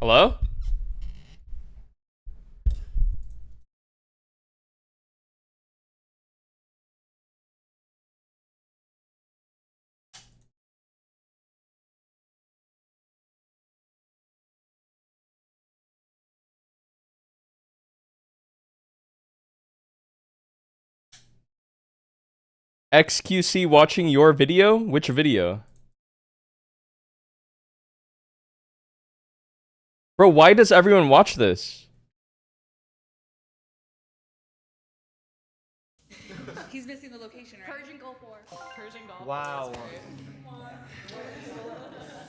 Hello? XQC watching your video? Which video? Bro, why does everyone watch this? He's missing the location, right? Persian Gulf War. Persian Gulf. Wow.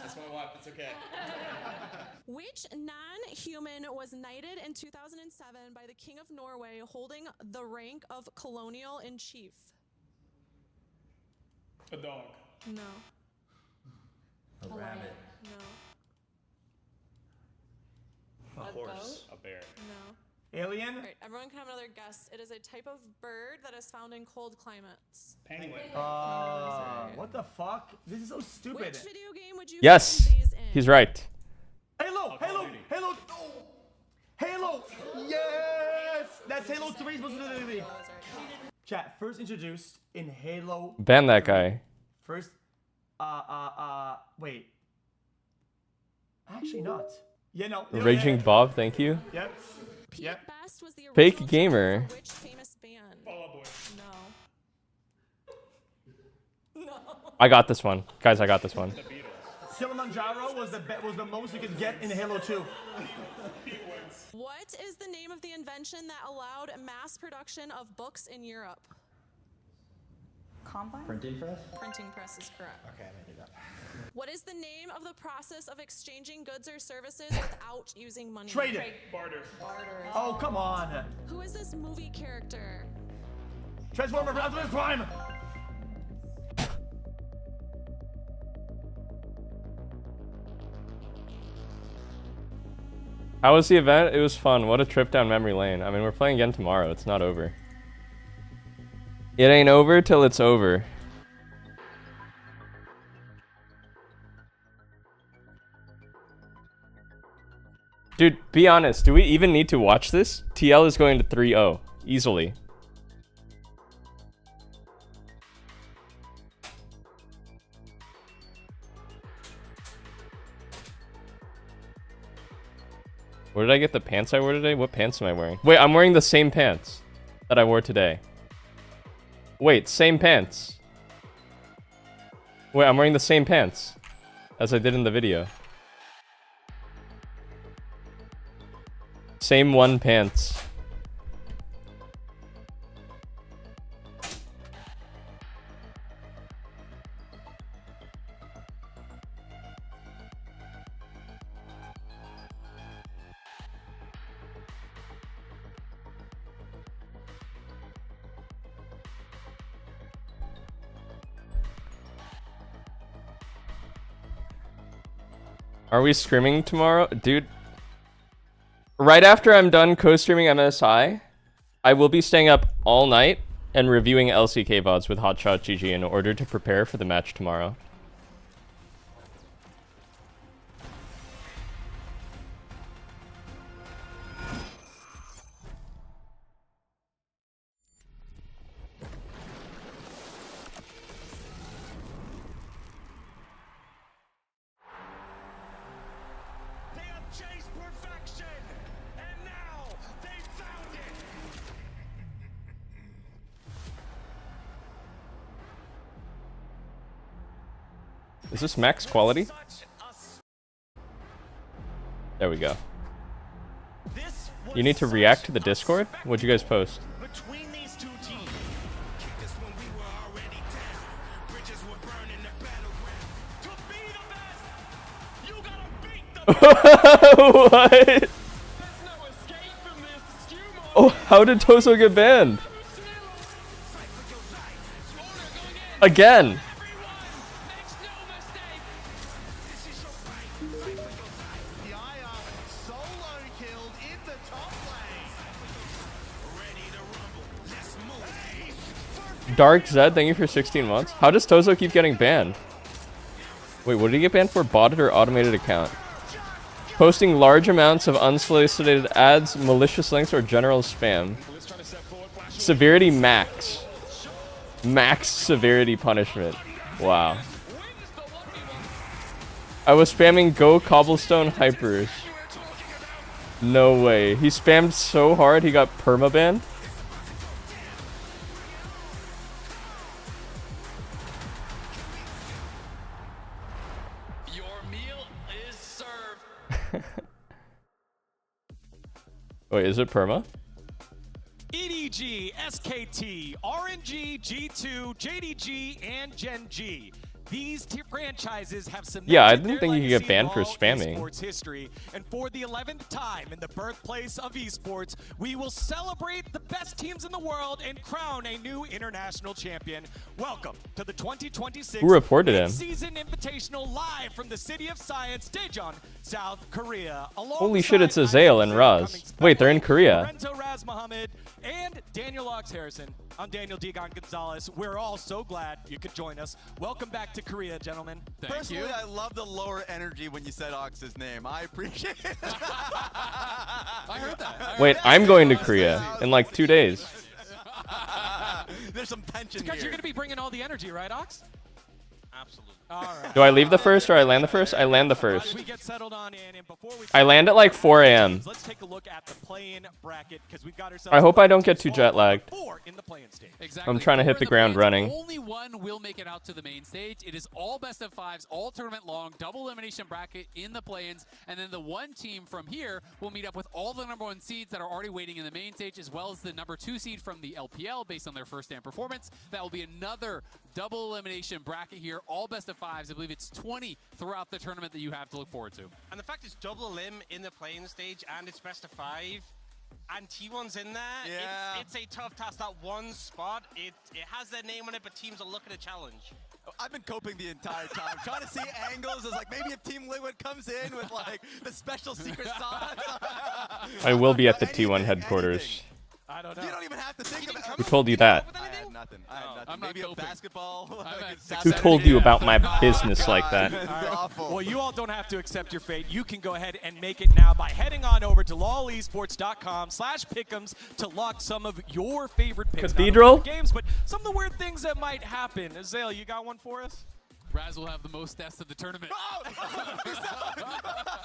That's my wife, it's okay. Which non-human was knighted in 2007 by the King of Norway, holding the rank of colonial in chief? A dog. No. A rabbit. No. A horse. A bear. No. Alien? All right, everyone can have another guess. It is a type of bird that is found in cold climates. Penguin. What the fuck? This is so stupid. Which video game would you Yes, find these in? he's right. Halo! Halo! Halo! Oh! Halo! Yes! That's Halo 3 supposed to be. Chat, first introduced in Halo. Ban that guy. First, wait. Actually not. Yeah, no. Raging Bob, thank you. Yep. Pete Yep. Best was the Fake original gamer. drummer for which famous band? Fall Out Boy. No. No. I got this one. Guys, I got this one. The Beatles. Kilimanjaro was the most you could get in Halo 2. What is the name of the invention that allowed mass production of books in Europe? Combine? Printing press? Printing press is correct. Okay, I made that. What is the name of the process of exchanging goods or services without using money? Trade it. Barter. Oh, come on. Who is this movie character? Transformer Optimus Prime. How was the event? It was fun. What a trip down memory lane. I mean, we're playing again tomorrow. It's not over. It ain't over till it's over. Dude, be honest. Do we even need to watch this? TL is going to 3-0. Easily. Where did I get the pants I wore today? What pants am I wearing? Wait, I'm wearing the same pants that I wore today. Wait, same pants. Wait, I'm wearing the same pants as I did in the video. Same one pants. Are we streaming tomorrow? Dude, right after I'm done co-streaming MSI, I will be staying up all night and reviewing LCK VODs with Hotshot GG in order to prepare for the match tomorrow. Chase perfection, and now they found it. Is this max quality? There we go. You need to react to the Discord? What'd you guys post? Between these two teams. When we were already down, bridges were burning the battleground. To be the best, you gotta beat the What? There's no escape from this. Oh, how did Toso get banned? Again. The IR solo killed in the top lane. Ready to rumble. Let's move. Dark Zed, thank you for 16 months. How does Tozo keep getting banned? Wait, what did he get banned for? Botted or automated account? Posting large amounts of unsolicited ads, malicious links, or general spam. Severity max. Max severity punishment. Wow. I was spamming Go Cobblestone Hypers. No way. He spammed so hard he got permabanned. Your meal is served. Wait, is it perma? EDG, SKT, RNG, G2, JDG, and Gen G. These franchises have cemented Yeah, I didn't their think you could get legacy banned in for all spamming. esports history. And for the 11th time in the birthplace of esports, we will celebrate the best teams in the world and crown a new international champion. Welcome to the 2026 Who reported him? Season Invitational live from the City of Science, Daejeon, South Korea. Holy shit, it's Azale and Raz. Wait, they're in Korea. Lorenzo Raz Muhammad and Daniel Ox Harrison. I'm Daniel Digon Gonzalez. We're all so glad you could join us. Welcome back to Korea, gentlemen. Personally, I love the lower energy when you said Ox's name. I appreciate it. I heard that. Wait, I'm going to Korea in like 2 days. There's some tension Because here. you're going to be bringing all the energy, right, Ox? Absolutely. All right. Do I leave the first or I land the first? I land the first. We get settled on in, and before we I land at like 4 a.m. Let's take a look at the play-in bracket because we've got ourselves. I hope I don't get too jet lagged. 4 in the play-in stage. Exactly. I'm trying to hit the ground running. Only one will make it out to the main stage. It is all best of fives, all tournament long, double elimination bracket in the play-ins, and then the one team from here will meet up with all the number 1 seeds that are already waiting in the main stage, as well as the number 2 seed from the LPL based on their first stand performance. That will be another double elimination bracket here, all best of fives. I believe it's 20 throughout the tournament that you have to look forward to. And the fact it's double elim in the playing stage and it's best of 5 and T1's in there, Yeah. it's a tough task. That one spot, it has their name on it, but teams are looking to challenge. I've been coping the entire time, trying to see angles as like maybe if Team Liquid comes in with like the special secret sauce. I will be at the T1 headquarters. I don't know. You don't even have to think about Who told you that? I had nothing. I had nothing. I'm not Maybe a coping. basketball. Who told you about my business like that? It's awful. Well, you all don't have to accept your fate. You can go ahead and make it now by heading on over to lolesports.com/pick'ems to lock some of your favorite picks. Not only Cathedral? the games, but some of the weird things that might happen. Azale, you got one for us? Raz will have the most deaths of the tournament. Oh,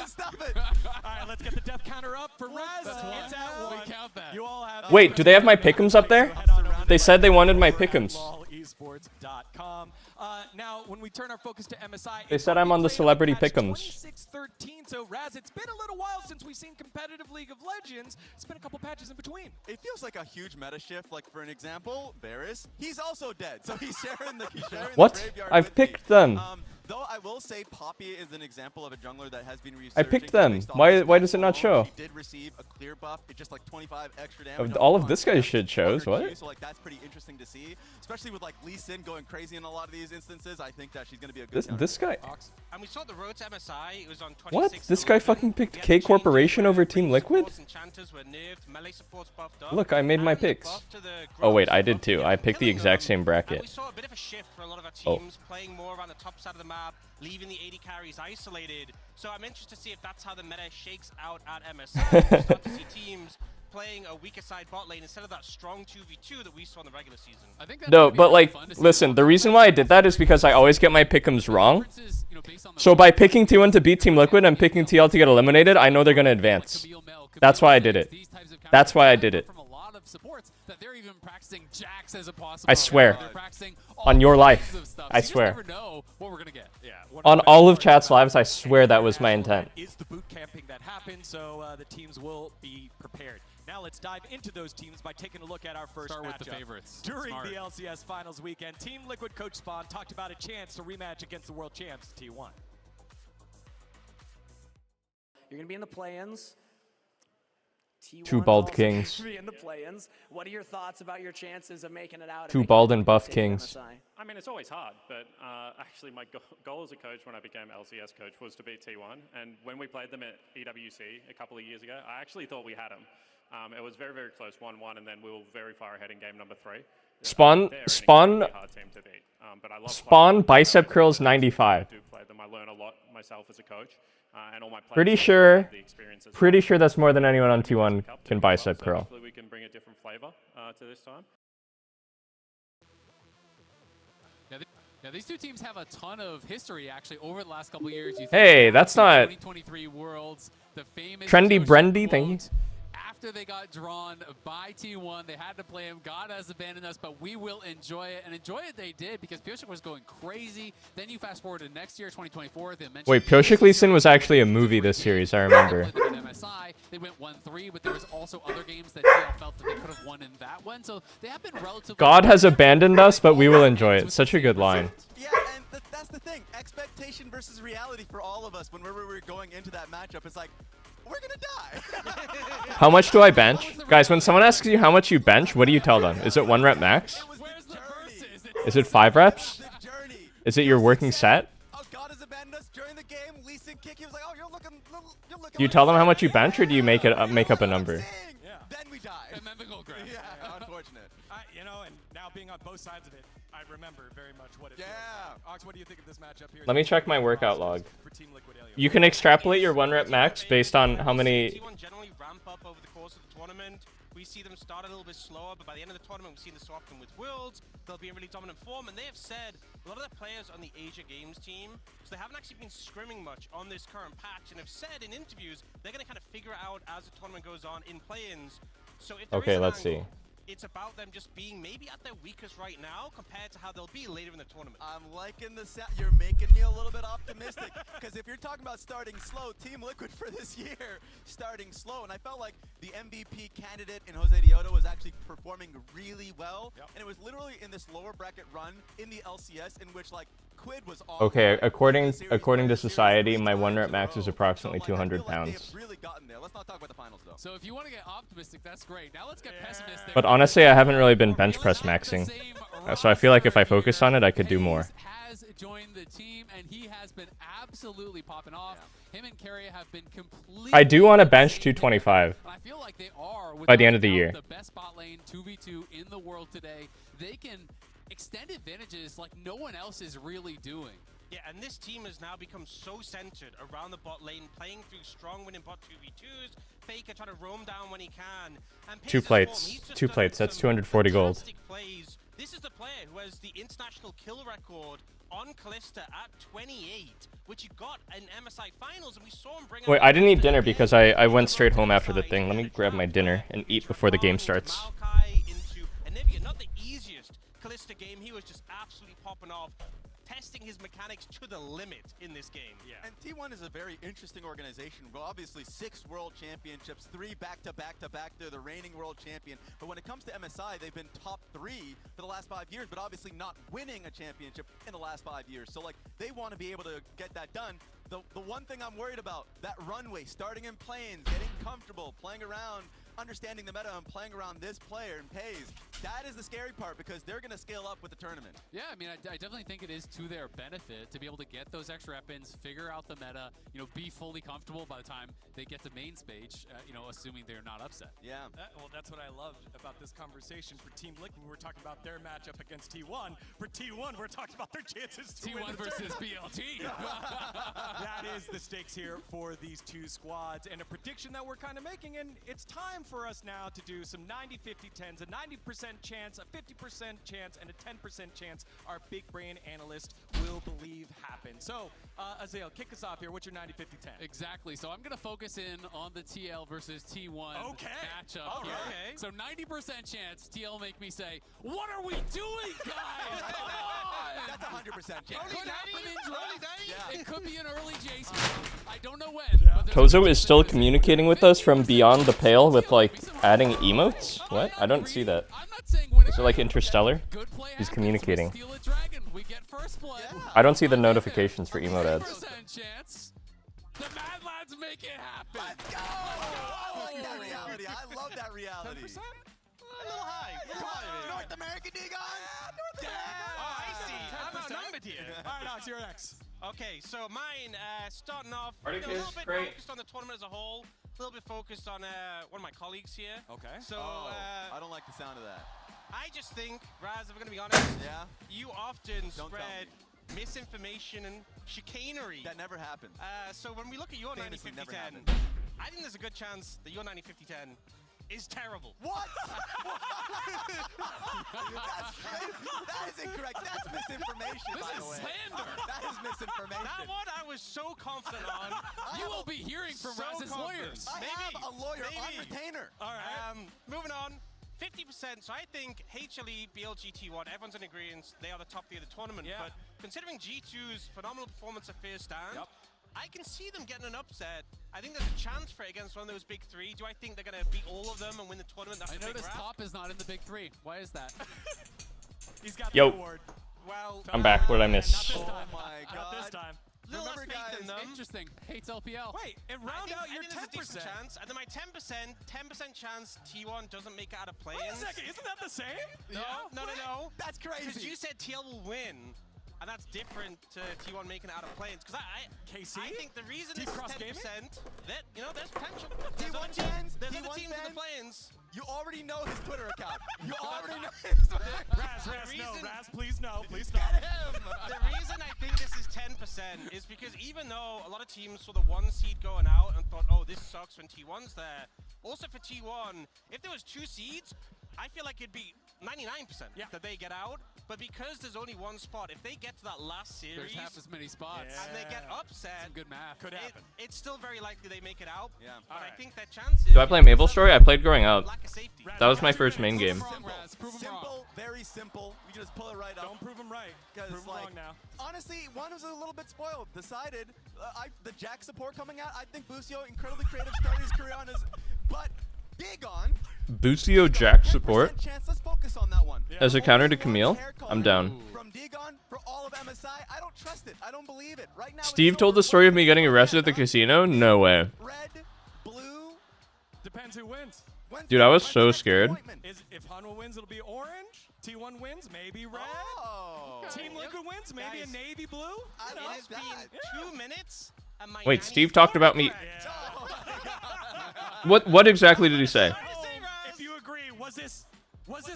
stop it. All right, let's get the death counter up for Raz. That's one. It's at We 1. count that. You all have. Wait, do they have my pick'ems up there? They said they wanted my pick'ems. LOLesports.com. Now, when we turn our focus to MSI, They it's said gonna I'm be on the played celebrity patch pick'ems. 2613. So, Raz, it's been a little while since we've seen competitive League of Legends. It's been a couple patches in between. It feels like a huge meta shift. Like for an example, Varus, he's also dead, so he's sharing the What? graveyard I've with me. picked them. Though I will say Poppy is an example of a jungler that has been resurging. I picked them. based on Why his does it not stats show? alone. He did receive a clear buff. It's just like 25 extra damage. on All of one this guy's step, shit shows, 100 what? Q, so like that's pretty interesting to see, especially with like Lee Sin going crazy in a lot of these instances. I think that she's going to be a good This guy. And we saw the road to MSI. It was on 26 What? to This guy 11. fucking picked We had K the changes Corporation where over Team range Liquid? supports and chanters were nerfed, melee supports buffed up, Look, I made my and the picks. buff to the Oh wait, growth I did buff too. to I picked the killing exact them. same And bracket. we saw a bit of a shift for a lot of our Oh. teams playing more around the top side of the map, leaving the AD carries isolated. So I'm interested to see if that's how the meta shakes out at MSI. We start to see teams playing a weaker side bot lane instead of that strong 2v2 that we saw in the regular season. I think that's No, gonna be but really like, fun to see. listen, the reason why I did that is because I always get my pick'ems wrong. Differences, you know, based on the So by picking T1 to beat Team Liquid and picking TL to get eliminated, I know they're gonna advance. Camille Mel, That's Camille why I Mel, did it. these types of That's why I counters. did it. From a lot of supports that they're even practicing Jax as a possible. I swear. They're practicing On all your kinds life. of stuff. I So you swear. just never know what we're gonna get. Yeah. On all of chat's lives, I swear that was my intent. Is the boot camping that happened, so the teams will be prepared. Now let's dive into those teams by taking a look at our first Start with the matchup. favorites. During Smart. the LCS Finals weekend, Team Liquid coach Spawn talked about a chance to rematch against the world champs T1. You're gonna be in the play-ins. T1 Two bald also kings. gonna be in the play-ins. What are your thoughts about your chances of making it out? and Two making bald it and to buff Team kings. MSI? I mean, it's always hard, but actually my goal as a coach when I became LCS coach was to beat T1. And when we played them at EWC a couple of years ago, I actually thought we had them. It was very, very close, 1-1, and then we were very far ahead in game number 3. Spawn, They're an Spawn, incredibly hard team to beat. But I love Spawn playing them. bicep curls 95. I do play them. I learn a lot myself as a coach. And all my players Pretty have sure. the experience as Pretty well. sure that's more than anyone on T1 Cup can as well, bicep so curl. Hopefully we can bring a different flavor to this time. Yeah, these two teams have a ton of history actually over the last couple of years. You think Hey, back that's to not 2023 Worlds, the famous trendy Joe Brendy. Thank you. quote, after they got drawn by T1, they had to play him. God has abandoned us, but we will enjoy it. And enjoy it they did because Piotrek was going crazy. Then you fast forward to next year, 2024. They mentioned Wait, Piotrek was actually a movie this series, I remember. MSI, they went 1-3, but there was also other games that TL felt that they could have won in that one. So they have been relatively... God has abandoned us, but we will enjoy it. Such a good line. Yeah, and that's the thing. Expectation versus reality for all of us when we were going into that matchup. It's like, we're gonna die. How much do I bench? Guys, when someone asks you how much you bench, what do you tell them? Is it 1 rep max? Is it 5 reps? Is it your working set? Oh, God has abandoned us during the game. Lee Sin kick. He was like, oh, you're looking. Do you tell them how much you bench, or do you make up a number? Yeah. Then we die. And then the goal grab. Yeah, unfortunate. You know, and now being on both sides of it, I remember very much what it feels like. Ox, what do you think of this matchup here? Let me check my workout log. For Team Liquid Alien? You can extrapolate your 1 rep max based on how many... T1 generally ramp up over the course of the tournament. We see them start a little bit slower, but by the end of the tournament, we've seen this so often with Worlds. They'll be in really dominant form, and they have said a lot of the players on the Asia Games team, so they haven't actually been scrimming much on this current patch, and have said in interviews they're going to kind of figure it out as the tournament goes on in play-ins. So if there is Okay, an let's see. angle, it's about them just being maybe at their weakest right now compared to how they'll be later in the tournament. I'm liking the sound. You're making me a little bit optimistic because if you're talking about starting slow, Team Liquid for this year starting slow, and I felt like the MVP candidate in Jose Dioto was actually performing really well, and it was literally in this lower bracket run in the LCS in which like Quid was all Okay, according to society, my 1 rep max is approximately 200 pounds. Really gotten there. Let's not talk about the finals though. So if you want to get optimistic, that's great. Now let's get pessimistic. But honestly, I haven't really been bench press maxing. So I feel like if I focused on it, I could do more. Has joined the team, and he has been absolutely popping off. Him and Carrier have been completely... I do want to bench 225 I feel like they are, by the end of the year. The best bot lane 2v2 in the world today. They can extend advantages like no one else is really doing. Yeah, and this team has now become so centered around the bot lane, playing through strong winning bot 2v2s. Faker trying to roam down when he can. And 2 plates. 2 plates. That's 240 gold. Plays. This is the player who has the international kill record on Kalista at 28, which he got in MSI finals, and we saw him bring... Wait, I didn't eat dinner because I went straight home after the thing. Let me grab my dinner and eat before the game starts. Into Anivia, not the easiest Kalista game. He was just absolutely popping off, testing his mechanics to the limit in this game. Yeah. And T1 is a very interesting organization. Well, obviously 6 world championships, 3 back-to-back-to-back. They're the reigning world champion. But when it comes to MSI, they've been top 3 for the last 5 years, but obviously not winning a championship in the last 5 years. So like they want to be able to get that done. The one thing I'm worried about, that runway, starting in planes, getting comfortable, playing around, understanding the meta and playing around this player and pays. That is the scary part because they're going to scale up with the tournament. Yeah, I mean, I definitely think it is to their benefit to be able to get those extra weapons, figure out the meta, you know, be fully comfortable by the time they get to main stage, you know, assuming they're not upset. Yeah. Well, that's what I loved about this conversation for Team Liquid. We're talking about their matchup against T1. For T1, we're talking about their chances to win T1 the versus tournament. BLT. That is the stakes here for these two squads, and a prediction that we're kind of making, and it's time for us now to do some 90-50-10s, a 90% chance, a 50% chance, and a 10% chance our big brain analyst will believe happen. So, Azael, kick us off here. What's your 90-50-10? Exactly. So I'm going to focus in on the TL versus T1 matchup. All here. right. So 90% chance TL make me say, "What are we doing, guys? Come on!" That's 100% chance. Could happen in draft. Yeah. It could be an early Jason. I don't know when. But Tozo is still communicating with us from beyond the pale with like adding emotes? What? I don't see that. I'm not saying when Is it like Interstellar? good play He's happens, communicating. we steal a dragon, we get first blood. I don't see the notifications for emote ads. 100% chance. The Mad Lads make it happen. Let's go! I like that reality. I love that reality. 10%? A little high. North American Digon! North America! Oh, I see. I'm outnumbered here. All right, Ox, you're next. Okay, so mine, starting off, Party a little kiss, bit great. focused on the tournament as a whole, a little bit focused on one of my colleagues here. Okay. So, I don't like the sound of that. I just think, Raz, if we're going to be honest, Yeah? you often Don't tell spread misinformation and chicanery. That never happened. So when we look at your Famously 90-50-10, never happened. I think there's a good chance that your 90-50-10 is terrible. What? That is incorrect. That's misinformation, This by is the way. slander. That is misinformation. That one I was so confident on. You will be hearing from So Raz's confident. lawyers. I have a lawyer on Maybe. retainer. All right. Moving on. 50%. So I think HLE, BLG, T1, everyone's in agreement. They are the top three of the tournament. Yeah. But considering G2's phenomenal performance at first stand, I can see them getting an upset. I think there's a chance for it against one of those big three. Do I think they're going to beat all of them and win the tournament? That's I a big noticed grab. Top is not in the big three. Why is that? He's got Yo. the award. Well, I'm back. What did I miss? Not this Oh time. my Not this God. time. little less Remember, faith in guys, them. Interesting. Hates LPL. Wait, and round out your I think there's a decent 10%. chance. And then my 10% chance T1 doesn't make it out of play-ins. Wait a second, isn't that the same? No. That's Because crazy. you said TL will win, and that's different to T1 making it out of play-ins. Because KC? I think the reason Deep this is Cross 10%, Gaming? that, there's potential. T1 fans, There's T1 other teams in fans. the play-ins. You already know his Twitter account. You already know his Twitter account. Raz, please no, please Get no. him. The reason I think this is 10% is because even though a lot of teams saw the 1 seed going out and thought, oh, this sucks when T1's there, also for T1, if there was 2 seeds, I feel like it'd be 99% that they get out. But because there's only 1 spot, if they get to that last series, There's half as many spots. and they get upset, Some good math. Could happen. it's still very likely they make it out. Yeah. But I Alright. think that chances. Do I play Mabel Story? I played growing up. Lack of safety. That was my first main game. Prove 'em wrong, Raz. Prove 'em wrong. Simple, very simple. You just pull it right up. Don't prove him right. 'Cause, Prove him like, wrong now. Honestly, one was a little bit spoiled. Decided, the Jack support coming out. I think Busio, incredibly creative, started his career on his, but Digon. Busio Jack 10% support chance. Let's focus on that one. as a counter to Only one Camille. hair color I'm down. From Digon for all of MSI, I don't trust it. I don't believe it. Right now, it's Steve so told the story of me reflective. getting arrested at the casino? No way. Red, blue. Depends who wins. When's Dude, the- I was when's so the next scared. appointment? If Hanwha wins, it'll be orange. T1 wins, maybe red. Oh. Team Liquid wins, maybe Guys, a navy blue. I It like has that. been 2 minutes. And my Wait, nanny Steve talked about me. Yeah. What exactly did he say? If you agree, was this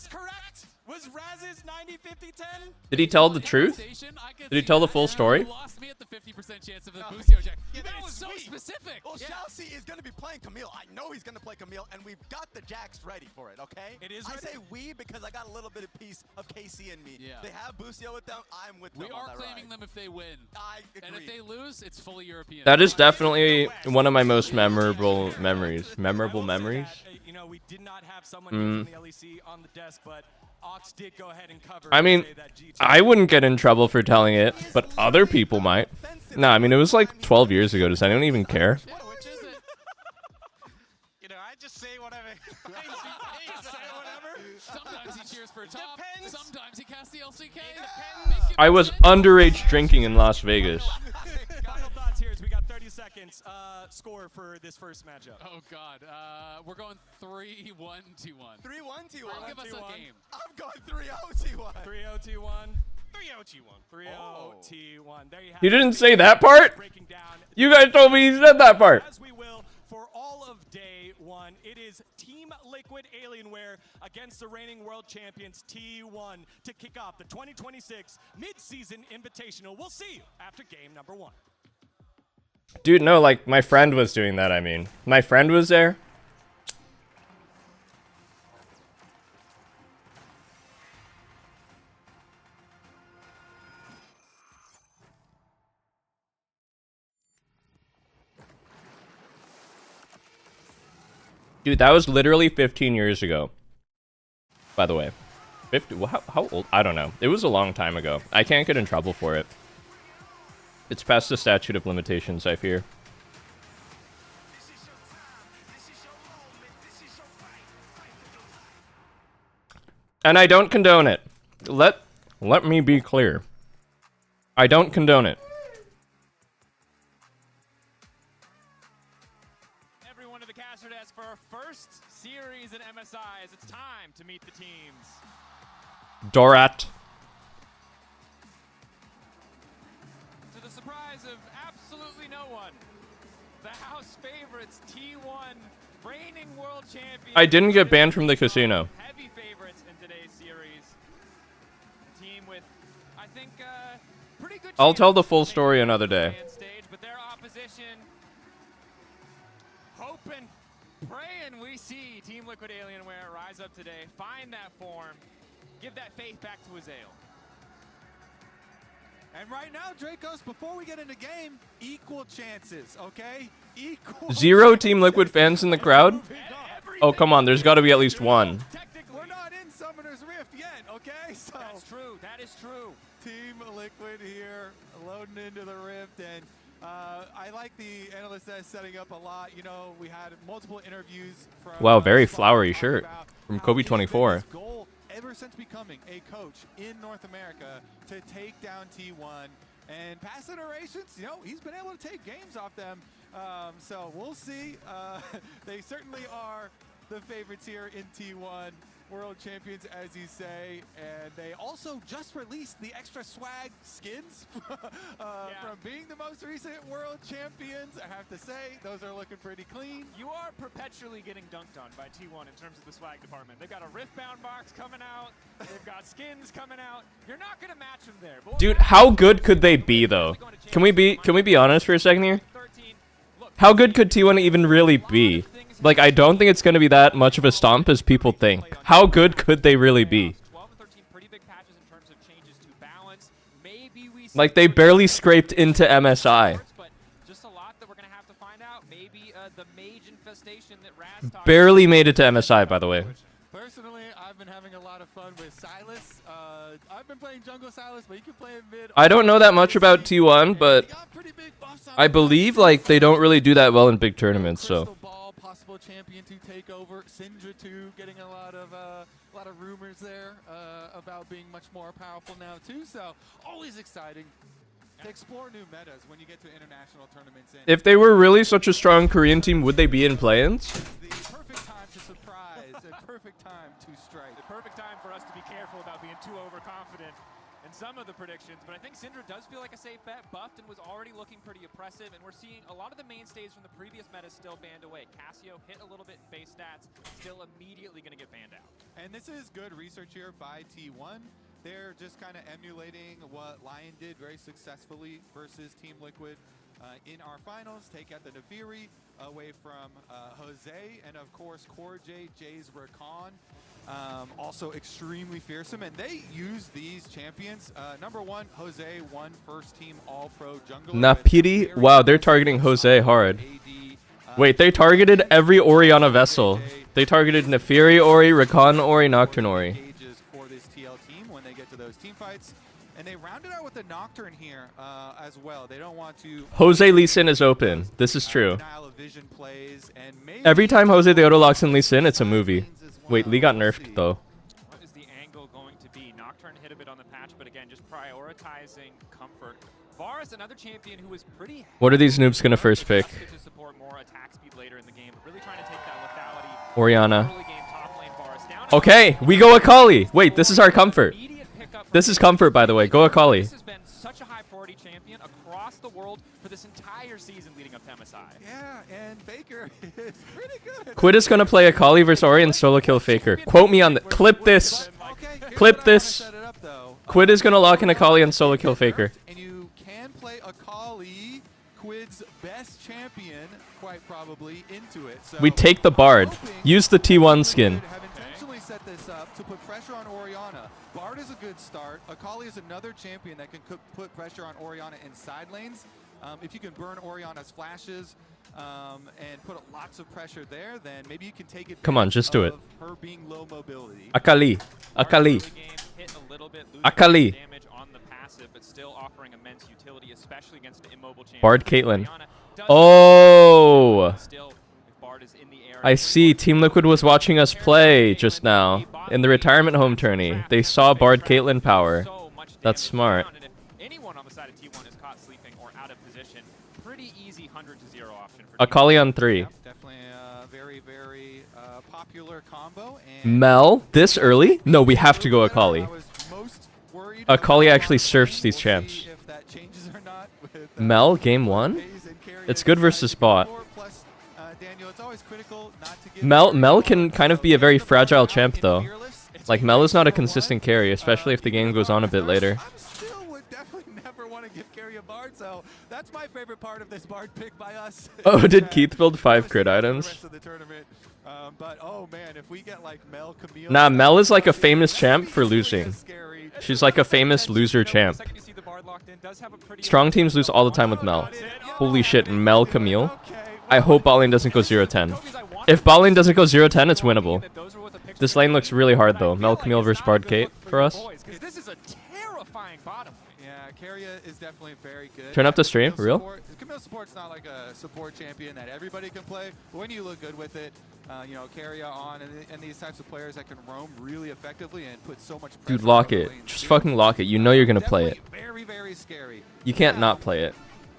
correct? Was Raz's 90-50-10? Did he tell the truth? Conversation, I could Did he see tell the that. full story? You lost me at the 50% chance of the Busio Jack. Yeah, that It's was so weak. specific. Well, Yeah. Chelsea is going to be playing Camille. I know he's going to play Camille, and we've got the Jacks ready for it, okay? It is I ready? say we because I got a little bit of piece of KC in me. Yeah. They have Busio with them. I'm with them We on are that claiming ride. them if they win. I And agree. if they lose, it's fully European. That is definitely one of my most memorable memories. Memorable memories? We did not have someone from the LEC on the desk, but Ox did go ahead and cover. I mean, I wouldn't get in trouble for telling it, but other people might. No, I mean, it was like 12 years ago. Does anyone even care? Yeah, which is it? I just say whatever. Sometimes he cheers for top. Depends. Sometimes he casts the LCK. Depends. I was underage drinking in Las Vegas. Final thoughts here is we got 30 seconds. Score for this first matchup. Oh, God. We're going 3-1-2-1. 3-1 T1. I'll give us a 1-2-1. game. I'm going 3-0 T1. 3-0 T1. 3-0 T1. 3-0 Oh. T1. There you have You it. didn't say that part? Breaking down You guys told me you said that part. as we will for all of day 1. It is Team Liquid Alienware against the reigning world champions T1 to kick off the 2026 mid-season invitational. We'll see you after game number 1. Dude, no, like, my friend was doing that, I mean. My friend was there. Dude, that was literally 15 years ago. By the way. 50, well, how old? I don't know. It was a long time ago. I can't get in trouble for it. It's past the statute of limitations, I fear. And I don't condone it. Let me be clear. I don't condone it. Everyone to the caster desk for our first series in MSI as it's time to meet the teams. Dorat. To the surprise of absolutely no one, the house favorites T1 reigning world champions. I didn't get banned from the casino. Heavy favorites in today's series. A team with, I think, pretty good I'll tell the full story another day. Stage, but their opposition, hoping, praying we see Team Liquid Alienware rise up today, find that form, give that faith back to Azael. And right now, Dracos, before we get into game, equal chances, okay? Equal 0 Team Liquid fans in the crowd? Oh, come on. There's got to be at least one. We're not in Summoner's Rift yet, okay? So That's true. That is true. Team Liquid here, loading into the Rift, and I like the analyst that's setting up a lot. You know, we had multiple interviews from... Wow, very flowery shirt from Kobe24. Goal ever since becoming a coach in North America to take down T1, and past iterations, you know, he's been able to take games off them. So we'll see. They certainly are the favorites here in T1, world champions, as you say, and they also just released the extra swag skins from being the most recent world champions. I have to say, those are looking pretty clean. You are perpetually getting dunked on by T1 in terms of the swag department. They've got a Riftbound box coming out. They've got skins coming out. You're not going to match them there. Dude, how good could they be, though? Can we be honest for a second here? How good could T1 even really be? Like, I don't think it's going to be that much of a stomp as people think. How good could they really be? Like, they barely scraped into MSI. Barely made it to MSI, by the way. Personally, I've been having a lot of fun with Silas. I've been playing jungle Silas, but you can play him mid. I don't know that much about T1, but I believe, like, they don't really do that well in big tournaments, so... Possible champion to take over. Syndra too, getting a lot of rumors there about being much more powerful now too. So always exciting to explore new metas when you get to international tournaments. If they were really such a strong Korean team, would they be in play-ins? The perfect time to surprise, a perfect time to strike. The perfect time for us to be careful about being too overconfident in some of the predictions, but I think Syndra does feel like a safe bet. Buffed and was already looking pretty oppressive, and we're seeing a lot of the mainstays from the previous meta still banned away. Cassio hit a little bit in base stats, still immediately going to get banned out. And this is good research here by T1. They're just kind of emulating what Lion did very successfully versus Team Liquid in our finals. Take out the Nafiri away from Jose, and of course Corjay, Jay's Rakan. Also extremely fearsome, and they use these champions. Number one, Jose won first team all-pro jungler. Napiri? Wow, they're targeting Jose hard. Wait, they targeted every Orianna vessel. They targeted Nefiri Ori, Rakan Ori, Nocturne Ori. For this TL team when they get to those team fights. And they rounded out with the Nocturne here as well. They don't want to... Jose Lee Sin is open. This is true. Every time Jose the Auto locks in Lee Sin, it's a movie. Wait, Lee got nerfed, though. What is the angle going to be? Nocturne hit a bit on the patch, but again, just prioritizing comfort. Varus, another champion who was pretty... What are these noobs going to first pick? ...to support more attack speed later in the game, but really trying to take that lethality. Orianna. Okay, we go Akali. Wait, this is our comfort. This is comfort, by the way. Go Akali. This has been such a high priority champion across the world for this entire season leading up to MSI. Yeah, and Faker is pretty good. Quid is gonna play Akali versus Ori and solo kill Faker. Quote me on the clip this. Clip this. Quid is gonna lock in Akali and solo kill Faker. And you can play Akali, Quid's best champion, quite probably, into it. So We take the Bard. Use the T1 skin. have intentionally set this up to put pressure on Orianna. Bard is a good start. Akali is another champion that can put pressure on Orianna in side lanes. If you can burn Orianna's flashes and put lots of pressure there, then maybe you can take it. Come on, just do it. Her being low mobility. Akali. Akali. Akali. Damage on the passive, but still offering immense utility, especially against an immobile champion. Bard Caitlyn. Oh. I see. Team Liquid was watching us play just now in the retirement home tourney. They saw Bard Caitlyn power. That's smart. Anyone on the side of T1 is caught sleeping or out of position. Pretty easy 100 to 0 option for Akali on 3. Definitely a very, very popular combo. And Mel, this early? No, we have to go Akali. Akali actually surfs these champs. Mel, game 1? It's good versus bot. Mel can kind of be a very fragile champ, though. Like, Mel is not a consistent carry, especially if the game goes on a bit later. still would definitely never want to and give Carry a Bard. So that's my favorite part of this Bard pick by us. Oh, did Keith build 5 crit items? But oh man, if we get like Mel, Camille. Nah, Mel is like a famous champ for losing. She's like a famous loser champ. Strong teams lose all the time with Mel. Holy shit, Mel Camille. I hope bot lane doesn't go 0-10. If bot lane doesn't go 0-10, it's winnable. This lane looks really hard though. Mel Camille versus Bard Kate for us. This is a terrifying bottom lane. Yeah, Carrier is definitely very good. Turn up the stream, for real? Camille support's not like a support champion that everybody can play, but when you look good with it, you know, Carrier on and these types of players that can roam really effectively and put so much pressure. Dude, lock it. Just fucking lock it. You know you're gonna play it. Very, very scary. You can't not play it.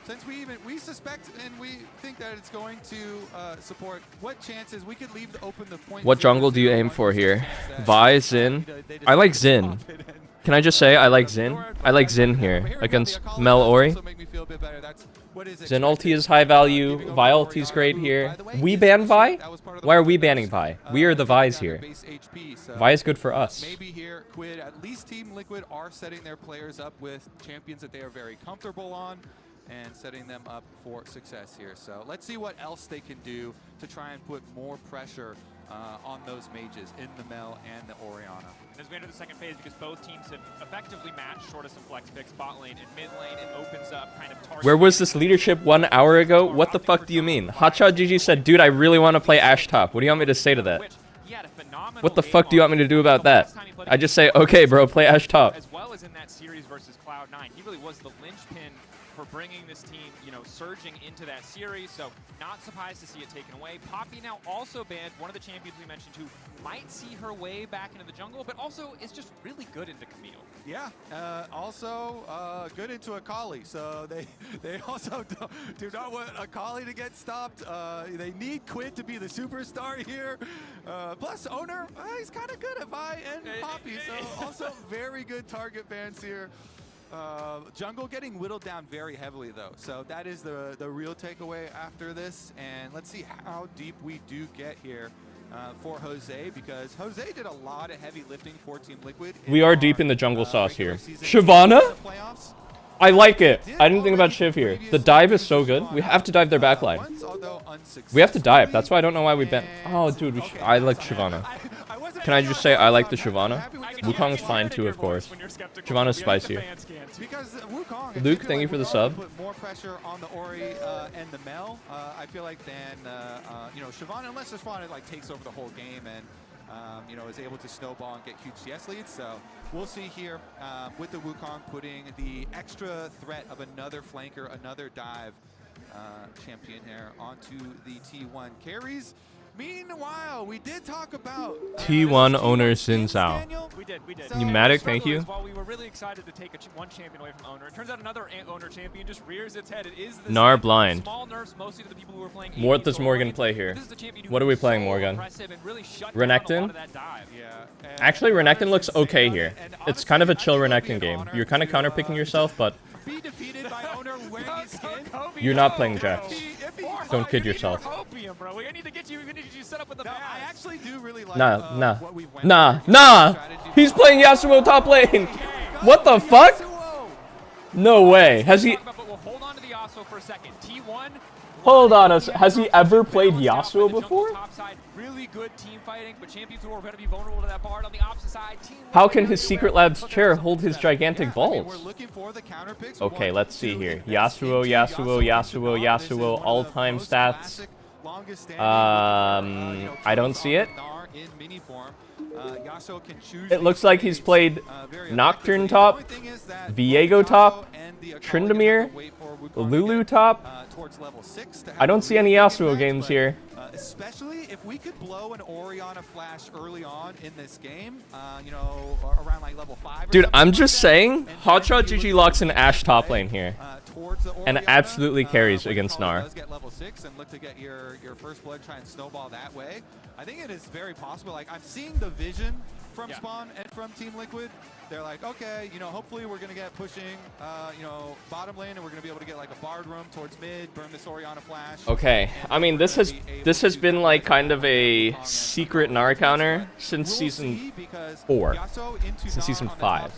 Since we suspect and we think that it's going to support, what chances we could leave open the point. What jungle do you aim for here? Vi, Xin? I like Xin. Can I just say I like Xin? I like Xin here against Mel Ori. Xin ulti is high value. Vi ulti is great here. We ban Vi? Why are we banning Vi? We are the Vi's here. Vi is good for us. Maybe here, Quid, at least Team Liquid are setting their players up with champions that they are very comfortable on and setting them up for success here. So let's see what else they can do to try and put more pressure on those mages in the Mel and the Orianna. As we enter the second phase, because both teams have effectively matched short of some flex picks, bot lane and mid lane, it opens up kind of target. Where was this leadership 1 hour ago? What the fuck do you mean? Hotshot GG said, dude, I really want to play Ashe top. What do you want me to say to that? What the fuck do you want me to do about that? I just say, okay, bro, play Ashe top. As well as in that series versus Cloud9, he really was the linchpin for bringing this team, you know, surging into that series. So not surprised to see it taken away. Poppy now also banned, one of the champions we mentioned who might see her way back into the jungle, but also is just really good into Camille. Yeah, also good into Akali. So they also do not want Akali to get stopped. They need Quid to be the superstar here. Plus, Owner, he's kind of good at Vi and Poppy. So also very good target bans here. Jungle getting whittled down very heavily though, so that is the real takeaway after this. And let's see how deep we do get here for Jose, because Jose did a lot of heavy lifting for Team Liquid. We are deep in the jungle sauce here. Shyvana? I like it. I didn't think about Shiv here. The dive is so good. We have to dive their backline. We have to dive. That's why I don't know why we banned. Oh, dude, I like Shyvana. Can I just say I like the Shyvana? Wukong's fine too, of course. Shyvana's spicier. Luke, thank you for the sub. Put more pressure on the Ori and the Mel. I feel like then, you know, Shyvana, unless Shyvana like takes over the whole game and you know, is able to snowball and get huge CS leads. So we'll see here with the Wukong putting the extra threat of another flanker, another dive champion here onto the T1 carries. Meanwhile, we did talk about T1 owner Xin Zhao. We did. Pneumatic, thank you. While we were really excited to take one champion away from owner, it turns out another owner champion just rears its head. It is the Gnar blind. small nerfs, mostly to the people who were playing. What does Morgan play here? What are we playing, Morgan? Renekton? Actually, Renekton looks okay here. It's kind of a chill Renekton game. You're kind of counterpicking yourself, but you're not playing Jax. Don't kid yourself. I actually do really like Nah. He's playing Yasuo top lane. What the fuck? No way. Has he? Hold on to the Yasuo for a second. T1. Hold on. Has he ever played Yasuo before? Really good team fighting, but champions who are going to be vulnerable to that Bard on the opposite side. How can his Secret Labs chair hold his gigantic balls? Okay, let's see here. Yasuo, all-time stats. I don't see it. It looks like he's played Nocturne top, Viego top, Tryndamere, Lulu top. I don't see any Yasuo games here. Especially if we could blow an Orianna flash early on in this game, you know, around like level 5. Dude, I'm just saying, Hotshot GG locks an Ashe top lane here, and absolutely carries against Gnar. Does get level 6 and look to get your first blood, try and snowball that way. I think it is very possible. Like, I'm seeing the vision from Spawn and from Team Liquid. They're like, okay, you know, hopefully we're going to get pushing, you know, bottom lane, and we're going to be able to get like a Bard roam towards mid, burn this Orianna flash. Okay, I mean, this has been like kind of a secret Gnar counter since season 4, since season 5.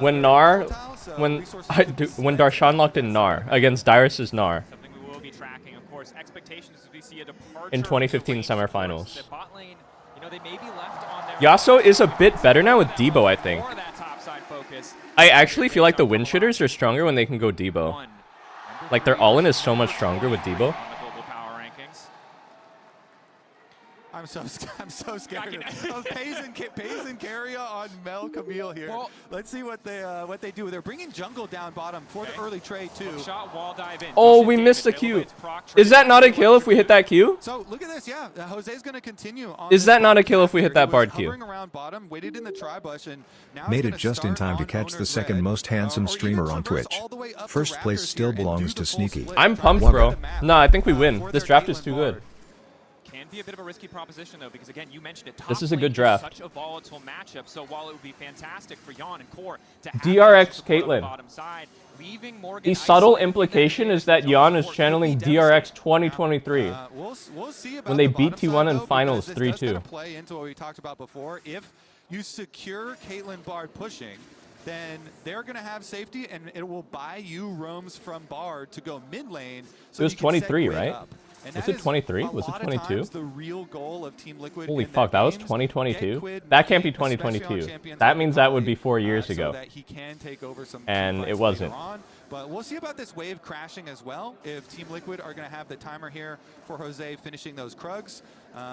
When Darshan locked in Gnar against Dyrus's Gnar We will be tracking, of course, expectations as we see a departure in 2015 semifinals. The bot lane, you know, they may be left on their Yasuo is a bit better now with Debo, I think. more of that top side focus. I actually feel like the win shitters are stronger when they can go Debo. Like, their all-in is so much stronger with Debo. On the global power rankings. I'm so scared of Pays and Carrier on Mel Camille here. Well, let's see what they do. They're bringing jungle down bottom for the early trade too. Shot wall dive in. Oh, we missed the Q. Is that not a kill if we hit that Q? So look at this, yeah. Jose's going to continue on. Is that not a kill if we hit that Bard Q? Around bottom, waited in the tri-bush, and now Made it just in time to catch the second most handsome streamer on Twitch. First place still belongs to Sneaky. I'm pumped, bro. No, I think we win. This draft is too good. Can be a bit of a risky proposition though, because again, you mentioned it. This is a good draft. Such a volatile matchup. So while it would be fantastic for Yon and Core to have DRX Caitlyn. bottom side, leaving Morgan The subtle implication is that Yon is channeling DRX 2023 we'll see about when they the beat bottom T1 side, in though, finals because this does 3-2. kinda play into what we talked about before. If you secure Caitlyn Bard pushing, then they're going to have safety, and it will buy you roams from Bard to go mid lane. So It was you can set 23, grid right? up. And Was that it is 23? a Was it lot of 22? times the real goal of Team Liquid. Holy in fuck, their that was games. 2022? Get That can't be especially on 2022. champions That like means that would be Molly, 4 years so ago. that he can take over some And team it fights wasn't. later on. But we'll see about this wave crashing as well. If Team Liquid are going to have the timer here for Jose finishing those Krugs,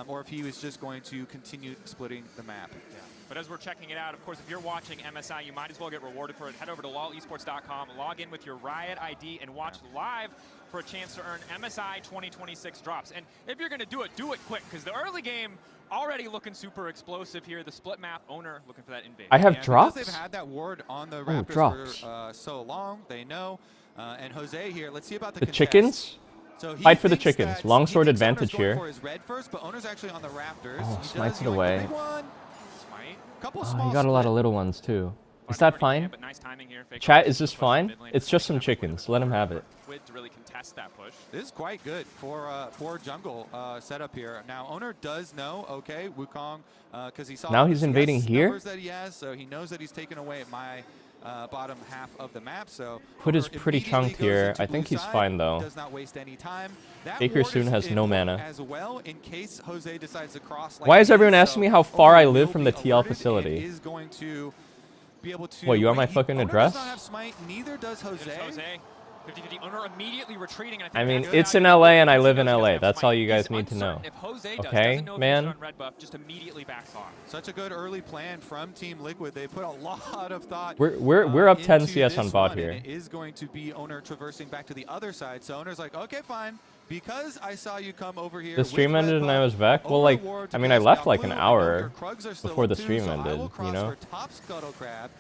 or if he was just going to continue splitting the map. Yeah. But as we're checking it out, of course, if you're watching MSI, you might as well get rewarded for it. Head over to lolesports.com, log in with your Riot ID, and watch live for a chance to earn MSI 2026 drops. And if you're going to do it quick, because the early game already looking super explosive here. The split map owner looking for that invade. I have and drops? Because they've had that ward on the Oh, Raptors drops. for so long, they know. And Jose here, let's see about the The contest. chickens? So he Fight for the thinks chickens. that- Longsword he thinks advantage Owner's going here. for his red first, but Owner's actually on the Raptors. Oh, He smites does, it you know, away. the big one. Smite. Couple Oh, small you got a lot of split. little ones too. Is that fine? But nice timing here. Fake Chat, out is this push fine? mid lane. It's just some chickens. Let him have it. Quid to really contest that push. This is quite good for jungle setup here. Now Owner does know, okay, Wukong, because he saw Now the he's CS invading here? numbers that he has, so he knows that he's taken away my bottom half of the map. So Quid is Owner pretty immediately chunked goes here. into I think blue he's side, fine though. Does not waste any time. That Faker ward soon is has no in mana. as well in case Jose decides to cross. Why is everyone this, asking so me how far I Owner live will from be the TL alerted and facility? is going to be able to. What, you want my wait, fucking Owner address? Does not have smite. Neither does Jose. There's Jose. 50-50 Owner immediately retreating. And I think mean, that's it's the in value LA of and I Jose live in doesn't LA. have That's smite. all you guys He's need to know. uncertain if Jose does, Okay, doesn't know if man? he's on red buff, just immediately backs off. Such a good early plan from Team Liquid. They put a lot of thought. We're up 10 into CS on this bot one, here. and it is going to be Owner traversing back to the other side. So Owner's like, okay, fine. Because I saw you come over here. The stream with red ended and I buff, was back. Well, like, overward I to mean, I cast left down like blue. an I know hour your Krugs are still before the too, stream so I ended, will you cross know? for top Scuttle Crab.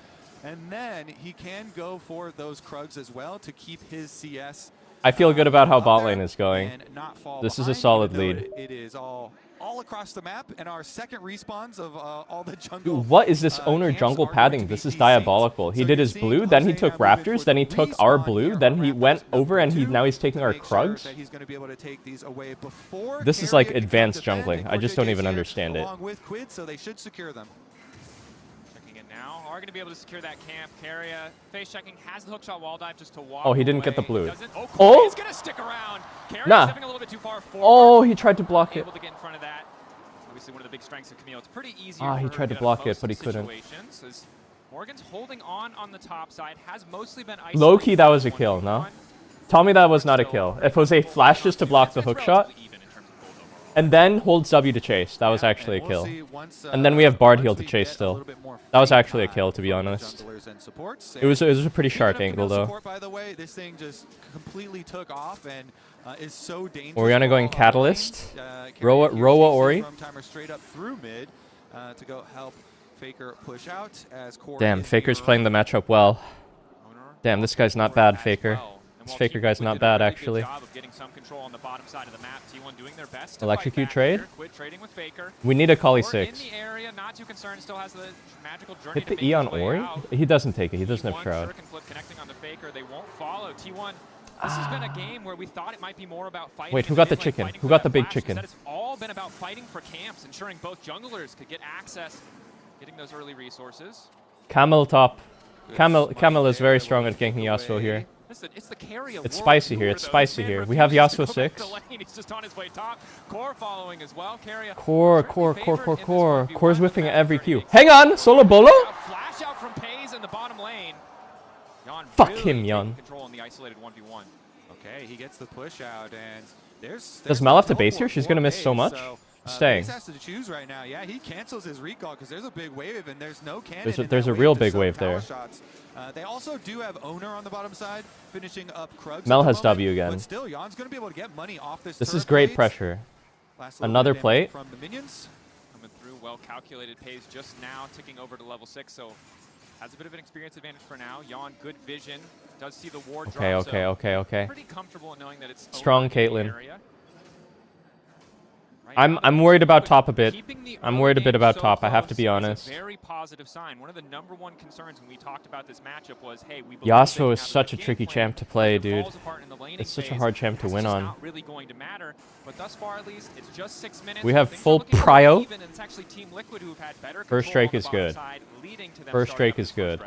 And then he can go for those Krugs as well to keep his CS. I feel good about how up bot there lane is going. and not fall This is a behind, solid even though lead. It is all across the map, and our second respawns of all the jungle. Dude, what is this Owner camps jungle are going to padding? be This is P6. diabolical. He So did you're his seeing blue, then he Jose took now moving Raptors, for then the he took our respawn blue, here then on he Raptors went over and number now he's 2 taking to our make sure Krugs. that he's going to be able to take these away before This is like Carrier can advanced defend, jungling. and I just Core don't JJ's even here understand it. Along with Quid, so they should secure them. Checking it now. Are going to be able to secure that camp. Carrier face checking, has the hookshot wall dive just to walk. Oh, he didn't get the away. blue. Doesn't. Oh, Oh! he's going to stick around. Carrier Nah. stepping a little bit too far forward. Oh, he tried to block it. Able to get in front of that. Obviously, one of the big strengths of Camille. It's pretty easy. Ah, he tried to block it, but he couldn't. Morgan's holding on the top side. Has mostly been Low key, that was a kill, no? Tell me that was not a kill. If Jose flashes to block the hook shot, and then holds W to chase, that was actually a kill. And then we have Bard heal to chase still. That was actually a kill, to be honest. It was a pretty sharp angle though. Support, by the way, this thing just completely took off and is so dangerous. Orianna going for all Catalyst. lanes. Roa Carrier chases Ori. from timer straight up through mid to go help Faker push out as Core Damn, is Faker's the playing the matchup well. Damn, this guy's not bad, Faker. This Faker guy's not bad, actually. Electrocute trade? We need a Kali 6. Hit the E on Ori? He doesn't take it. He doesn't have Shroud. This has been a game where we thought it might be more about fighting. Wait, who got the chicken? Who got the big chicken? It's all been about fighting for camps, ensuring both junglers could get access, getting those early resources. Camel top. Camel is very strong at ganking Yasuo here. It's spicy here. It's spicy here. We have Yasuo 6. He's just on his way top. Core following as well. Core. Core's whiffing at every Q. Hang on! Solo Bolo? Flash out from Pays in the bottom lane. Fuck him, Yon. Control in the isolated 1v1. Okay, he gets the push out, and there's Does Mel have to base here? She's gonna miss so much. Staying. He has to choose right now. Yeah, he cancels his recall because there's a big wave and there's no cannon. There's a real big wave there. They also do have Owner on the bottom side, finishing up Krugs. Mel has W again. But still, Yon's going to be able to get money off this. This is great pressure. Another plate. From the minions. Coming through, well calculated. Pays just now ticking over to level 6, so has a bit of an experience advantage for now. Yon, good vision. Does see the ward drop. Okay. Pretty comfortable in knowing that it's strong Caitlyn. I'm worried about top a bit. I'm worried a bit about top, I have to be honest. Very positive sign. One of the #1 concerns when we talked about this matchup was, hey, we Yasuo is such a tricky champ to play, dude. It's such a hard champ to win on. Not really going to matter, but thus far at least it's just 6 minutes. We have full prio. It's actually Team Liquid who've had better First Drake is good. First Drake is good.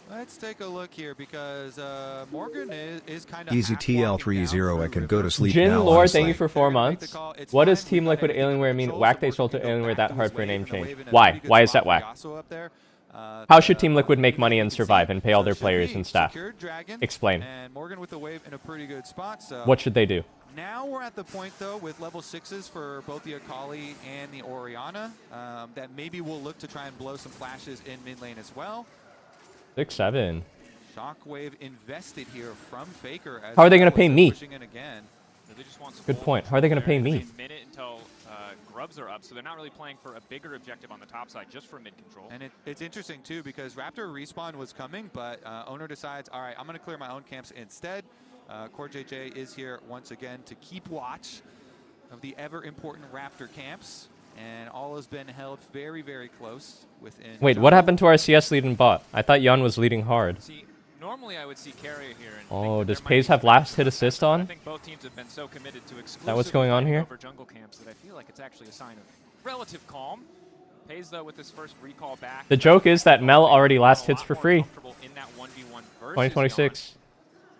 Let's take a look here because Morgan is kind of Easy TL30 I can go to sleep Jin now. Lore, thank you for 4 months. What does Team Liquid Alienware mean? Whack they sold to Alienware that hard for a name change. Why? Why is that whack? How should Team Liquid make money and survive and pay all their players and staff? Explain. And Morgan with the wave in a pretty good spot. So what should they do? Now we're at the point though with level 6s for both the Akali and the Orianna that maybe we'll look to try and blow some flashes in mid lane as well. 6-7. Shockwave invested here from Faker. How are they going to pay me? Good point. How are they going to pay me? A minute until grubs are up, so they're not really playing for a bigger objective on the top side, just for mid control. And it's interesting too because Raptor respawn was coming, but Owner decides, all right, I'm going to clear my own camps instead. Core JJ is here once again to keep watch of the ever important Raptor camps. And all has been held very, very close within. Wait, what happened to our CS lead in bot? I thought Yon was leading hard. See, normally I would see carrier here. And oh, does Pays have last hit assist on? I think both teams have been so committed to exclusive. That what's going on here? Over jungle camps that I feel like it's actually a sign of relative calm. Pays though with his first recall back. The joke is that Mel already last hits for free. In that 1v1 2026.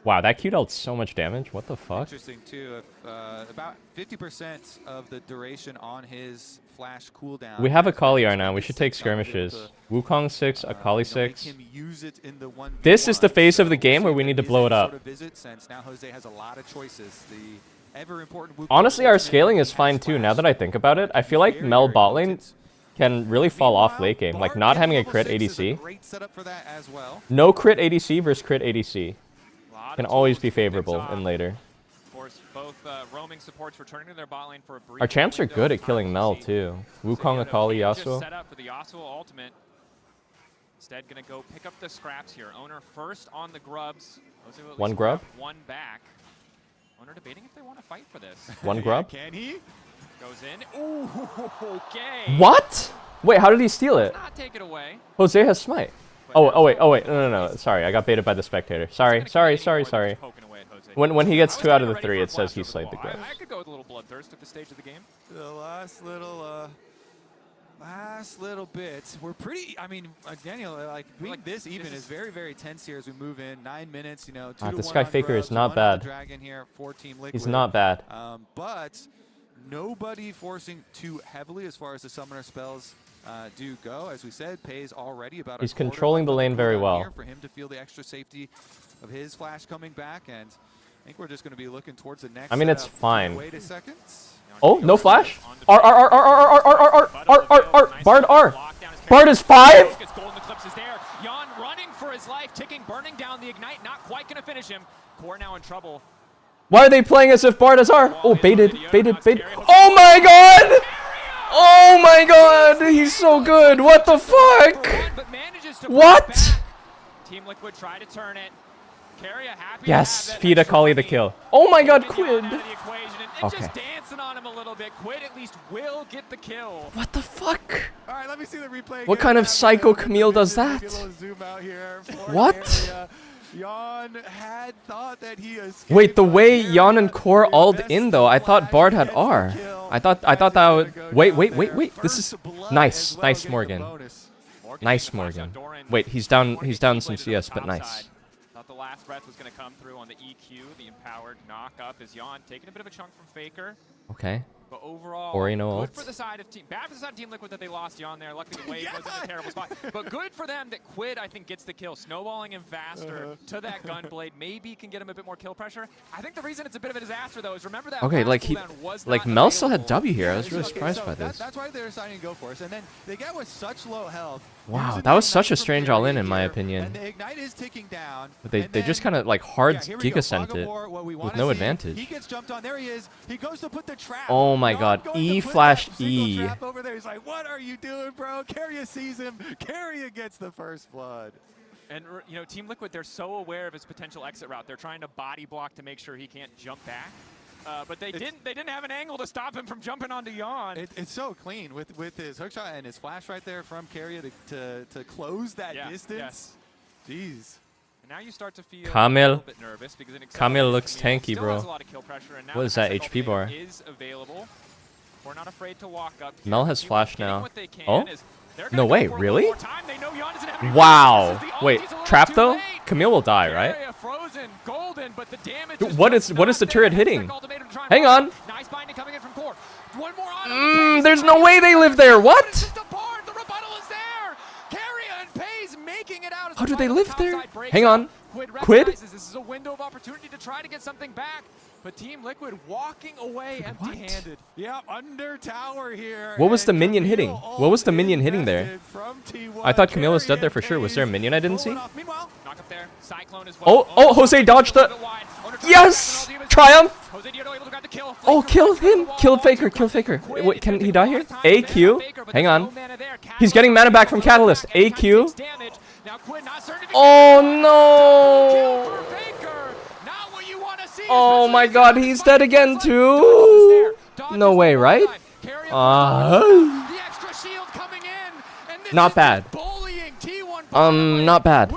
Wow, that Q dealt so much damage. What the fuck? Interesting too. About 50% of the duration on his flash cooldown. We have Akali right now. We should take skirmishes. Wukong 6, Akali 6. This is the phase of the game where we need to blow it up. Honestly, our scaling is fine too. Now that I think about it, I feel like Mel bot lane can really fall off late game. Like not having a crit ADC. No crit ADC versus crit ADC. Can always be favorable in later. Of course, both roaming supports returning to their bot lane for a brief. Our champs are good at killing Mel too. Wukong, Akali, Yasuo. Set up for the Yasuo ultimate. Instead, gonna go pick up the scraps here. Owner first on the grubs. One grub. One back. Owner debating if they want to fight for this. One grub. Can he? Goes in. Ooh, okay. What? Wait, how did he steal it? Not take it away. Jose has smite. Oh wait, no. Sorry, I got baited by the spectator. Sorry. When he gets 2 out of the 3, it says he slayed the grubs. I could go with a little bloodthirst at the stage of the game. The last little bit. We're pretty. I mean, Daniel, like being this even is very, very tense here as we move in. 9 minutes, you know. This guy Faker is not bad. He's not bad. But nobody forcing too heavily as far as the summoner spells do go. As we said, Pays already about. He's controlling the lane very well. For him to feel the extra safety of his flash coming back, and I think we're just going to be looking towards the next. I mean, it's fine. Wait a second. Oh, no flash. R. Bard R. Bard is 5. Yon running for his life, ticking, burning down the ignite. Not quite going to finish him. Core now in trouble. Why are they playing as if Bard is R? Oh, baited. Oh my god. Oh my god, he's so good. What the fuck? What? Team Liquid try to turn it. Carrier happy Yes, to have that feed extra Akali the money. kill. Oh my god, Taking Yon Quid! out of the equation and Okay. just dancing on him a little bit. Quid at least will get the kill. What the fuck? All right, let me see the replay. What again. kind of Have psycho the Camille does vision. that? Maybe a little zoom out here for What? Carrier. Yon had thought that he escaped. Wait, the way Carrier Yon and Core alled best in though, I thought Bard had gets the R. kill. I thought that would. Wait. This is nice, nice Morgan. Nice Morgan. Wait, he's down some CS, but nice. Thought the last breath was going to come through on the EQ, the empowered knock up is Yon taking a bit of a chunk from Faker. Okay. But overall, Ori no good ult. for the side of bad for the side of Team Liquid that they lost Yon there. Luckily the wave was in a terrible spot. But good for them that Quid, I think, gets the kill. Snowballing him faster to that Gunblade. Maybe can get him a bit more kill pressure. I think the reason it's a bit of a disaster, though, is remember that Okay, like Mel still had W here. I was really Okay, surprised so by this. That's why they're deciding to go for us. And then they get with such low health. Wow, using that the was such a Ignite from strange Carrier all-in in my here, opinion. And the Ignite is ticking down. But they and just then- kind of like hard here we go. Giga sent it Vagabond, what we with wanna no see. advantage. He gets jumped on. There he is. He goes to put the trap. Oh my Yon god, going to E put flash that single E. trap over there. He's like, what are you doing, bro? Carrier sees him. Carrier gets the first blood. And you know, Team Liquid, they're so aware of his potential exit route. They're trying to body block to make sure he can't jump back. But they didn't have an angle to stop him from jumping onto Yon. It's so clean with his hookshot and his flash right there from Carrier to close that distance. Jeez. And now you start to feel a Camille. little bit nervous because Camille looks tanky, still bro. has a lot of kill pressure, and now What is the that second HP bar? is available. We're not afraid to walk up. Mel here. has Team flash getting now. what they can Oh? is they're gonna No go way, for a little really? more time. They know Yon doesn't have any Wow. resources. The Wait, ulti's a little trap too though? late. Camille will die, right? Area frozen, golden, but the damage Dude, is what just is the not turret there. hitting? Hextech ultimatum to try and Hang block on. it. Nice binding coming in from Core. One more on There's no way they live there. What? the board. The rebuttal is there. Carrier and Pays making it out. As How the do they final live top there? side breaks Hang out. on. Quid Quid? recognizes this is a window of opportunity to try to get something back. But Team Liquid walking away empty-handed. Yeah, under tower here. What was the and minion hitting? Camille What was the minion hitting there? invested from T1. I thought Camille was dead Carrier there for sure. Was there a Pays minion I didn't see? pulling off. Meanwhile, Knock up there. Cyclone as well. Oh, Jose dodged the. Yes! Triumph! Jose Diodo able to grab the kill. Oh, kill him! Kill Faker, kill Faker. Wait, can he die here? AQ? Hang on. He's getting mana back from Catalyst. AQ? Oh no! Oh my god, he's dead again too! No way, right? Not bad. Not bad.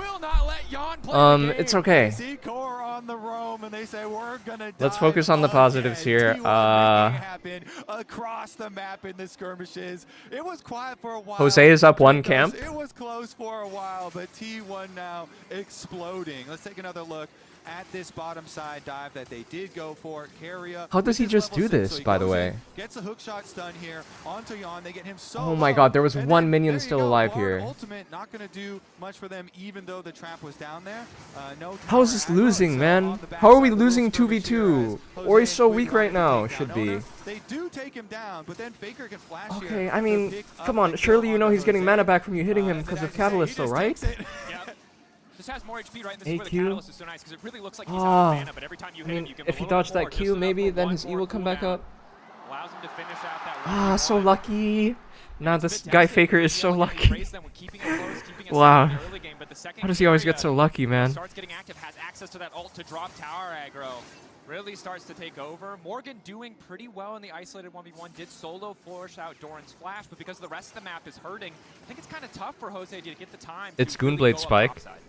It's okay. see Core on the roam and they say we're gonna Let's dive focus on the positives again. here. T1 making it happen across the map in the skirmishes. It was quiet for a while. Jose is up one camp. It was close for a while, but T1 now exploding. Let's take another look at this bottom side dive that they did go for. Carrier. How does he just do this, by the way? Gets a hook shot stun here onto Yon. They get him so Oh my low. god, there was And one then, minion there you still go, alive Bard here. Ultimate not going to do much for them, even though the trap was down there. No How is this tower losing, aggro, so man? on the How are we backside of the losing little skirmish here 2v2? as Jose Ori's so and weak Quid right wanted to now, take should down be. Owner. They do take him down, but then Faker can flash here Okay, I to mean, pick up come the on. kill Surely you know onto he's getting Jose. mana back from you hitting him And because as of you say, he Catalyst, though, just right? takes it. Just has more HP, right? And this is where the AQ. Catalyst is so nice because it really looks like he's out of mana, but every time you hit him, you give him If a he little dodged more, that just Q, enough maybe for then one his E more will come back cooldown. up. Allows him to finish out that Ah, round so one. lucky. Now It's a this bit guy testing. Faker is so Feeling like he lucky. raised them with keeping it close, keeping it Wow. safe in the early game, but the second How does he always Carrier get so lucky, man? starts getting active, has access to that ult to drop tower aggro. Really starts to take over. Morgan doing pretty well in the isolated 1v1. Did solo flourish out Doran's flash, but because the rest of the map is hurting, I think it's kind of tough for Jose to get the time. It's to really Goonblade go up Spike. topside.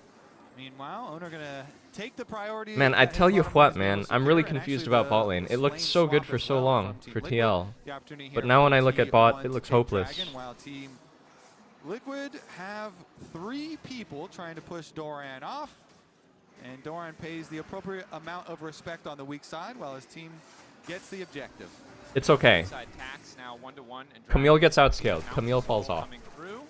Meanwhile, Owner gonna take the priority. Man, I at his tell you bottom what, as man. well. I'm really Secure, and confused actually about bot lane. the It looked Swain so good swap for as so well long from Team for Liquid. TL. The opportunity But here now for when I look at T1 bot, it to looks take hopeless. Dragon, while Team Liquid have 3 people trying to push Doran off. And Doran pays the appropriate amount of respect on the weak side while his team gets the objective. It's okay. Inside tax now 1-to-1, and Camille Dragon gets outscaled. now Camille full falls off. coming through.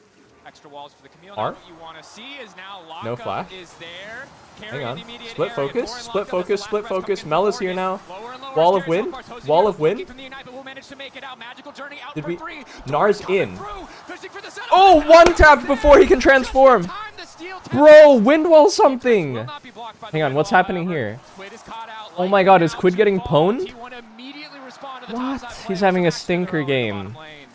Extra walls for the Camille. R? Now what you want to see is now lockup No flash. is there. Hang Carry on. in the immediate Split area. focus, Doran split lockup as the focus, last split rest coming focus. in Mel from is here Morgan. now. Lower and lower Wall as of Carrier wind. so far. Jose Wall Diodo of wind. looking from the Ignite, but will manage to make it out. Magical journey out Did for we? free. Nars Coming in. through, fishing for the setup. Oh, one tapped before he can transform. Time to steal time. Bro, wind wall something. Will not be blocked by the Hang on, wind what's wall, happening however. here? Quid is caught out Oh my lightly god, is now. Quid getting Two ball. pwned? T1 immediately respond to the What? topside He's players having a back to their stinker own game. bottom lane.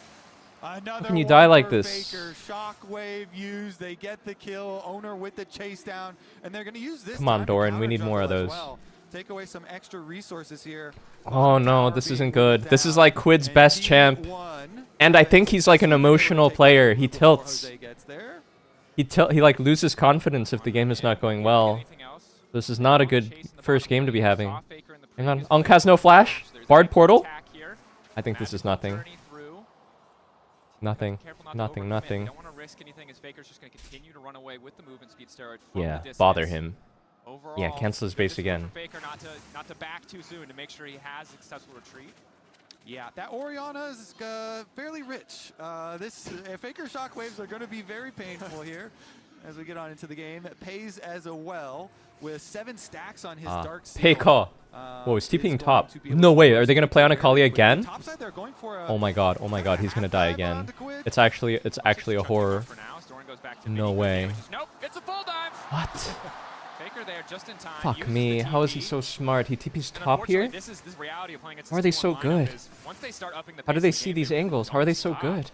Another How can you die one like for this? Faker. Shockwave used. They get the kill. Owner with the chase down, and they're going to use this. Come on, time to Doran. We counter need more of jungle as those. well. Take away some extra resources here. Oh no, this isn't good. This is like Quid's best champ. And I think he's like an emotional player. He tilts. He like loses confidence if the game is not going well. This is not a good first game to be having. Hang on. Unk has no flash. Bard portal. I think this is nothing. Nothing. Nothing. Nothing. Don't want to risk anything as Faker's just going to continue to run away with the movement speed steroid from Yeah, the distance. bother him. Overall, Yeah, cancel his base again. for Faker not to back too soon to make sure he has a successful retreat. Yeah, that Orianna is fairly rich. Faker shockwaves are going to be very painful here as we get on into the game. It pays as well with 7 stacks on his Dark Seal. Peiko. Whoa, he's TPing top. No way. Are they going to play on Akali again? Oh my god. Oh my god. He's going to die again. It's actually a horror. No way. Nope, it's a full dive. What? Faker there just in time. Fuck me. How is he so smart? He TP's top here? This is reality of playing. How are they so good? Once they start upping the How do they see these angles? How are they so good?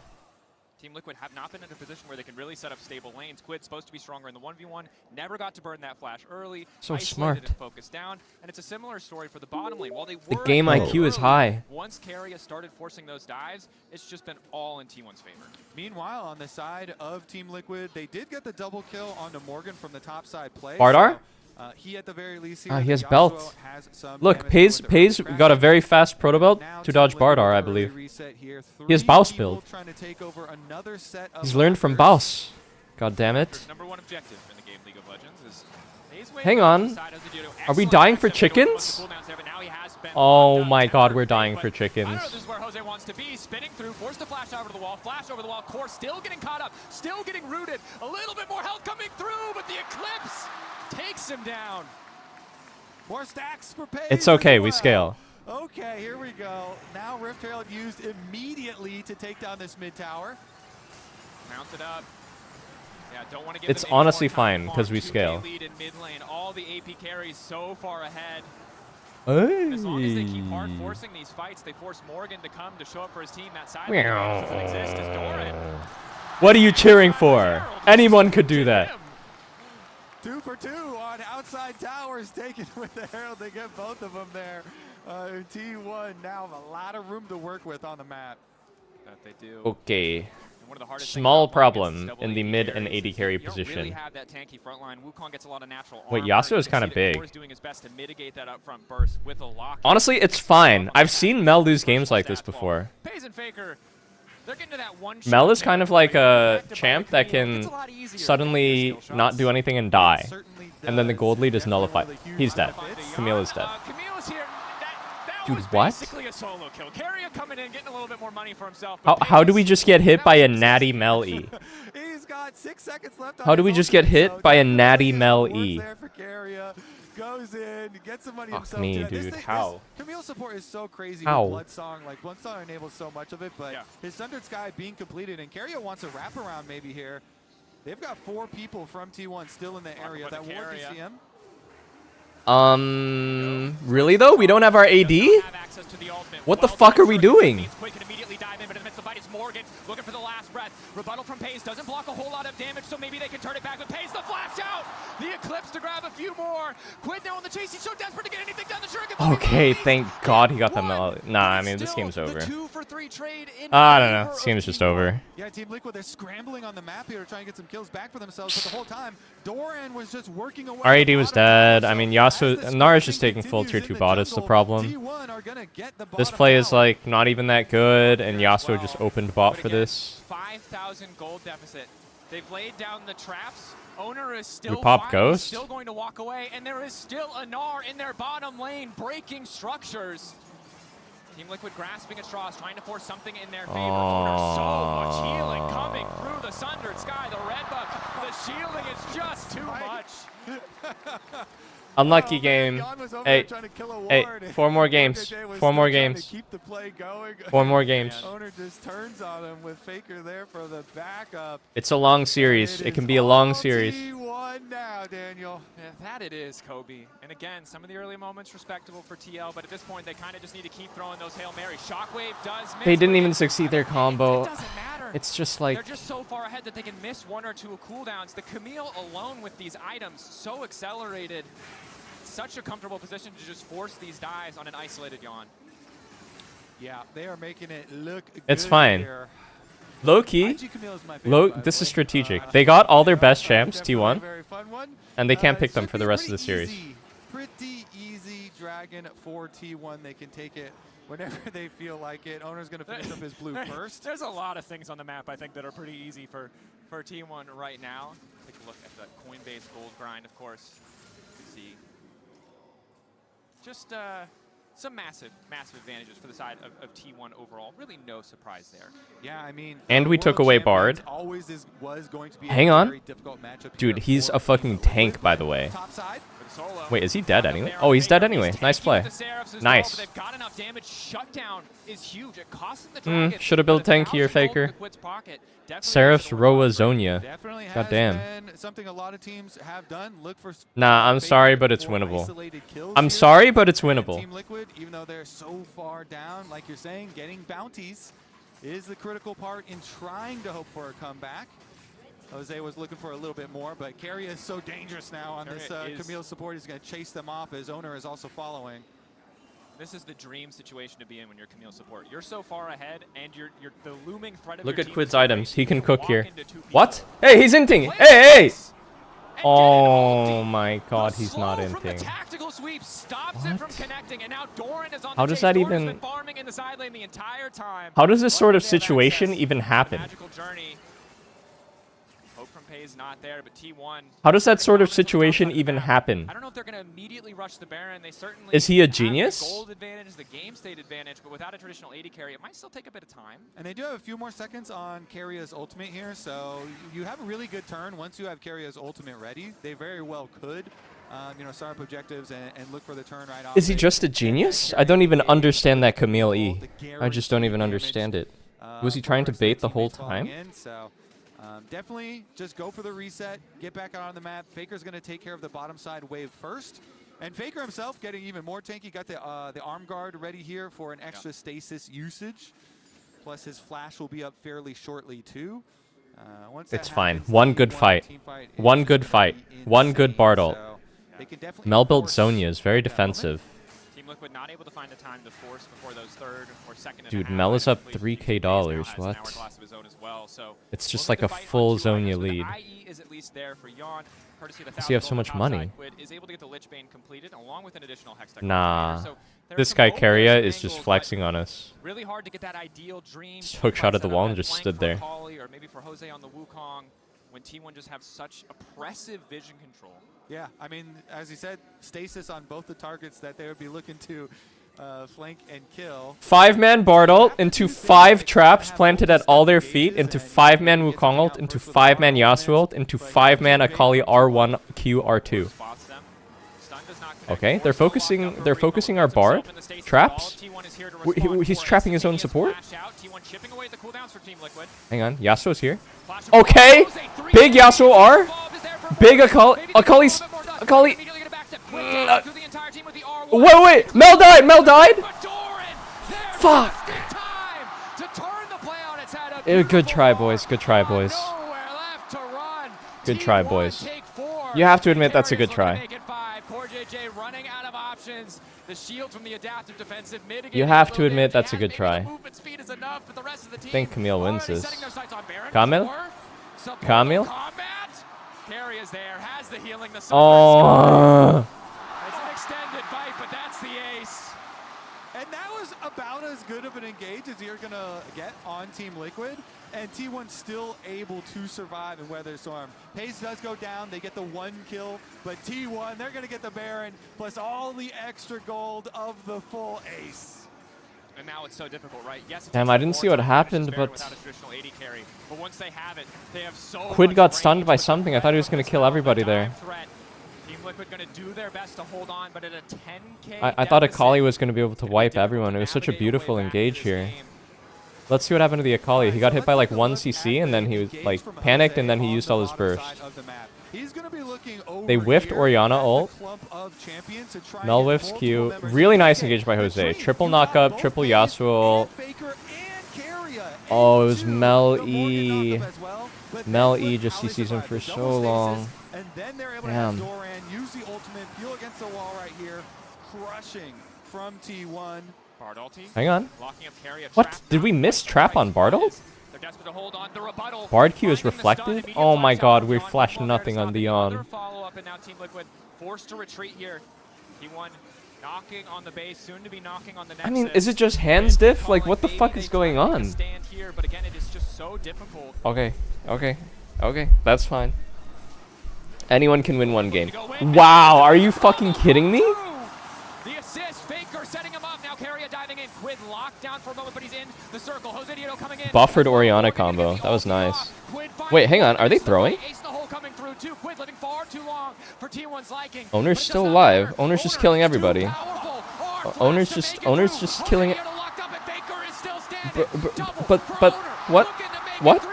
Team Liquid have not been in a position where they can really set up stable lanes. Quid's supposed to be stronger in the 1v1. Never got to burn that flash early. So Isolated smart. and focused down. And it's a similar story for the bottom lane. While they The were game ahead IQ is early, high. Once Keria started forcing those dives, it's just been all in T1's favor. Meanwhile, on the side of Team Liquid, they did get the double kill onto Morgan from the top side play. Bardar? He at the very least here. He has Yasuo belt. has some Look, damage Pays with the got a very fast proto belt Now to dodge Team Liquid Bardar, I early believe. reset here. He has 3 Baus people build. trying to take over another set of He's learned from Raptors. Baus. God damn it. Number 1 objective in the game League of Legends is Hang on. Are we dying for chickens? Oh my god, we're dying for chickens. This is where Jose wants to be. Spinning through, forced to flash over the wall, flash over the wall. Core still getting caught up, still getting rooted. A little bit more health coming through, but the Eclipse takes him down. More stacks for Pays. It's okay, as we well. scale. Okay, here we go. Now Rift Herald used immediately to take down this mid tower. Mounted up. Yeah, don't want to give It's them any honestly more time. fine, 'cause we 2K scale. Lead in mid lane. All the AP carries so far ahead. As long as they keep hard Hey. forcing these fights, they force Morgan to come to show up for his team. That side Meow. doesn't exist as Doran. What are you cheering for? Anyone could do that. 2 for 2 on outside towers taken with the Herald. They get both of them there. T1 now have a lot of room to work with on the map. That they do. Okay. And one of the hardest Small things about Morgan is problem double in the AD mid and carries. AD carry You don't really position. have that tanky front line. Wukong gets a lot of natural Wait, armor. Yasuo You is can kinda see that big. Core is doing his best to mitigate that upfront burst with a lock. Honestly, it's fine. I've seen Mel lose games like this before. Pays and Faker, they're getting to that one Mel shot is kind there. of like a Back to champ back that Camille. can It's a lot easier suddenly to not do anything and die. And then the gold lead is nullified. Definitely He's dead. huge Camille is dead. Camille is here. That Dude, was what? basically a solo kill. Keria coming in, getting a little bit more money for himself. How do we just get hit by a natty Mel E? He's got 6 seconds left on How do we his just get ultimate, hit so by a definitely natty Mel works E? there for Keria. Goes in, gets some money Fuck himself. me, too. dude. This How? Camille support is so crazy How? with Bloodsong. Like, Bloodsong enables so much of it, but his Sundered Sky being completed, and Keria wants a wraparound maybe here. They've got 4 people from T1 still in the area. That war DCM. Really though? We don't have our AD? What the fuck are we doing? Quick and immediately dive in, but in the midst of the fight, it's Morgan looking for the last breath. Rebuttal from Pays doesn't block a whole lot of damage, so maybe they can turn it back. But Pays the flash out, the Eclipse to grab a few more. Quid now on the chase. He's so desperate to get anything done. The Shuriken. Okay, thank God he got the Mel. Nah, I mean this game's over. 2 for 3 trade in I don't know. This game's just over. Yeah, Team Liquid, they're scrambling on the map here to try and get some kills back for themselves, but the whole time, Doran was just working away. Our AD was dead. I mean, Yasuo, Nara's just taking full tier 2 bot is the problem. This play is like not even that good, and Yasuo just opened bot for this. 5,000 gold deficit. They've laid down the traps. Owner is still We pop fine. Ghost? Still going to walk away, and there is still a Gnar in their bottom lane breaking structures. Team Liquid grasping at straws, trying to force something in their favor. Owner, so much healing coming through the Sundered Sky. The red buff, the shielding is just too much. Unlucky game. Hey, 4 more games. 4 more games. Keep the play going. 4 more games. Owner just turns on him with Faker there for the backup. It's a long series. It can be a long series. T1 now, Daniel. Yeah, that it is, Kobe. And again, some of the early moments respectable for TL, but at this point, they kind of just need to keep throwing those Hail Marys. Shockwave does miss. They didn't even succeed their combo. It doesn't matter. It's just like... They're just so far ahead that they can miss 1 or 2 cooldowns. The Camille alone with these items, so accelerated. Such a comfortable position to just force these dives on an isolated Yawn. Yeah, they are making it look It's good fine. here. Low key, this is strategic. They got all their best champs, T1, and they can't pick them for the rest of the series. Pretty easy Dragon for T1. They can take it whenever they feel like it. Owner's going to finish up his blue first. There's a lot of things on the map, I think, that are pretty easy for T1 right now. Take a look at the Coinbase gold grind, of course. See. Just some massive advantages for the side of T1 overall. Really no surprise there. Yeah, I mean... And we took away Bard. Was going to be Hang a on. very difficult matchup Dude, here he's for a fucking tank, by the way. top side. Wait, is he dead anyway? Oh, he's dead anyway. Nice play. Nice. They've got enough damage. Shutdown is huge. It costs them the Dragon. Should have built tankier, Faker. Seraph's Roa Zonia. God damn. Something a lot of teams have done. Look for Nah, I'm sorry, but it's winnable. I'm sorry, but it's winnable. Team Liquid, even though they're so far down, like you're saying, getting bounties is the critical part in trying to hope for a comeback. Jose was looking for a little bit more, but Carry is so dangerous now on this Camille support. He's going to chase them off. His owner is also following. This is the dream situation to be in when you're Camille support. You're so far ahead, and you're the looming threat of Look your at team Quid's is items. He can to cook walk here. into 2 people. What? Hey, he's inting. Hey, hey! Oh my god, he's not From the inting. tactical sweep stops it from connecting, and now Doran is on How the does chase. that Doran's even... been farming in the side lane the entire time. How does this sort of Luckily, they have situation access even to the happen? Magical journey. Hope from Pay's not there, but T1. How does that sort of situation even happen? I don't know if they're going to immediately rush the Baron. They certainly Is he a have the genius? gold advantage, the game state advantage, but without a traditional AD carry, it might still take a bit of time. And they do have a few more seconds on Carria's ultimate here, so you have a really good turn once you have Carria's ultimate ready. They very well could, you know, start up objectives and look for the turn right off. Is he just a genius? I don't even understand that Camille E. I just don't even understand it. Was he trying to bait the whole time? So definitely just go for the reset, get back out on the map. Faker's going to take care of the bottom side wave first. And Faker himself getting even more tanky. Got the arm guard ready here for an extra stasis usage. Plus his flash will be up fairly shortly too. It's fine. One good fight. One good fight. One good Bard ult. Mel built Zonia is very defensive. Team Liquid not able to find the time to force before those third or second. Dude, Mel is up $3K. What? It's just like a full Zonia lead. Does he have so much money? Nah. This guy Carria is just flexing on us. Really hard to get that ideal dream. Just hook shot at the wall and just stood there. Or maybe for Jose on the Wukong, when T1 just have such oppressive vision control. Yeah, I mean, as you said, stasis on both the targets that they would be looking to flank and kill. 5-man Bard ult into 5 traps planted at all their feet, into 5-man Wukong ult, into 5-man Yasuo ult, into 5-man Akali R1 Q R2. Okay, they're focusing our Bard traps. He's trapping his own support. Hang on, Yasuo's here. Okay, big Yasuo R, big Akali's. Wait, Mel died. Fuck. Good try, boys. Good try, boys. Good try, boys. You have to admit that's a good try. You have to admit that's a good try. I think Camille wins this. Camille? Camille? Oh. It's an extended fight, but that's the ace. And that was about as good of an engage as you're going to get on Team Liquid. And T1 still able to survive and weather the storm. Pace does go down. They get the 1 kill. But T1, they're going to get the Baron plus all the extra gold of the full ace. And now it's so difficult, right? Yes, Damn, I didn't see what happened, but once they have it, they have so Quid got stunned by something. I thought he was going to kill everybody there. Team Liquid going to do their best to hold on, but at a 10K I thought Akali was going to be able to wipe everyone. It was such a beautiful engage here. Let's see what happened to the Akali. He got hit by like 1 CC and then he was like panicked and then he used all his burst. They whiffed Orianna ult. Mel whiffs Q. Really nice engage by Jose. Triple knock up, triple Yasuo ult. Oh, it was Mel E. Mel E just CCs him for so long. Damn. Use the ultimate, peel against the wall right here. Crushing from T1. Hang on. What? Did we miss trap on Bardolt? Bard Q is reflected? Oh my god, we flashed nothing on Dion. Follow-up and now Team Liquid forced to retreat here. T1 knocking on the base, soon to be knocking on the next. I mean, is it just hands diff? Like, what the fuck is going on? Stand here, but again, it is just so difficult. Okay, that's fine. Anyone can win one game. Wow, are you fucking kidding me? The assist, Faker setting him up. Now Carrier diving in. Quid locked down for a moment, but he's in the circle. Jose Dieto coming in. Buffered Orianna combo. That was nice. Wait, hang on. Are they throwing? Owner's still alive. Owner's just killing everybody. Owner's just killing it. But what? What?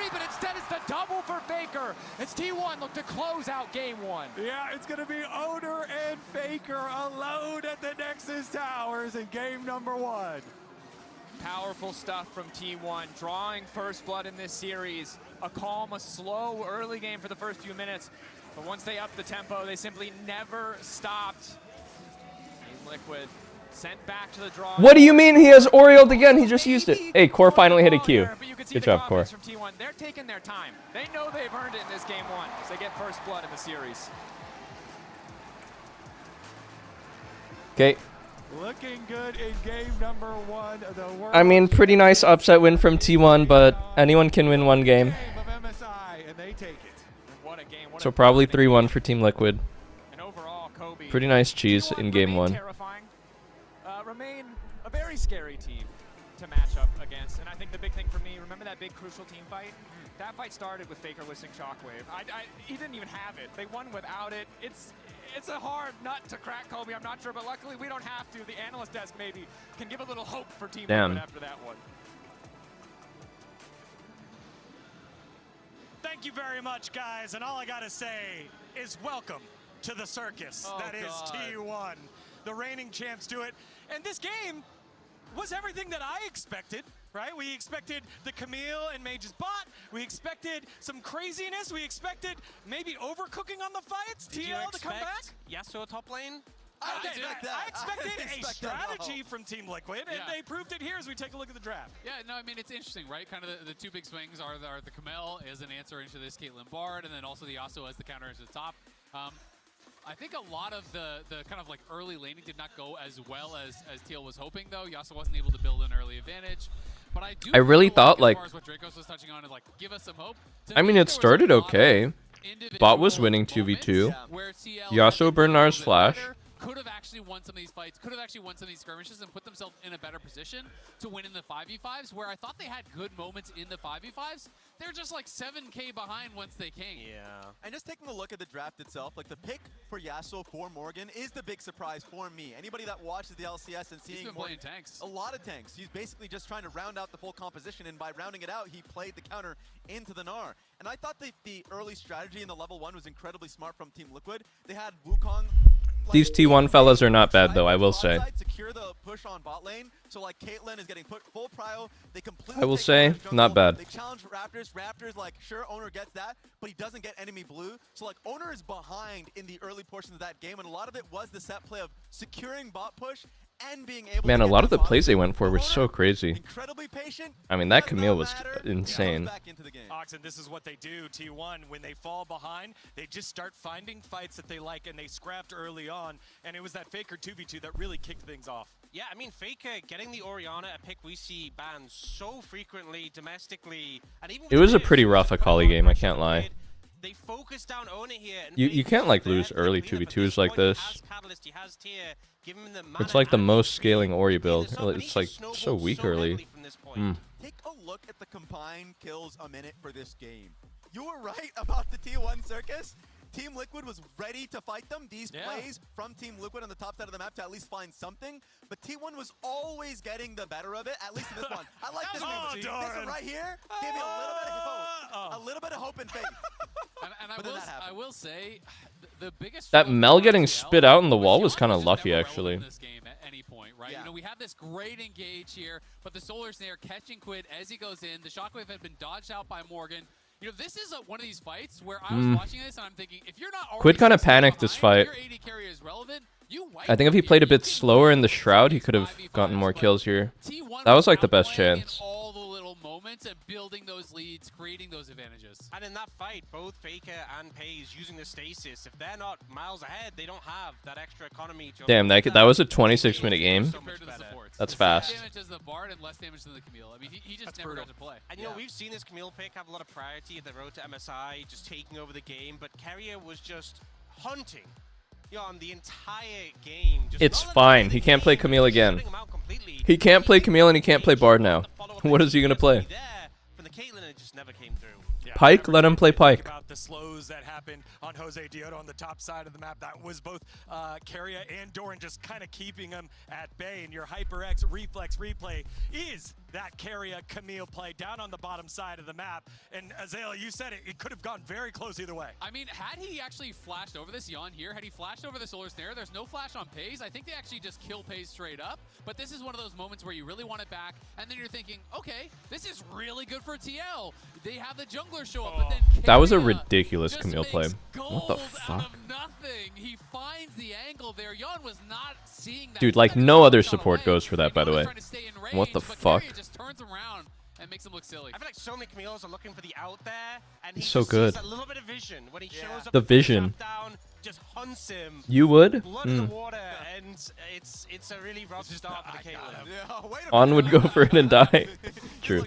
It's T1 look to close out game 1. Yeah, it's going to be Owner and Faker alone at the Nexus Towers in game number 1. Powerful stuff from T1, drawing first blood in this series. A calm, a slow early game for the first few minutes, but once they upped the tempo, they simply never stopped. Team Liquid sent back to the draw. What do you mean he has Orioled again? He just used it. Hey, Core finally hit a Q. Good job, Core. From T1. They're taking their time. They know they've earned it in this game 1, so they get first blood in the series. Okay. Looking good in game number 1. I mean, pretty nice upset win from T1, but anyone can win one game. So probably 3-1 for Team Liquid. And overall, Kobe, pretty nice cheese in game 1. Terrifying. Remain a very scary team to match up against. And I think the big thing for me, remember that big crucial team fight? That fight started with Faker listing Shockwave. He didn't even have it. They won without it. It's a hard nut to crack, Kobe. I'm not sure, but luckily we don't have to. The analyst desk maybe can give a little hope for Team Liquid after that one. Thank you very much, guys. And all I got to say is welcome to the circus. That is T1. The reigning champs do it. And this game was everything that I expected, right? We expected the Camille and Mage's bot. We expected some craziness. We expected maybe overcooking on the fights. TL to come back. Yasuo top lane? I expected a strategy from Team Liquid, and they proved it here as we take a look at the draft. Yeah, no, I mean, it's interesting, right? Kind of the two big swings are the Camille as an answer into this Caitlyn Bard, and then also the Yasuo as the counter into the top. I think a lot of the kind of like early laning did not go as well as TL was hoping, though. Yasuo wasn't able to build an early advantage. But I really thought, like, what Dracos was touching on, like, give us some hope. I mean, it started okay. Bot was winning 2v2. Yasuo Bernard's flash. Could have actually won some of these fights, could have actually won some of these skirmishes and put themselves in a better position to win in the 5v5s, where I thought they had good moments in the 5v5s. They're just like 7k behind once they came. Yeah. And just taking a look at the draft itself, like the pick for Yasuo for Morgan is the big surprise for me. Anybody that watches the LCS and seeing playing tanks. A lot of tanks. He's basically just trying to round out the full composition, and by rounding it out, he played the counter into the Gnar. And I thought the early strategy in the level 1 was incredibly smart from Team Liquid. They had Wukong. These T1 fellas are not bad, though, I will say. Secure the push on bot lane, so like Caitlyn is getting put full prio. They completely I will say, not bad. They challenge Raptors. Raptors, like, sure, Owner gets that, but he doesn't get enemy blue. So like, Owner is behind in the early portions of that game, and a lot of it was the set play of securing bot push and being able Man, to a lot of the plays they went for were so crazy. Incredibly patient. I mean, that Camille was insane. Oxen, this is what they do, T1. When they fall behind, they just start finding fights that they like, and they scrapped early on. And it was that Faker 2v2 that really kicked things off. Yeah, I mean, Faker getting the Orianna, a pick we see banned so frequently domestically. And even It was a pretty rough Akali game, I can't lie. They focus down Owner here. And You can't, like, lose early 2v2s like this. It's like the most scaling Ori build. It's like so weak early. Take a look at the combined kills a minute for this game. You were right about the T1 circus. Team Liquid was ready to fight them. These plays from Team Liquid on the top side of the map to at least find something. But T1 was always getting the better of it, at least in this one. I like this one. This one right here gave me a little bit of hope and faith. And I will say, the biggest That Mel getting spit out in the wall was kind of lucky, actually. In this game at any point, right? You know, we have this great engage here, but the Solar Snare catching Quid as he goes in. The Shockwave had been dodged out by Morgan. You know, this is one of these fights where I was watching this and I'm thinking, if you're not already Quid kind of panicked this fight. your AD carry is relevant, I think if he played a bit slower in the Shroud, he could have gotten more kills here. That was like the best chance. All the little moments and building those leads, creating those advantages. And in that fight, both Faker and Pays using the stasis. If they're not miles ahead, they don't have that extra economy to... Damn, that was a 26-minute game. That's fast. More damage as the Bard and less damage than the Camille. I mean, he just never got to play. And you know, we've seen this Camille pick have a lot of priority at the road to MSI, just taking over the game, but Carrier was just hunting. On the entire game. It's fine. He can't play Camille again. He can't play Camille and he can't play Bard now. What is he going to play? From the Caitlyn, it just never came through. Pike? Let him play Pike. About the slows that happened on Jose Dioto on the top side of the map. That was both Carrier and Doran just kind of keeping him at bay. And your HyperX reflex replay is that Carrier Camille play down on the bottom side of the map. And Azalea, you said it, it could have gone very close either way. I mean, had he actually flashed over this Yon here, had he flashed over the Solar Snare, there's no flash on Pays. I think they actually just kill Pays straight up. But this is one of those moments where you really want it back, and then you're thinking, okay, this is really good for TL. They have the jungler show up, but then that was a ridiculous Camille play. What the fuck? Out of nothing. He finds the angle there. Yon was not seeing that. Dude, like no other support goes for that, by the way. What the fuck? Just turns around and makes him look silly. I feel like so many Camille's are looking for the out there, and he so just good. sees a little bit of vision when he shows up. The vision. Down, just hunts him. You would? Blood in the water, and it's a really rough start for the Caitlyn. On would go for it and die. True.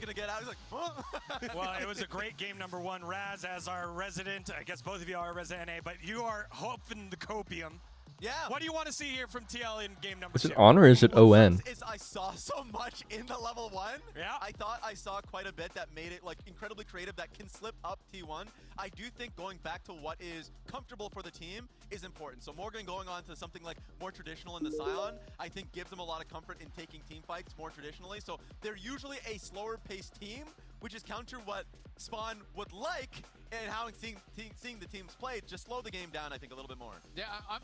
Well, it was a great game, number one. Raz, as our resident, I guess both of you are resident NA, but you are hoping the copium. Yeah. What do you want to see here from TL in game number Is it 2? on or is it ON? I saw so much in the level 1. Yeah. I thought I saw quite a bit that made it like incredibly creative that can slip up T1. I do think going back to what is comfortable for the team is important. So Morgan going on to something like more traditional in the Scion, I think gives them a lot of comfort in taking team fights more traditionally. So they're usually a slower paced team, which is counter what Spawn would like, and how seeing the teams play, just slow the game down, I think, a little bit more. Yeah, I'm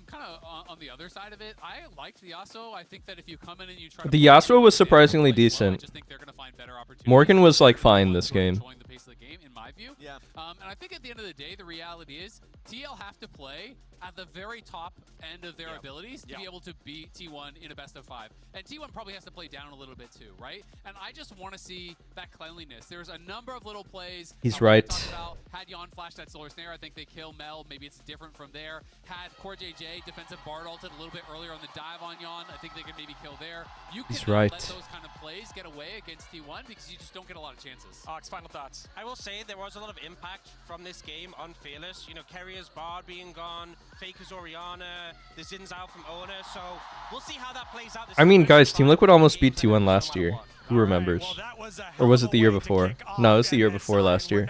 kind of on the other side of it. I liked the Yasuo. I think that if you come in and you try The Yasuo was surprisingly decent. I just think they're going to find better opportunities. Morgan was like fine this game. Controlling the pace of the game, in my view. Yeah. And I think at the end of the day, the reality is TL have to play at the very top end of their abilities to be able to beat T1 in a best of 5. And T1 probably has to play down a little bit too, right? And I just want to see that cleanliness. There's a number of little plays. He's right. Had Yon flash that Solar Snare, I think they kill Mel. Maybe it's different from there. Had Core JJ defensive Bard ulted a little bit earlier on the dive on Yon. I think they could maybe kill there. You can let those kind of plays get away against T1 because you just don't get a lot of chances. Ox, final thoughts. I will say there was a lot of impact from this game on Fearless. You know, Carrier's Bard being gone, Faker's Orianna, the Zin's out from Owner, so we'll see how that plays out. I mean, guys, Team Liquid almost beat T1 last year. Who remembers? Or was it the year before? No, it was the year before last year.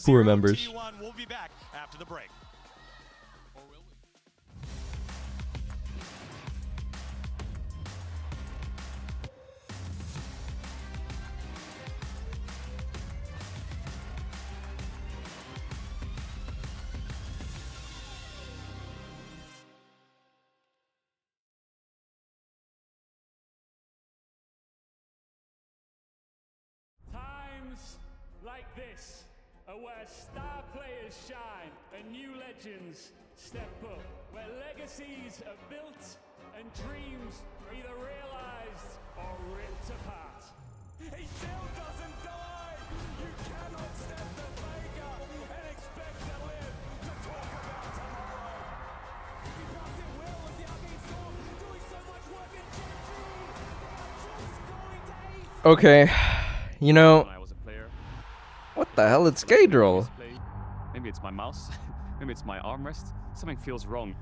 Who remembers? We'll be back after the break. Like this are where star players shine and new legends step up, where legacies are built and dreams are either realized or ripped apart. He still doesn't die! You cannot step the Vega and expect to live to talk about tomorrow! He dropped it well as the Arcane Storm doing so much work in Genji! Just going to ace! Okay, you know, what the hell? It's Gadrill. Maybe it's my mouse. Maybe it's my armrest. Something feels wrong.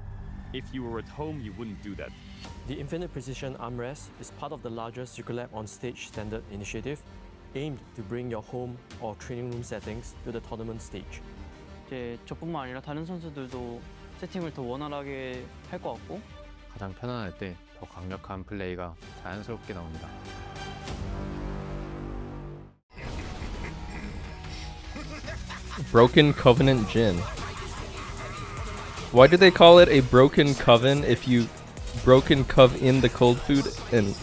If you were at home, you wouldn't do that. The Infinite Precision Armrest is part of the larger Circulab on Stage standard initiative, aimed to bring your home or training room settings to the tournament stage. 이제 저뿐만 아니라 다른 선수들도 세팅을 더 원활하게 할 것 같고 가장 편안할 때 더 강력한 플레이가 자연스럽게 나옵니다. Broken Covenant Gin. Why do they call it a broken coven if you broken cove in the cold food? And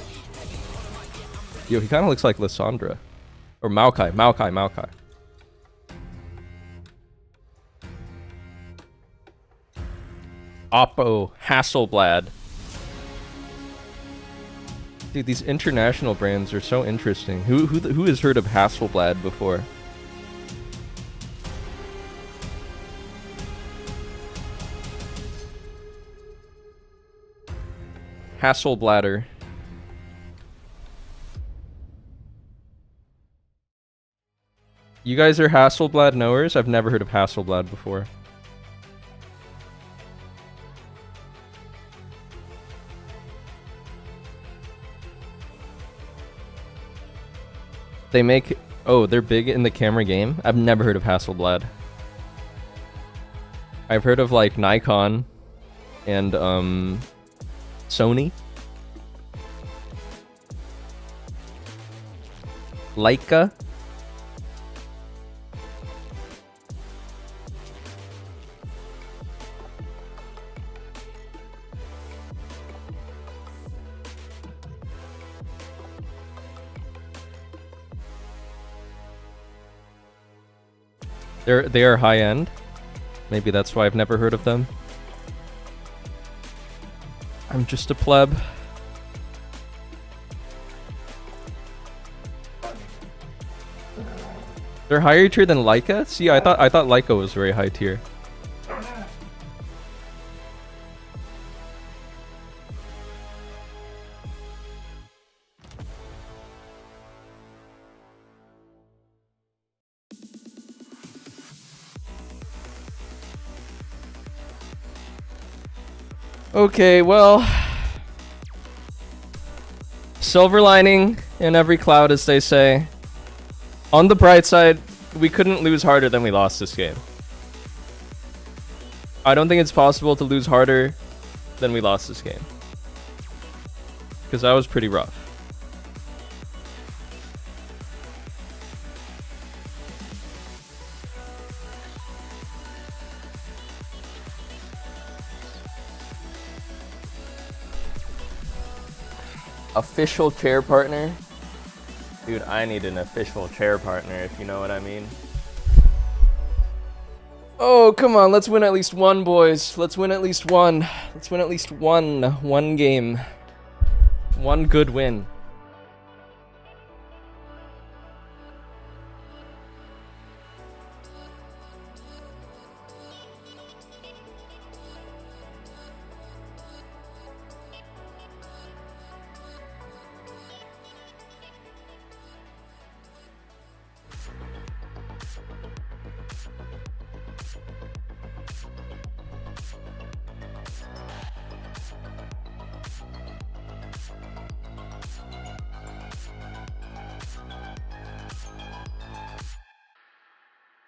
yo, he kind of looks like Lysandra or Maokai. Oppo Hasselblad. Dude, these international brands are so interesting. Who has heard of Hasselblad before? Hasselbladder. You guys are Hasselblad knowers? I've never heard of Hasselblad before. They make... Oh, they're big in the camera game? I've never heard of Hasselblad. I've heard of, like, Nikon and, Sony. Leica. They are high end. Maybe that's why I've never heard of them. I'm just a pleb. They're higher tier than Leica? See, I thought Leica was very high tier. Okay, well, silver lining in every cloud, as they say. On the bright side, we couldn't lose harder than we lost this game. I don't think it's possible to lose harder than we lost this game, because that was pretty rough. Official chair partner? Dude, I need an official chair partner, if you know what I mean. Oh, come on, let's win at least one, boys. Let's win at least one. Let's win at least one game. One good win.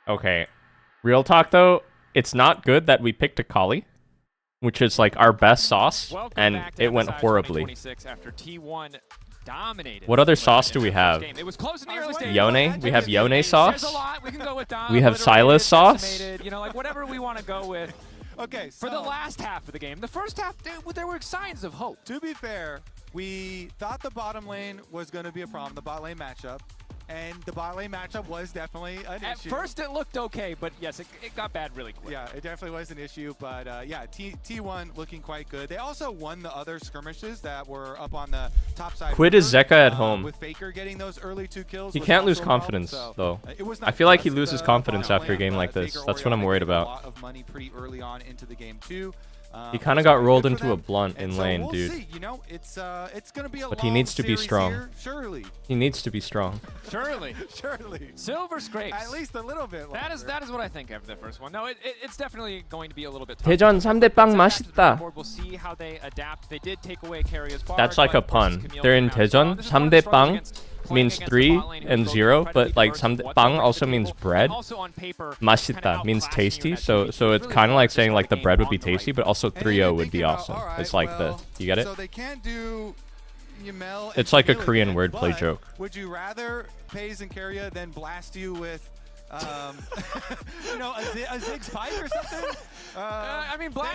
Okay, real talk though, it's not good that we picked a Kali, which is like our best sauce, and it went horribly. After T1 dominated. What other sauce do we have? It was close in the early stages. Yone? We have Yone sauce. There's a lot. We can go with We have Silas sauce. You know, like whatever we want to go with. Okay, for the last half of the game. The first half, there were signs of hope. To be fair, we thought the bottom lane was going to be a problem, the bot lane matchup. And the bot lane matchup was definitely an issue. At first it looked okay, but yes, it got bad really quick. Yeah, it definitely was an issue, but yeah, T1 looking quite good. They also won the other skirmishes that were up on the top side. Quid is Zeka at home. With Faker getting those early 2 kills. He can't lose confidence, though. I feel like he loses confidence after a game like this. That's what I'm worried about. A lot of money pretty early on into the game too. He kind of got rolled into a blunt in lane, we'll dude. See. You know, it's gonna be a but he needs to be strong. Here, surely. He needs to be strong. Surely. Surely. Silver scrapes. At least a little bit. That is what I think after the first one. No, it's definitely going to be a little bit tough. 대전 3대 빵 맛있다. We'll see how they adapt. They did take away Carrier's bar. That's like a pun. They're in 대전 3대 빵. means 3 and 0, but like bang also means bread. 맛있다 means tasty, so it's kind of like saying like the bread would be tasty, but also 3-0 would be awesome. It's like you get it? So they can't do Yamel. It's like a Korean wordplay joke. Would you rather FaZe and Keria than blast you with you know, a Ziggs pipe or something? I mean, but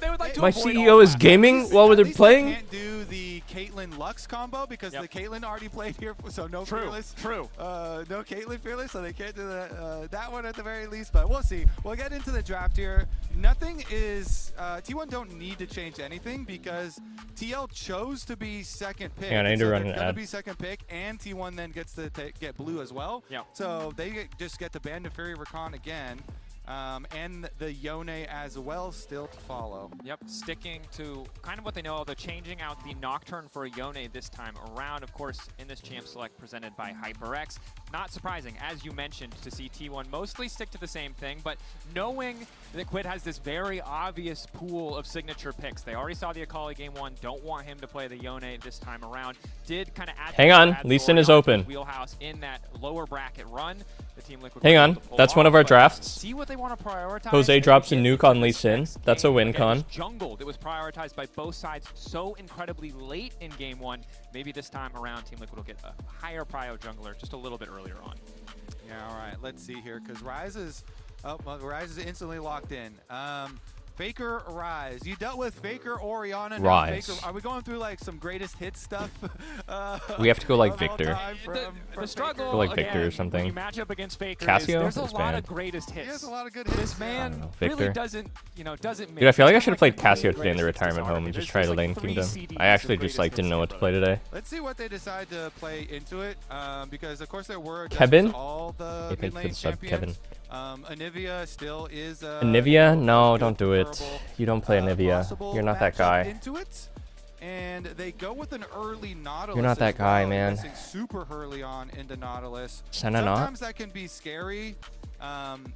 they would like to My avoid CEO all is that. gaming while they're playing. Can't do the Caitlyn Lux combo because the Caitlyn already played here, so no Fearless. True. No Caitlyn Fearless, so they can't do that one at the very least. But we'll see. We'll get into the draft here. Nothing is T1 don't need to change anything because TL chose to be second pick. Yeah, I need to run an they're gonna ad. be second pick, and T1 then gets to get blue as well. Yeah. So they just get the Band of Fury Rakan again. And the Yone as well still to follow. Yep, sticking to kind of what they know. They're changing out the Nocturne for Yone this time around, of course, in this Champ Select presented by HyperX. Not surprising, as you mentioned, to see T1 mostly stick to the same thing, but knowing that Quid has this very obvious pool of signature picks. They already saw the Akali game 1, don't want him to play the Yone this time around. Did kind of add Hang on, Lee Sin is open. Wheelhouse in that lower bracket run. The Team Liquid Hang on, that's one of our drafts. See what they want to prioritize. Jose drops a nuke on Lee Sin. That's a win Again, con. it's jungle that was prioritized by both sides so incredibly late in game 1. Maybe this time around, Team Liquid will get a higher prio jungler just a little bit earlier on. Yeah, all right, let's see here, because Ryze is instantly locked in. Faker, Ryze. You dealt with Faker, Orianna. Ryze. Faker. Are we going through like some greatest hits stuff? We have to go like Victor. The struggle, Go like again, Victor or something. when you match up against Faker, Cassio is there's is a lot banned. of greatest hits. He has a lot of good hits. This man Victor. really doesn't make. Dude, I feel like I should have played the Cassio today in the greatest hits retirement are. home and just There's tried a like lane 3 kingdom. CDs I actually of just greatest like didn't know what to play today. Let's see what they decide to play into it, because of course there were Kevin? all the Hey, thanks for the sub, Kevin. Anivia still is Anivia? No, don't do it. You don't play Anivia. You're not that matchup guy. into it. And they go with an early Nautilus. You're not that as guy, well, man. investing super early on into Nautilus. Senna not? Sometimes that can be scary.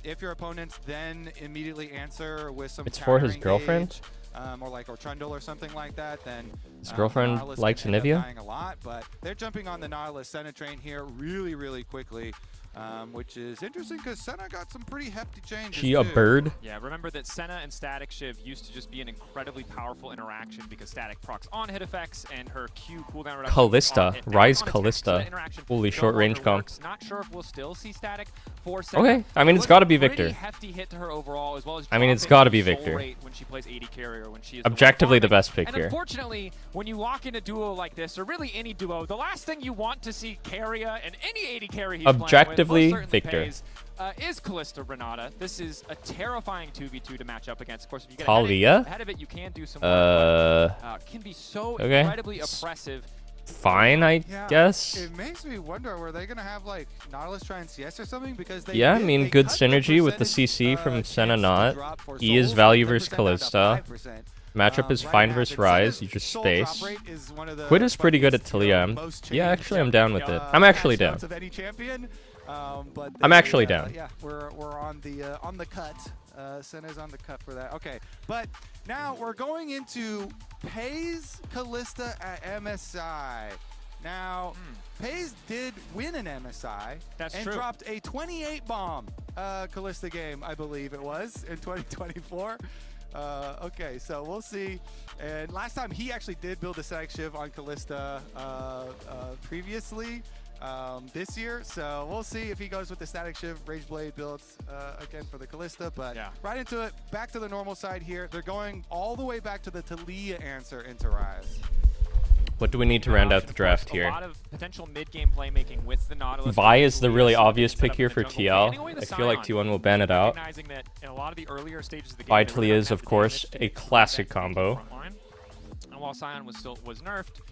If your opponents then immediately answer with some It's for his counter girlfriend? engage, or Trundle or something like that, then His girlfriend Nautilus likes can end up Anivia? dying a lot, but they're jumping on the Nautilus Senna train here really quickly. Which is interesting because Senna got some pretty hefty changes. She a too. bird? Yeah, remember that Senna and Static Shiv used to just be an incredibly powerful interaction because Static procs on hit effects and her Q cooldown reduction. Callista. on hit Rise on attack. So Callista. that interaction Holy no short range longer comp. works. Not sure if we'll still see Static for Senna. Okay, I mean, it's Was gotta be a pretty Victor. hefty hit to her overall, as well as I mean, it's dropping gotta be soul Victor. rate when she plays AD carrier, when she is Objectively the one best pick and here. unfortunately, when you lock in a duo like this, or really any duo, the last thing you want to see Carrier and any AD carry he's Objectively, playing with, most certainly Victor. pays, is Callista Renata. This is a terrifying 2v2 to match up against. Of course, if you get Talia? ahead of it, you can do some work, but, can be so okay. incredibly oppressive. Fine, I guess. It makes me wonder, were they going to have like Nautilus try and CS or something? Because they Yeah, I did- mean, they good cut the synergy with the percentage, CC from Senna chance to not. drop for E is souls value from versus 10% down to Callista. 5%. Matchup is Right fine now, versus the Rise. You just soul drop space. rate is one of the Quid is pretty good at funniest, Talia. most Yeah, changed actually, I'm down with it. I'm patch actually down. notes of any champion. But I'm they, actually down. Yeah, we're on the cut. Senna's on the cut for that. Okay, but now we're going into FaZe Callista at MSI. Now, FaZe did win an MSI That's and true. dropped a 28 bomb Callista game, I believe it was, in 2024. Okay, so we'll see. And last time he actually did build a Static Shiv on Callista previously this year. So we'll see if he goes with the Static Shiv Rage Blade builds again for the Callista. But right into it, back to the normal side here. They're going all the way back to the Talia answer into Rise. What do we need to round out the draft A here? lot of potential mid-game playmaking with the Nautilus. Vi is the really obvious set pick up here in the for jungle, TL. banning away the I feel like Scion, T1 will ban it out. recognizing that in a lot of the earlier stages of the game, Vi they really Talia don't is, have of the course, damage a to classic protect the combo. front line. And while Scion was nerfed,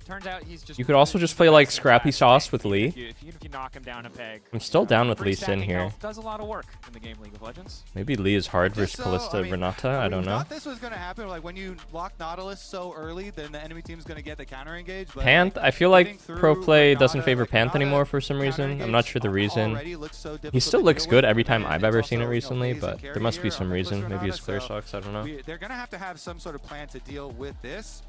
turns out he's just. You could also just play like Scrappy Sauce with Lee. Even if you knock him down a peg. I'm still down with free Lee Sin stacking here. health does a lot of work in the game League of Legends. Maybe Lee is hard versus Callista Renata. I don't know. Thought this was going to happen. Like when you lock Nautilus so early, then the enemy team's going to get the counter engage. But Panth, I feel like pro play doesn't favor Panth anymore for some reason. I'm not sure the reason. He still looks good every time I've ever seen it recently, but there must be some reason. Maybe his clear sucks. I don't know. They're going to have some sort of plan to deal with this.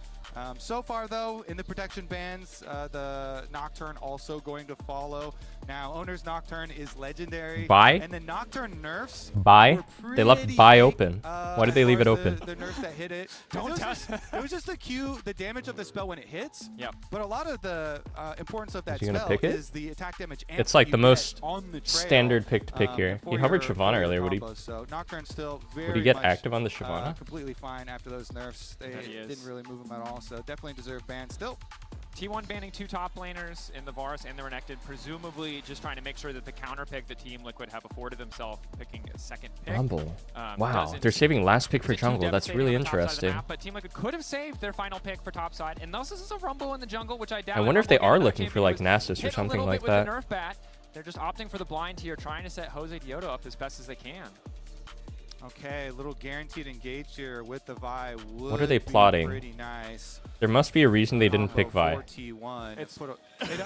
So far, though, in the protection bans, the Nocturne also going to follow. Now, Owner's Nocturne is legendary. Buy? And the Nocturne nerfs. Buy? They left buy open. Why did they leave it open? The nerfs that hit it. It was just the Q, the damage of the spell when it hits. Yep. But a lot of the importance of that Is he gonna spell pick it? is the attack damage. It's like the most on the trail, standard pick to pick here. He hovered Shyvana earlier. Would he? So Nocturne still very Would he get much, active on the Shyvana? Completely fine after those nerfs. They didn't really move him at all. So definitely deserve ban still. T1 banning 2 top laners in the Varus and the Renekton, presumably just trying to make sure that the counter pick that Team Liquid have afforded themselves picking a second pick. Rumble. Wow, they're saving last pick for jungle. That's really interesting. Map, but Team Liquid could have saved their final pick for top side, and this is a Rumble in the jungle, which I doubt. I wonder if they are looking for like Nasus or something like that. Nerf bat. They're just opting for the blind here, trying to set Jose Dioto up as best as they can. Okay, a little guaranteed engage here with the Vi. What are they plotting? Pretty nice. There must be a reason they didn't pick Vi. T1.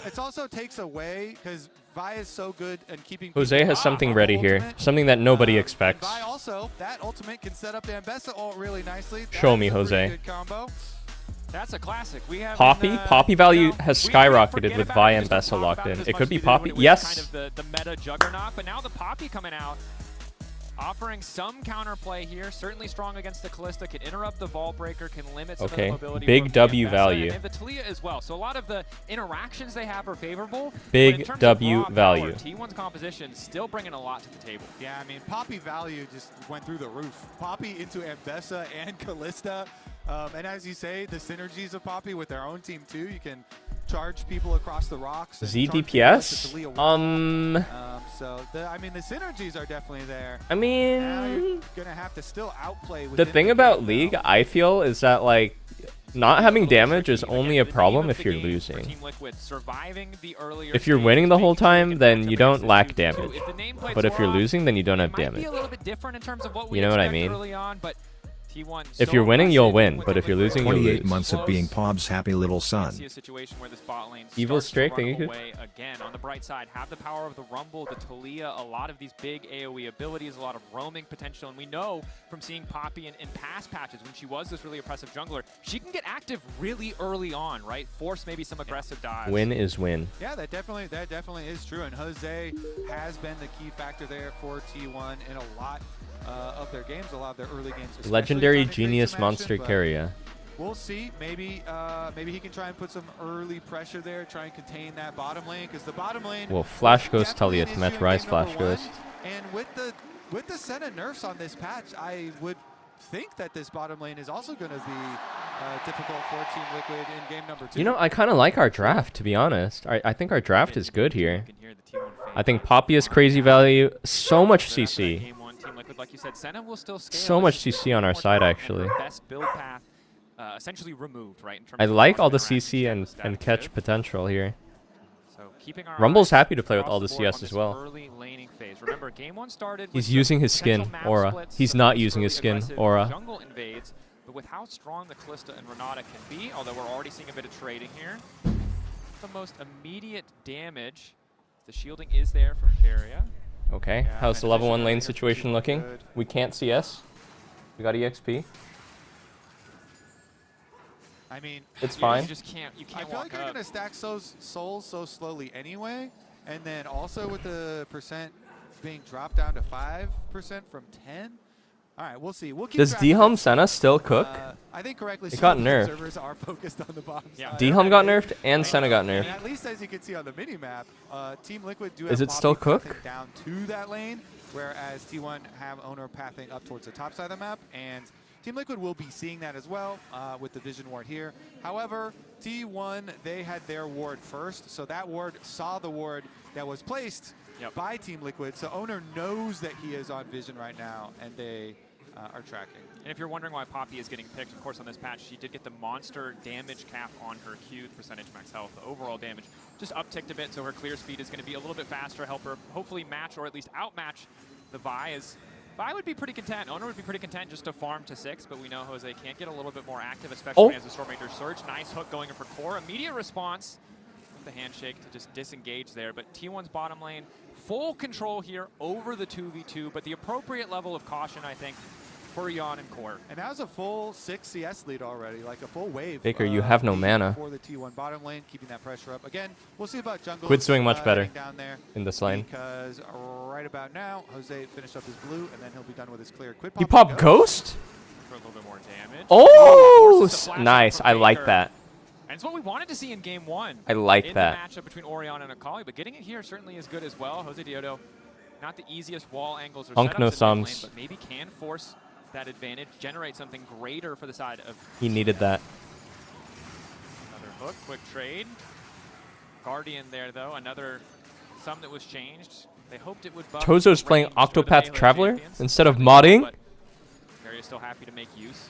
It also takes away because Vi is so good at keeping. Jose has something ready here, something that nobody expects. Vi also, that ultimate can set up the Ambessa ult really nicely. Show me, Jose. Good combo. That's a classic. We have Poppy value has skyrocketed with Vi and Bessa locked in. It could be Poppy. Yes. Kind of the meta juggernaut, but now the Poppy coming out, offering some counterplay here. Certainly strong against the Kalista. Can interrupt the Vault Breaker. Can limit some of the mobility. Big W value. And the Talia as well. So a lot of the interactions they have are favorable. Big W value. T1's composition still bringing a lot to the table. Yeah, I mean Poppy value just went through the roof. Poppy into Ambessa and Kalista. And as you say, the synergies of Poppy with their own team too. You can charge people across the rocks. ZDPS? So I mean the synergies are definitely there. I mean, now you're gonna have to still outplay. The thing about League, I feel, is that like not having damage is only a problem if you're losing. If you're winning the whole time, then you don't lack damage. But if you're losing, then you don't have damage. You know what I mean? If you're winning, you'll win, but if you're losing, you'll lose. 28 months of being Pob's happy little son. Evil Strike, thank you. Again, on the bright side, have the power of the Rumble, the Talia, a lot of these big AoE abilities, a lot of roaming potential, and we know from seeing Poppy in past patches when she was this really oppressive jungler, she can get active really early on, right? Force maybe some aggressive dives. Win is win. Yeah, that definitely is true, and Jose has been the key factor there for T1 in a lot of their games, a lot of their early games. Legendary genius monster carrier. We'll see. Maybe he can try and put some early pressure there, try and contain that bottom lane, because the bottom lane. Well, Flash Ghost Talia to match Rise Flash Ghost. And with the Senna nerfs on this patch, I would think that this bottom lane is also going to be difficult for Team Liquid in game number 2. You know, I kind of like our draft, to be honest. I think our draft is good here. I think Poppy has crazy value. So much CC. Like you said, Senna will still scale. So much CC on our side, actually. Best build path essentially removed, right? In terms I of like all the CC and catch potential here. So keeping our Rumble's happy to play with all the CS as well. Early laning phase. Remember, game 1 started. He's using his skin, Aura. He's not using his skin, Aura. Jungle invades, but with how strong the Kalista and Renata can be, although we're already seeing a bit of trading here, the most immediate damage. The shielding is there from Keria. Okay, how's the level 1 lane situation looking? We can't CS. We got EXP. I mean, it's fine. You just can't. You can't. I feel like you're gonna stack souls so slowly anyway, and then also with the percent being dropped down to 5% from 10. All right, we'll see. We'll keep. Does D-Hum Senna still cook? I think correctly. It got nerfed. Servers are focused on the bottom side. D-Hum got nerfed and Senna got nerfed. And at least as you can see on the mini map, Team Liquid do Is have it still Poppy cook? down to that lane, whereas T1 have Owner pathing up towards the top side of the map, and Team Liquid will be seeing that as well with the Vision Ward here. However, T1, they had their ward first, so that ward saw the ward that was placed by Team Liquid, so Owner knows that he is on Vision right now, and they are tracking. And if you're wondering why Poppy is getting picked, of course, on this patch, she did get the monster damage cap on her Q, the percentage max health. The overall damage just upticked a bit, so her clear speed is going to be a little bit faster, help her hopefully match or at least outmatch the Vi. Vi would be pretty content. Owner would be pretty content just to farm to 6, but we know Jose can't get a little bit more active, especially when he has the Stormranger Surge. Nice hook going in for core. Immediate response with the handshake to just disengage there. But T1's bottom lane, full control here over the 2v2, but the appropriate level of caution, I think, for Jan and Core. And that was a full 6 CS lead already, like a full wave. Baker, you have no mana. For the T1 bottom lane, keeping that pressure up. Again, we'll see about jungle. Quid's doing much better down there in this lane. Because right about now, Jose finished up his blue, and then he'll be done with his clear. Quid He popped Ghost? For a little bit more damage. Oh, nice. I like that. And it's what we wanted to see in game 1. I like in that. The matchup between Orion and Akali, but getting it here certainly is good as well. Jose Diodo, not the easiest wall angles or Hunk setups no in mid lane, thumbs. but maybe can force that advantage, generate something greater for the side of. He needed that. Another hook, quick trade. Guardian there though, another sum that was changed. They hoped it would buff. Tozo's the playing range for the Octopath melee Traveler champions. instead of modding. But Carrier's still happy to make use.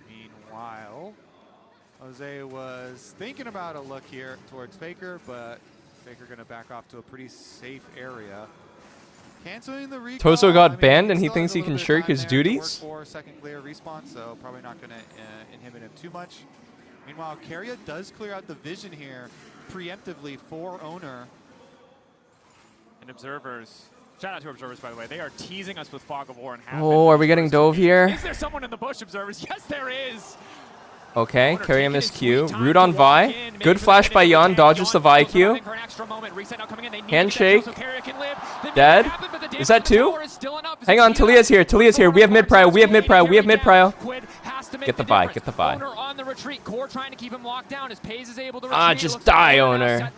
Meanwhile, Jose was thinking about a look here towards Faker, but Faker going to back off to a pretty safe area. Canceling the recall. Tozo got I mean, banned and he still thinks has a he can little bit of shirk time his there to work duties. for second clear respawn, so probably not going to inhibit him too much. Meanwhile, Carrier does clear out the vision here preemptively for Owner. And Observers, shout out to Observers by the way, they are teasing us with Fog of War and have Oh, are we getting dove here? Is there someone in the bush, Observers? Yes, there is! Okay, carry miss Q. Root on Vi. Good flash by Jan. Dodges the Vi Q. Handshake. Dead. Is that 2? Hang on, Talia's here. Talia's here. We have mid prio. We have mid prio. We have mid prio. Get the Vi. Get the Vi. Owner on the retreat. Core trying to keep him locked down as Pays is able to Ah, retreat. just die, Owner.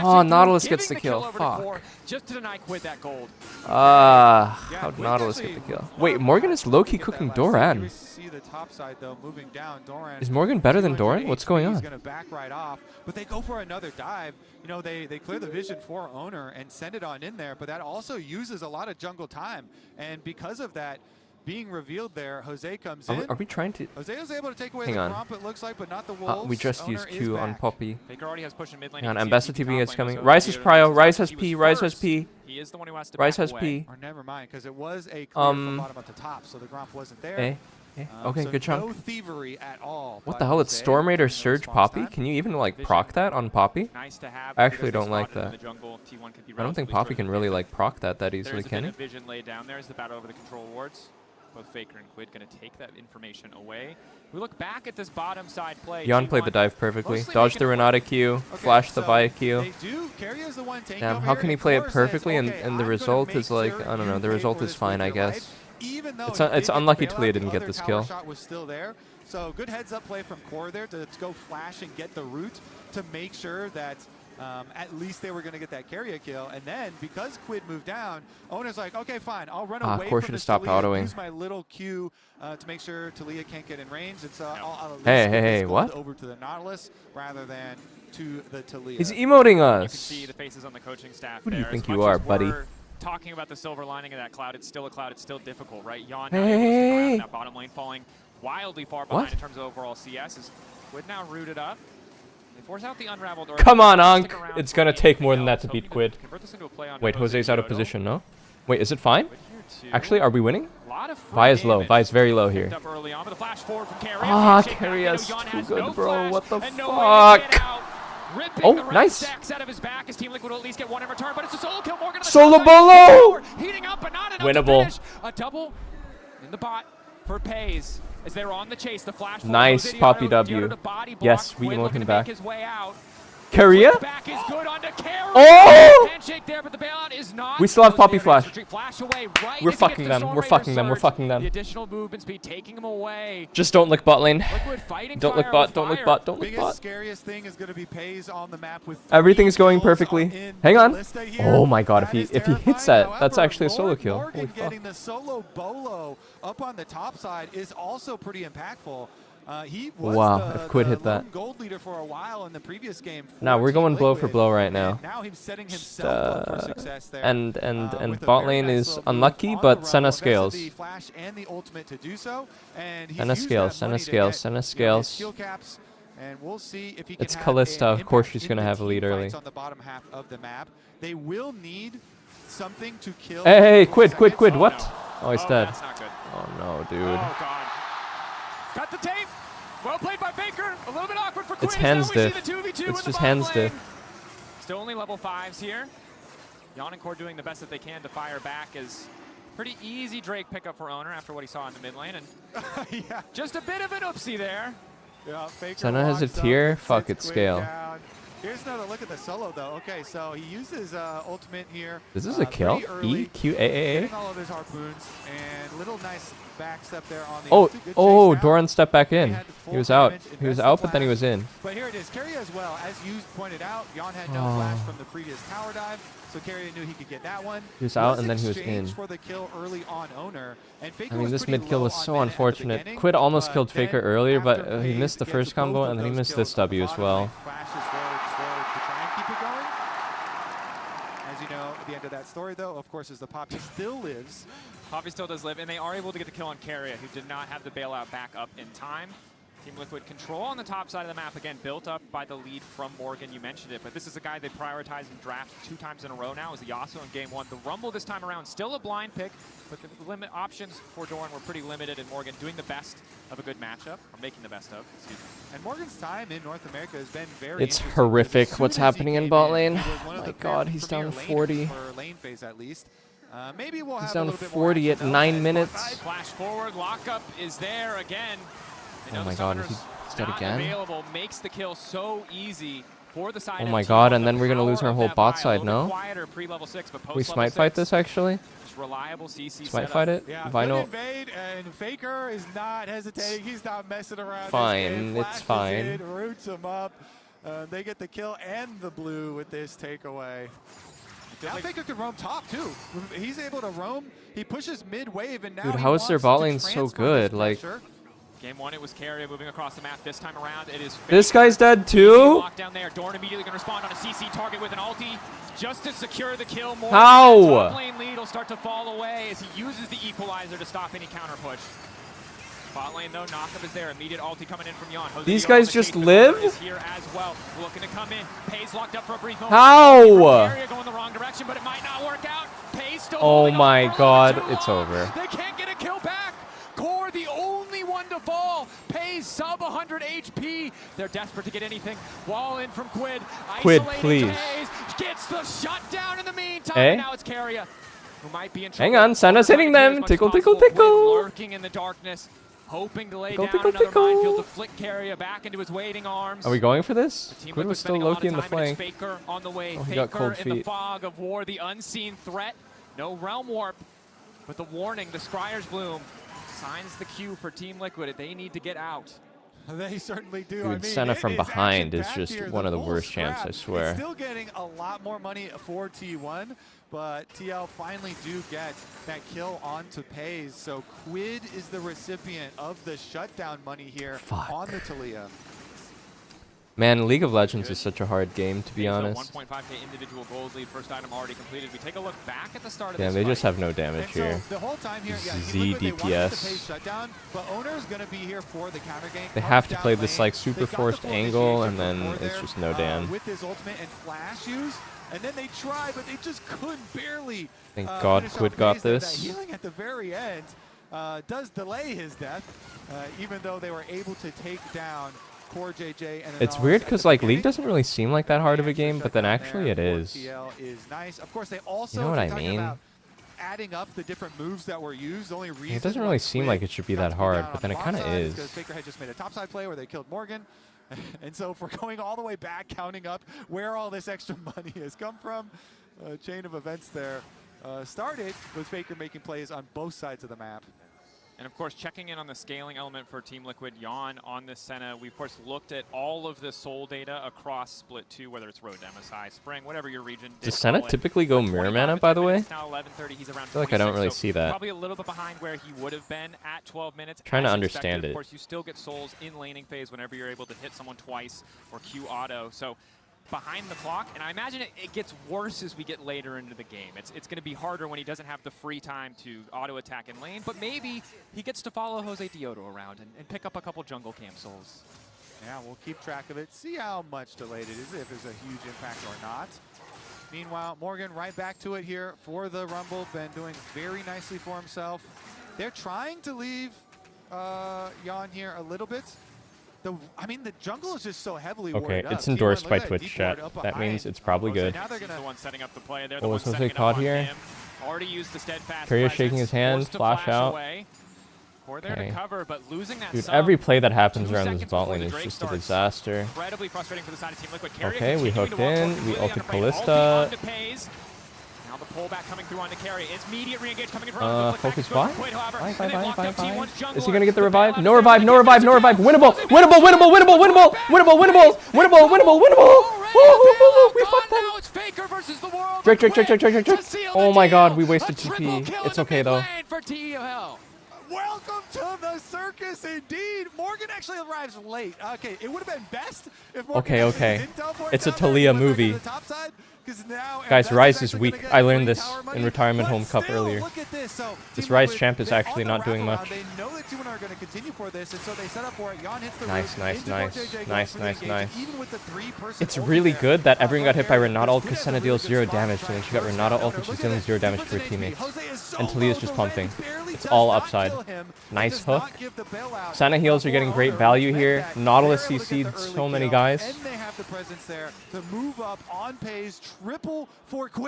Oh, Nautilus gets the kill. Fuck. Just to deny Quid that gold. How'd Nautilus get the kill? Wait, Morgan is low-key cooking Doran. See the top side though moving down. Doran Is Morgan better than Doran? What's going He's on? going to back right off, but they go for another dive. You know, they clear the vision for Owner and send it on in there, but that also uses a lot of jungle time. And because of that being revealed there, Jose comes in. Are we trying to... Jose was able to take away Hang the on. Gromp, it looks like, but not the Wolves. We just Owner used is Q on back. Poppy. Faker already has push in mid lane. Hang on, You can Ambassador see TV is top coming. lane, Rise so has prio. Rise has he P. was Rise has first. P. He is the one who has to Rise back has away. P. Or never mind, because it was a clear from bottom up to top, so the Gromp wasn't there. Okay, so good chunk. No thievery at all. What the hell? It's Storm Raider Surge Poppy? Can you even like proc that on Poppy? Nice to have I actually because don't they like spotted in that. the jungle. T1 could be I don't think relatively Poppy swift can and really favorite. like proc that easily, There's a can bit he? of vision laid down there as the battle over the control wards. Both Faker and Quid going to take that information away. We look back at this bottom side play. Jan played the dive perfectly. Dodged the Renata Q. Flashed the Vi Q. Damn, how can he play it perfectly and the result is like, I don't know, the result is fine, I guess. It's unlucky Talia didn't get this kill. Shot was still there. So good heads up play from Core there to go flash and get the root to make sure that at least they were going to get that carrier kill. And then because Quid moved down, Owner's like, okay, fine, I'll run away Core from should have this stopped Talia, autoing. use my little Q to make sure Talia can't get in range. And so I'll at least Hey, get hey, this hey, gold what? over to the Nautilus rather than to the Talia. He's emoting You can us. see the faces on the coaching staff. Who do you there. think As you much are, as buddy? we're talking about the silver lining of that cloud, it's still a cloud. It's still difficult, right? Jan Hey, not able to stick around hey. in that bottom lane, falling wildly far behind What? in terms of overall CS. Is Quid now rooted up? They force out the unraveled. Or Come on, stick Ankh. around It's for gonna take more than anything that to else, beat hoping Quid. convert this into a play on Wait, Jose Jose's out of Diodo. position, no? Wait, is it fine? too. Actually, are we winning? Lot of free Vi is low. damage Vi is very low here. picked up early on with a flash forward from Carrier. Ah, Handshake back Carrier into is Jan too has good, no bro. flash What the and no way to get fuck? out. Ripping Oh, the red nice. stacks out of his back. His team Liquid will at least get one in return, but it's a solo kill. Morgan on the Solo top side. bolo! Heating up, but not enough Winnable. to finish. A double in the bot for Pays as they're on the chase. The flash forward, Nice, Jose Poppy Diodo W. to body block. Yes, we Quinn can look looking him to make back. his way out. Carrier? Back is good onto Carrier. Oh! Handshake there, but the bailout is not. We still have Poppy Jose Flash. retreat, flash away right We're as he fucking gets the them. Storm We're Raider fucking them. We're surge. fucking them. The additional movement speed taking him away. Just don't lick bot lane. Liquid fighting Don't lick fire bot. with Don't lick fire. bot. Don't lick Biggest, bot. scariest thing is going to be Pays on the map with Everything's going perfectly. Hang on. Oh my god, if he hits that, that's However, actually a solo kill. Morgan Holy fuck. getting the solo bolo up on the top side is also pretty impactful. He was Wow, the, if Quid the hit that. lone gold leader for a while in the previous game. Now we're for going Team blow for Liquid, blow right now. and now he's setting himself up for success there. And with a bot very lane nice is little move unlucky, on but the Senna run, invested scales. the flash and the ultimate to do so, and he's Senna used scales, that Senna money to scales, get, Senna you know, his scales. skill caps, and we'll see if he can It's have Kalista. an Of course impact she's in gonna the have a team lead early. fights on the bottom half of the map. They will need something to kill. Hey, for Quid, seconds. what? Oh, he's dead. That's not good. Oh no, dude. Oh god. Got the tape. Well played by Baker. A little bit awkward for Quinn. It's hands now we diff. see the 2v2 It's in the just bottom hands lane. diff. Still only level 5s here. Jan and Core doing the best that they can to fire back as Pretty easy Drake pickup for Owner after what he saw in the mid lane, and yeah, just a bit of an oopsie there. Yeah, Faker Senna has a walks up tier. and Fuck sits it, Quid scale. down. Here's another look at the solo though. Okay, so he uses ultimate here. This is a kill. EQAAA. All of his harpoons and little nice back step there on the Oh, ulti. Good oh, chase Doran stepped back in. had He full was out. damage, He was invested out, but then he flash. was in. But here it is, Carrier as well. As you pointed out, Jan had no Oh. flash from the previous tower dive, so Carrier knew he could get that one. He was out and then he was exchanged in. For the kill early on Owner, and Faker I mean, was this pretty mid kill low was on so mana at the unfortunate. beginning, Quid almost but killed Faker then earlier, but after he Paze missed the gets first combo both and of then he those missed this kills on the W as bottom well. lane, flashes forward to try and keep it going. As you know, at the end of that story, though, of course, is the Poppy still lives. Poppy still does live, and they are able to get the kill on Carrier, who did not have the bailout back up in time. Team Liquid control on the top side of the map, again, built up by the lead from Morgan. You mentioned it, but this is a guy they prioritized and drafted 2 times in a row now, as the Yasuo in game 1. The Rumble this time around, still a blind pick, but the limit options for Doran were pretty limited, and Morgan doing the best of a good matchup, or making the best of, excuse me. And Morgan's time in North America has been very It's interesting. horrific As what's soon as he happening in came bot he lane. was one of My the God, he's down premier 40. laners for lane phase at least. Maybe we'll He's have a down little bit more 40 at action, though, 9 as minutes. Flash forward, lockup is there again. Oh my God, he's dead Not again. available, makes the kill so easy for the side Oh of my T1. God, and The then we're gonna lose power our of whole that bot buy, a side, little bit no? quieter pre-level 6, but We post-level smite fight 6, this actually? just reliable CC Smite setup. fight it? Yeah, Vinyl. good invade, and Faker is not hesitating. He's not messing around. Fine, This it's game. fine. Flashes in, roots him up. They get the kill and the blue with this takeaway. Now Faker can roam top too. He's able to roam. He pushes mid wave, and now Dude, he how is their wants bot to lane so transfer good? this Like, pressure. Game 1, it was Carrier moving across the map. This time around, it is this Faker. guy's dead CC too? locked down there. Dorn immediately going to respond on a CC target with an ulti just to secure the kill. More How? top lane lead will start to fall away as he uses the equalizer to stop any counter push. Bot lane though, knockup is there. Immediate ulti coming in from Yon. Jose These Dion on guys the just chase, but live? Dorn is here as well, looking to come in. Paze locked up for a brief moment. How? Carrier going the wrong direction, but it might not work out. Paze still Oh holding on my for God, too it's long. over. They can't get a kill back. Core, the only one to fall. Paze sub 100 HP. They're desperate to get anything. Wall in from Quid. Quid, Isolating please. Paze. Gets the shutdown in the meantime. Eh? And now it's Carrier, who might be in trouble. Hang on, Senna's hitting Trying to them. get as much Tickle, as tickle, possible. Quid tickle. lurking in the darkness, hoping to lay Tickle, down tickle, another tickle. minefield to flick Carrier back into his waiting arms. Are we going for this? Team Quid Liquid was still spending a lot low-key of in the time, and it's flank. Faker on the way. Oh, he got Faker cold in the feet. fog of war, the unseen threat. No realm warp, but the warning, the Scryer's Bloom, signs the cue for Team Liquid. They need to get out. They certainly do. Dude, I mean, Senna it from is behind is action-packed just here. one of the full worst champs, scrap. I swear. It's still getting a lot more money for T1, but TL finally do get that kill onto Paze. So Quid is the recipient of the shutdown money here on the Talia. Man, League of Legends is such a hard game, to be honest. 1.5k individual gold lead, first item already completed. We take a look back at the start of Yeah, this they fight. just have no damage And so here. the whole time here, yeah, Z Team Liquid, they wanted the DPS. Paze shutdown, but Owner's going to be here for the counter gank. They comes have to down play this lane. like super They've got the forced full angle, and initiation then before it's there, just no damn. with his ultimate and flash use, and then they try, but they just couldn't barely. Thank God finish Quid off got Paze there. this. That healing at the very end does delay his death, even though they were able to take down Core JJ. And It's Anonymous weird at because the like beginning. League doesn't really seem like that hard of a game, but then Down actually it there for is. TL is nice. Of course, they also, You know what if I you're talking mean? about adding up the different moves that were used, the only reason It doesn't why really seem Quid like it should be got that to hard, down but on then it bot kind of side is. because Faker had just made a topside play where they killed Morgan. And so if we're going all the way back, counting up where all this extra money has come from, a chain of events there started with Faker making plays on both sides of the map. And of course, checking in on the scaling element for Team Liquid, Yon on this Senna. We of course looked at all of the soul data across Split 2, whether it's Road to MSI, Spring, whatever your region. Does Senna typically go mirror mana, by the way? It's now 11:30. He's around I feel like I don't 26, really so see that. Probably a little bit behind where he would have been at 12 minutes. Trying to as understand expected. it. Of course, you still get souls in laning phase whenever you're able to hit someone twice or Q auto. So behind the clock, and I imagine it gets worse as we get later into the game. It's going to be harder when he doesn't have the free time to auto attack in lane, but maybe he gets to follow Jose Diodo around and pick up a couple jungle camp souls. Yeah, we'll keep track of it, see how much delayed it is, if there's a huge impact or not. Meanwhile, Morgan right back to it here for the Rumble, been doing very nicely for himself. They're trying to leave Yon here a little bit. I mean, the jungle is just so heavily Okay, warded up. it's endorsed T1, by look at that Twitch deep ward chat. up That behind. means it's probably So good. now they're He's gonna the one setting up the play there. Oh, The one was Jose setting it up caught on here? him. Already used the steadfast. Courier shaking his hand, flash out. Away. Core there to cover, but losing that. Dude, every play that happens around this bot lane is just a disaster. Incredibly frustrating for the side of Team Liquid. Okay, we hooked in. We ulted Callista. Now the pullback coming through onto Carry. It's immediate re-engage coming in front. Focus fine. Is he gonna get the revive? No revive, no revive, no revive. Winnable, winnable, winnable, winnable, winnable, winnable, winnable, winnable, winnable, winnable. We fucked them. Drake, Drake, Drake, Drake, Drake, Drake. Oh my god, we wasted TP. It's okay though. Welcome to the circus, indeed. Morgan actually arrives late. Okay, it would have been best if Morgan Okay. It's a Talia movie. Guys, Ryze is weak. I learned this in Retirement Home Cup earlier. This Ryze champ is actually not doing much. Nice, nice, nice. Nice, nice, nice. It's really good that everyone got hit by Renata ult because Senna deals 0 damage, and then she got Renata ult and she's dealing 0 damage to her teammates. And Talia's just pumping. It's all upside. Nice hook. Senna heals are getting great value here. Nautilus CC'd so many guys.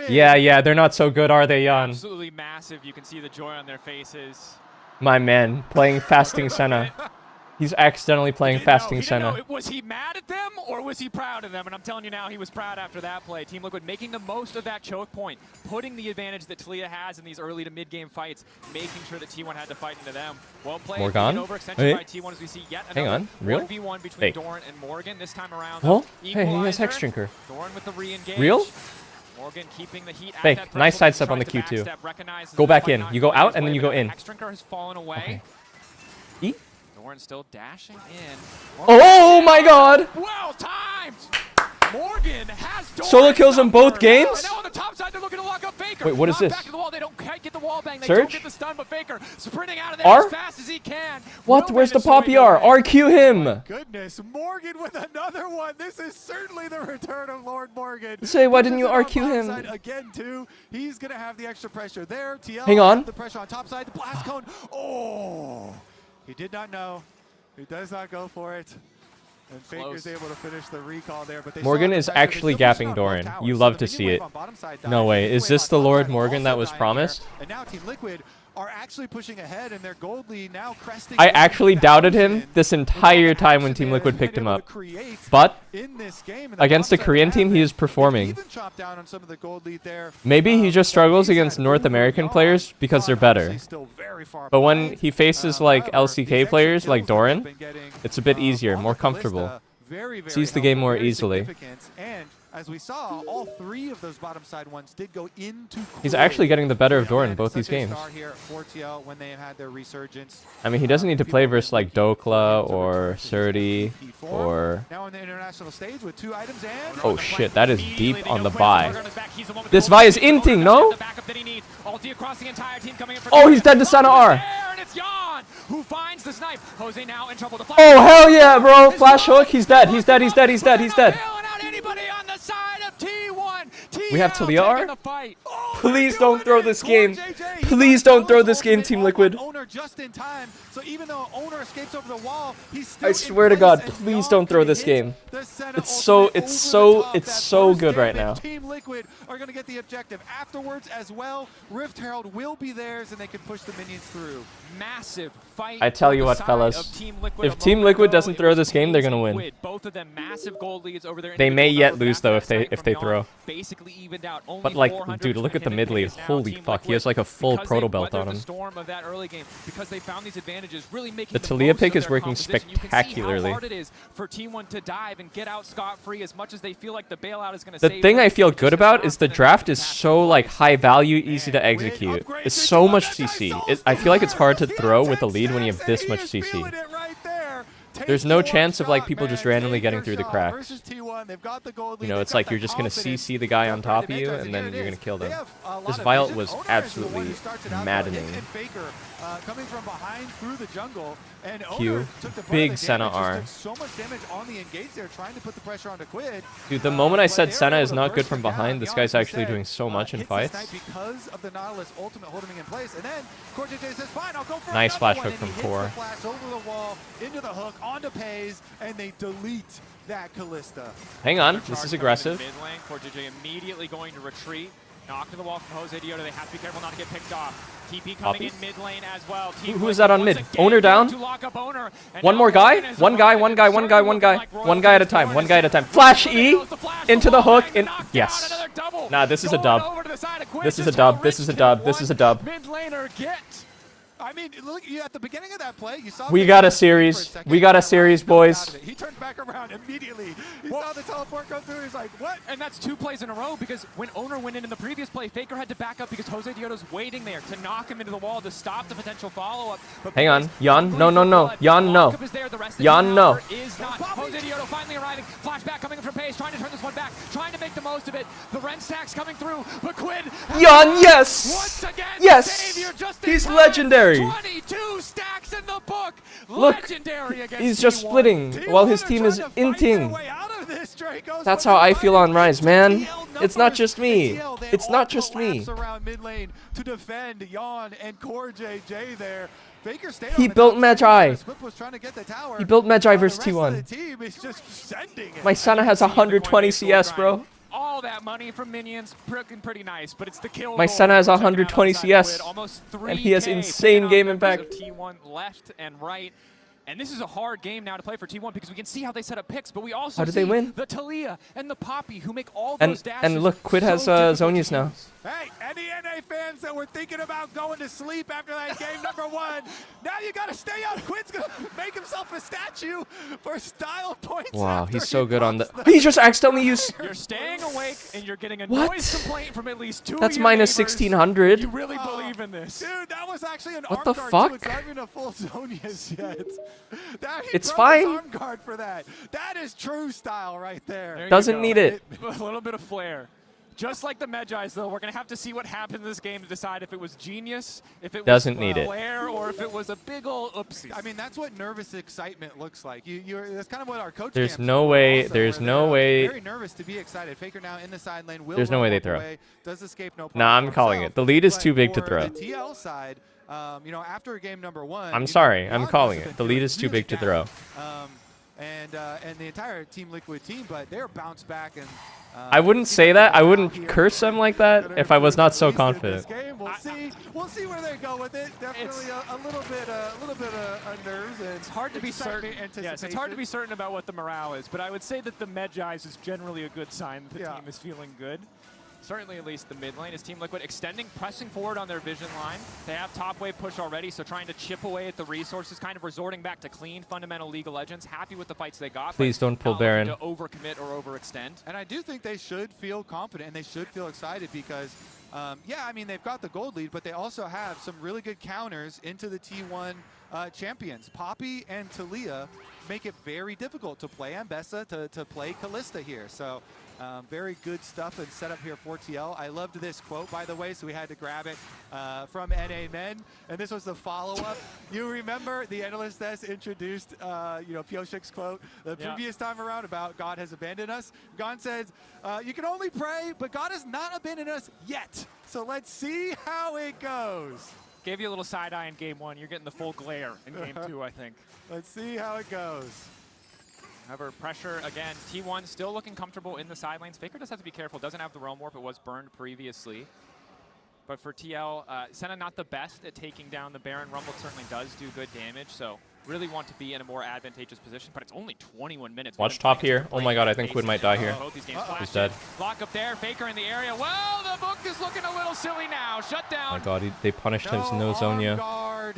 Yeah, they're not so good, are they, Jan? Absolutely massive. You can see the joy on their faces. My man, playing Fasting Senna. He's accidentally playing Fasting Senna. Was he mad at them or was he proud of them? And I'm telling you now, he was proud after that play. Team Liquid making the most of that choke point, putting the advantage that Talia has in these early to mid-game fights, making sure that T1 had to fight into them. Won't play Morgan? overextension by T1 as we see yet another 1v1 between Doran and Morgan. This time around, well, hey, he has Hex Drinker. Doran with the re-engage. Real? Morgan keeping the heat Fake. Nice sidestep on the Q2. Go back in. You go out and then you go in. Hex Drinker has fallen away. E? Doran still dashing in. Oh my god! Well timed! Morgan has Doran solo kills in both games? And now on the top side, they're looking to lock up Faker. Wait, what is this? Back to the wall. They don't quite get the wall bang. They Surge? don't get the stun, but Faker sprinting out of there R? as fast as he can. What? Where's the Poppy R? RQ him! Goodness, Morgan with another one. This is certainly the return of Lord Morgan. Say, why didn't you RQ him? Again, too. He's going to have the extra pressure there. TL Hang on. The pressure on top side. The blast cone. Oh! He did not know. He does not go for it. And Faker's able to finish the recall there. But Morgan is actually gapping Doran. You love to see it. No way. Is this the Lord Morgan that was promised? And now Team Liquid are actually pushing ahead, and their gold lead now cresting. I actually doubted him this entire time when Team Liquid picked him up. But against a Korean team, he is performing. Maybe he just struggles against North American players because they're better. But when he faces like LCK players like Doran, it's a bit easier, more comfortable. Sees the game more easily. As we saw, all 3 of those bottom side ones did go into. He's actually getting the better of Doran in both these games. When they had their resurgence. I mean, he doesn't need to play versus like Dokla or Surdy or. Now on the international stage with 2 items and. Oh shit, that is deep on the Vi. This Vi is inting, no? Oh, he's dead to Sana R. Who finds the snipe? Jose now in trouble. Oh hell yeah, bro! Flash hook. He's dead. He's dead. He's dead. He's dead. He's dead. We have Talia R? Please don't throw this game. Please don't throw this game, Team Liquid. I swear to God, please don't throw this game. It's so good right now. Team Liquid are going to get the objective afterwards as well. Rift Herald will be theirs, and they can push the minions through. Massive fight. I tell you what, fellas, if Team Liquid doesn't throw this game, they're gonna win. Both of them massive gold leads over their. They may yet lose though if they throw. Basically evened out. But like, dude, look at the mid lead. Holy fuck, he has like a full proto belt on him. The Talia pick is working spectacularly. The thing I feel good about is the draft is so like high value, easy to execute. It's so much CC. I feel like it's hard to throw with a lead when you have this much CC. There's no chance of like people just randomly getting through the cracks. You know, it's like you're just gonna CC the guy on top of you and then you're gonna kill them. This Violet was absolutely maddening. Coming from behind through the jungle, and Q, big Senna R. So much damage on the engage there, trying to put the pressure onto Quid. Dude, the moment I said Senna is not good from behind, this guy's actually doing so much in fights. Because of the Nautilus ultimate holding him in place, and then CoreJJ says, "Fine, I'll go for nice flash hook from Core. Flash over the wall, into the hook, onto Pays, and they delete that Callista. Hang on, this is aggressive. CoreJJ immediately going to retreat. Knock to the wall from Jose Dioto. They have to be careful not to get picked off. TP coming Poppy? in mid lane as well. Who is that on mid? Owner down? One more guy? One guy at a time. One guy at a time. Flash E into the hook. And yes. Nah, this is a dub. This is a dub. This is a dub. This is a dub. Mid laner get. I mean, look, at the beginning of that play, you saw... We got a series. We got a series, boys. He turned back around immediately. He saw the teleport go through. He's like, what? And that's 2 plays in a row because when Owner went in the previous play, Faker had to back up because Jose Dioto's waiting there to knock him into the wall to stop the potential follow-up. Hang on. Jan, no. Jan, no. Jan, no. Is not. Jose Dioto finally arriving. Flashback coming from Pace, trying to turn this one back, trying to make the most of it. The Ren stacks coming through, but Quid... Jan, yes! Once again, yes! He's legendary. 22 stacks in the book. Look, Legendary against he's just T1. splitting while his team is inting. That's how I feel on Rise, man. It's not just me. It's not just me. Around mid lane to defend Jan and Core JJ there. Faker stayed He on the built top. Magi. Swift was trying to get the tower. He built Magi The versus rest of T1. the team is just sending it. My Senna has 120 CS, bro. All that money from minions, pretty nice, but it's the kill. My Senna has 120 CS, and he has insane game impact. T1 left and right. And this is a hard game now to play for T1 because we can see how they set up picks, but we also How did they win? the Talia and the Poppy who make all those dashes. And look, Quid has Zonias now. Hey, any NA fans that were thinking about going to sleep after that game #1, now you got to stay up. Quid's going to make himself a statue for style points. Wow, he's so good on the... He just accidentally used... You're staying awake and you're getting a What? noise complaint from at least 2 That's of your minus neighbors. 1600. You really believe in this? Dude, that was actually an What arm the guard fuck? too. It's not even a full Zonias yet. It's He broke fine. his arm guard for that. That is true style right there. There you Doesn't go. need it. A little bit of flair. Just like the Magi's, though, we're going to have to see what happens in this game to decide if it was genius, if it Doesn't was need it. flair, or if it was a big ol' oopsie. I mean, that's what nervous excitement looks like. That's kind of what our coach. There's camps no do way- also, there's where no they're way- Very nervous to be excited. Faker now in the side lane. Will There's no run way they walk throw. away, does escape no problem Nah, I'm for calling himself. it. The lead is But too big to for throw. The TL side, you know, after game #1. I'm you sorry, know, I'm Rod calling must have it. The been lead feeling is too really big to down. throw. And the entire Team Liquid team, but they're bounced back and. I wouldn't say that. I wouldn't curse them like that if I was not so confident. We'll see where they go with it. Definitely a little bit of nerves. And It's hard to be certain. anticipation. Yes, it's hard to be certain about what the morale is, but I would say that the Magi's is generally a good sign that the Yeah. team is feeling good. Certainly, at least the mid lane is Team Liquid extending, pressing forward on their vision line. They have top wave push already, so trying to chip away at the resources, kind of resorting back to clean, fundamental League of Legends. Happy with the fights they got. Please but don't pull not looking Baron. to overcommit or overextend. And I do think they should feel confident and they should feel excited because, yeah, I mean, they've got the gold lead, but they also have some really good counters into the T1 champions. Poppy and Talia make it very difficult to play Ambessa, to play Kalista here. So very good stuff and setup here for TL. I loved this quote, by the way, so we had to grab it from NA Men. And this was the follow-up. You remember the analyst that's introduced, you know, Pioshik's quote the previous time around about God has abandoned us. Gon says, you can only pray, but God has not abandoned us yet. So let's see how it goes. Gave you a little side eye in game 1. You're getting the full glare in game 2, I think. Let's see how it goes. However, pressure, again, T1 still looking comfortable in the side lanes. Faker does have to be careful. Doesn't have the Realm Warp. It was burned previously. But for TL, Senna not the best at taking down the Baron. Rumble certainly does do good damage, so really want to be in a more advantageous position, but it's only 21 minutes. Watch top here. Oh my god, I think Quid might die here. Both these games He's dead. Lock up there, Faker in the area. Well, the book is looking a little silly now. Shut down. Oh my god, they punished his no Zonia. Guard.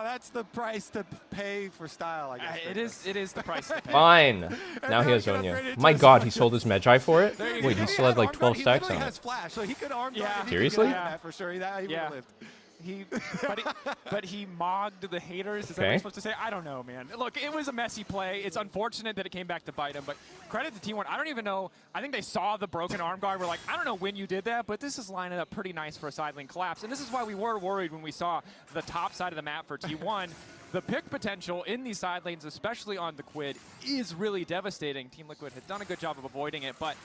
That's the price to pay for style, I guess. It is the price to pay. Fine. Now he has Zonia. My god, he sold his Magi for it? Wait, he still had like 12 stacks on He it. has flash, so he could arm guard. Yeah. Seriously? Yeah, for sure. He would have lived. But he mogged the haters. Is that what Okay. I'm supposed to say? I don't know, man. Look, it was a messy play. It's unfortunate that it came back to bite him, but credit to T1. I don't even know. I think they saw the broken arm guard. We're like, I don't know when you did that, but this is lining up pretty nice for a side lane collapse. And this is why we were worried when we saw the top side of the map for T1. The pick potential in these side lanes, especially on the Quid, is really devastating. Team Liquid had done a good job of avoiding it, but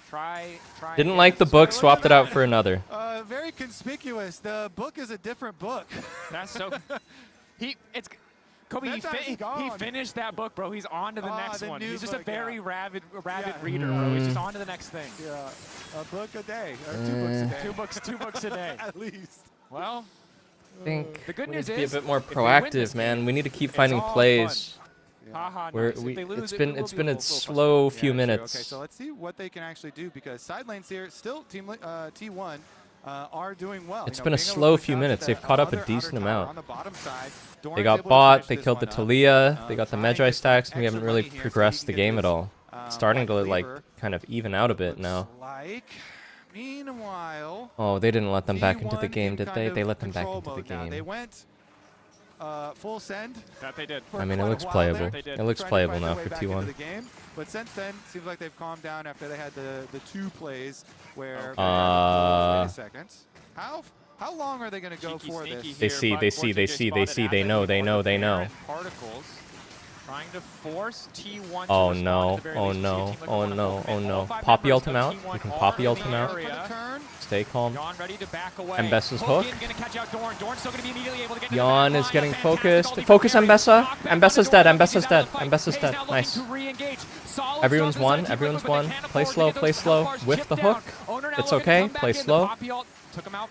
try. Didn't like the book, swapped it out for another. Very conspicuous. The book is a different book. That's so. Kobe, he finished that book, bro. He's on to the next one. He's just a very rabid reader, bro. He's just on to the next thing. Yeah, a book a day, or 2 books a day. Two books a day. At least. Well, I think the good we news need to be a is, bit more if we win this proactive, man. game, We need to keep it's finding all plays. Haha, Where nice. If they lose, it's been a slow few minutes. Okay, so let's see what they can actually do, because side lanes here still T1 are doing well. It's been a slow few minutes. They've caught up a decent amount. On the bottom side, They got bought. They killed the Talia. They got the Magi stacks. And we haven't really progressed the game at all. It's starting to like kind of even out a bit now. Meanwhile, Oh, they didn't let them back into the game, did they? They let them back into the game. They went full send. That they did. I mean, it looks playable. It looks playable now for T1. But since then, seems like they've calmed down after they had the 2 plays where. Wait a second. How long are they going to go for this? They see. They know. Particles trying to force T1 Oh to no. respond to the very least. Oh no. Oh no. Poppy ult him out. You can Poppy ult him out. Stay calm. Mbessa's hook. Yawn is getting focused. Focus Mbessa. Mbessa's dead. Mbessa's dead. Mbessa's dead. Nice. Everyone's one. Everyone's one. Play slow. Play slow. Whiff the hook. It's okay. Play slow.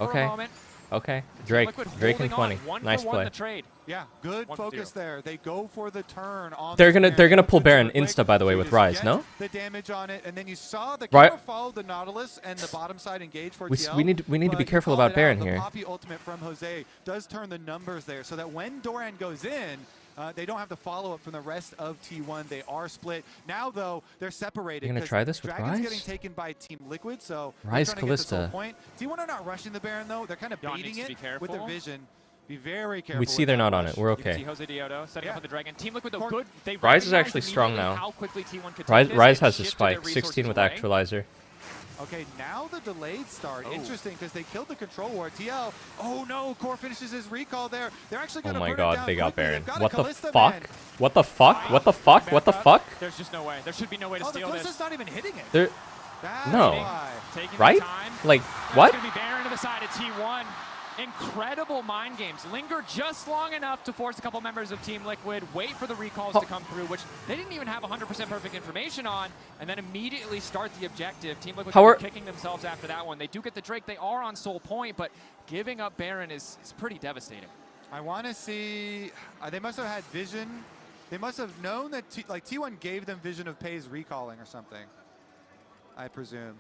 Okay. Okay. Drake in 20. Nice play. Yeah, good focus there. They go for the turn on. They're gonna pull Baron insta, by the way, with Ryze. No. The damage on it, and then you saw the camera follow the Nautilus and the bottom side engage for TL. We need to be careful about Baron here. The Poppy ultimate from Jose does turn the numbers there, so that when Doran goes in, they don't have the follow-up from the rest of T1. They are split. Now, though, they're separated. You're going to try this with Dragon's Ryze? getting taken by Team Liquid, so Ryze Kalista. T1 are not rushing the Baron, though.'re kind of baiting it with their vision. Be very careful. We see they're not on it. We're okay. Jose Diodo setting up with the Dragon. Team Liquid, though, good. Ryze is actually strong now. How quickly T1 could take this. Ryze has a spike. 16 with Actualizer. Okay, now the delayed start. Interesting, because they killed the control ward. TL, oh no, Core finishes his recall there. They're actually going to burn it down. Oh my god, they got quickly. Baron. What the Kalista, fuck? man. What the fuck? What the fuck? What the fuck? There's just no way. There should be no way to steal this. The Kalista's not even hitting it. There, That's no. why. Right? Like, what? It's going to be Baron to the side of T1. Incredible mind games. Linger just long enough to force a couple members of Team Liquid, wait for the recalls to come through, which they didn't even have 100% perfect information on, and then immediately start the objective. Team Liquid kicking themselves after that one. They do get the Drake. They are on Soul Point, but giving up Baron is pretty devastating. I want to see... they must have had vision. They must have known that T1 gave them vision of Pei's recalling or something, I presume.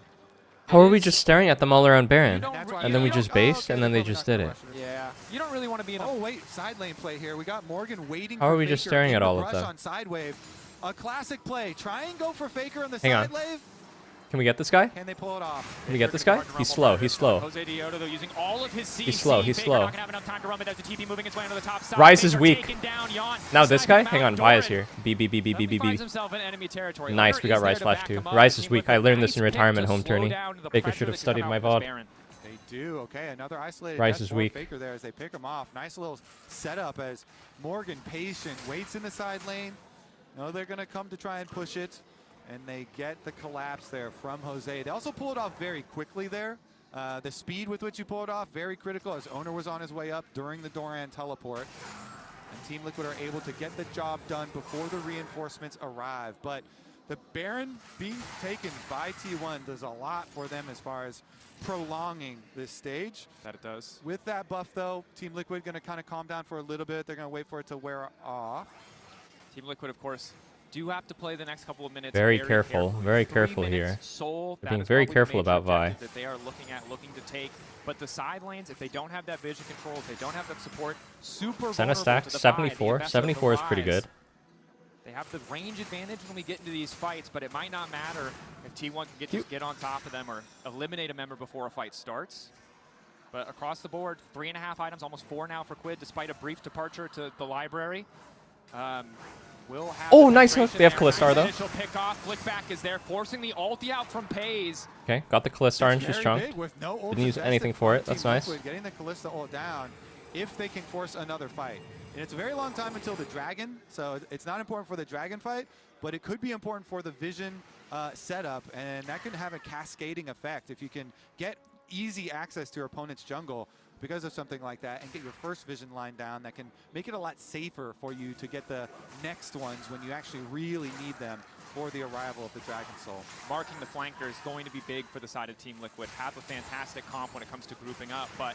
How are we just staring at them all around Baron? And then we just based, and then they just did it. Yeah. You don't really want to be in a... Oh, wait. Side lane play here. We got Morgan waiting How for are we just Faker staring in at the all of rush them? on side wave. A classic play. Try and go for Faker on the Hang side on. wave. Can we get this guy? Can they pull it off? Can we get this guy? He's slow. He's slow. Jose Diodo, though, using all of his CC. He's slow. He's Faker slow. not gonna have enough time to run, but there's a TP moving its way onto the top side. Ryze is weak. Taken down, Yawn. Now this guy? Sniping Hang on. out Vi is Doran. here. B. Finds himself in enemy territory. Nice. We got Ryze flash too. Ryze is weak. I learned this in retirement home tourney. Baker should have studied my VOD. They do. Okay, another isolated. Ryze is weak. Faker there as they pick him off. Nice little setup as Morgan patient waits in the side lane. No, they're going to come to try and push it. And they get the collapse there from Jose. They also pull it off very quickly there. The speed with which you pull it off, very critical, as Owner was on his way up during the Doran teleport. And Team Liquid are able to get the job done before the reinforcements arrive. But the Baron being taken by T1 does a lot for them as far as prolonging this stage. That it does. With that buff, though, Team Liquid going to kind of calm down for a little bit. They're going to wait for it to wear off. Team Liquid, of course, do have to play the next couple of minutes. Very careful. Very careful here. They're being very careful about Vi. That they are looking to take. But the side lanes, if they don't have that vision control, if they don't have that support, super Senna stack 74. 74 is pretty good. They have the range advantage when we get into these fights, but it might not matter if T1 can get on top of them or eliminate a member before a fight starts. But across the board, 3.5 items, almost 4 now for Quid, despite a brief departure to the library. Oh, nice hook. They have Kalista though. Initial pick off, flick back is there, forcing the ulti out from Pei's. Okay, got the Kalista and she's strong. Didn't use anything for it. That's nice. Getting the Kalista ult down if they can force another fight. And it's a very long time until the Dragon, so it's not important for the Dragon fight, but it could be important for the Vision setup, and that can have a cascading effect. If you can get easy access to your opponent's jungle, because of something like that and get your first vision line down, that can make it a lot safer for you to get the next ones when you actually really need them for the arrival of the Dragon Soul. Marking the flanker is going to be big for the side of Team Liquid. Have a fantastic comp when it comes to grouping up, but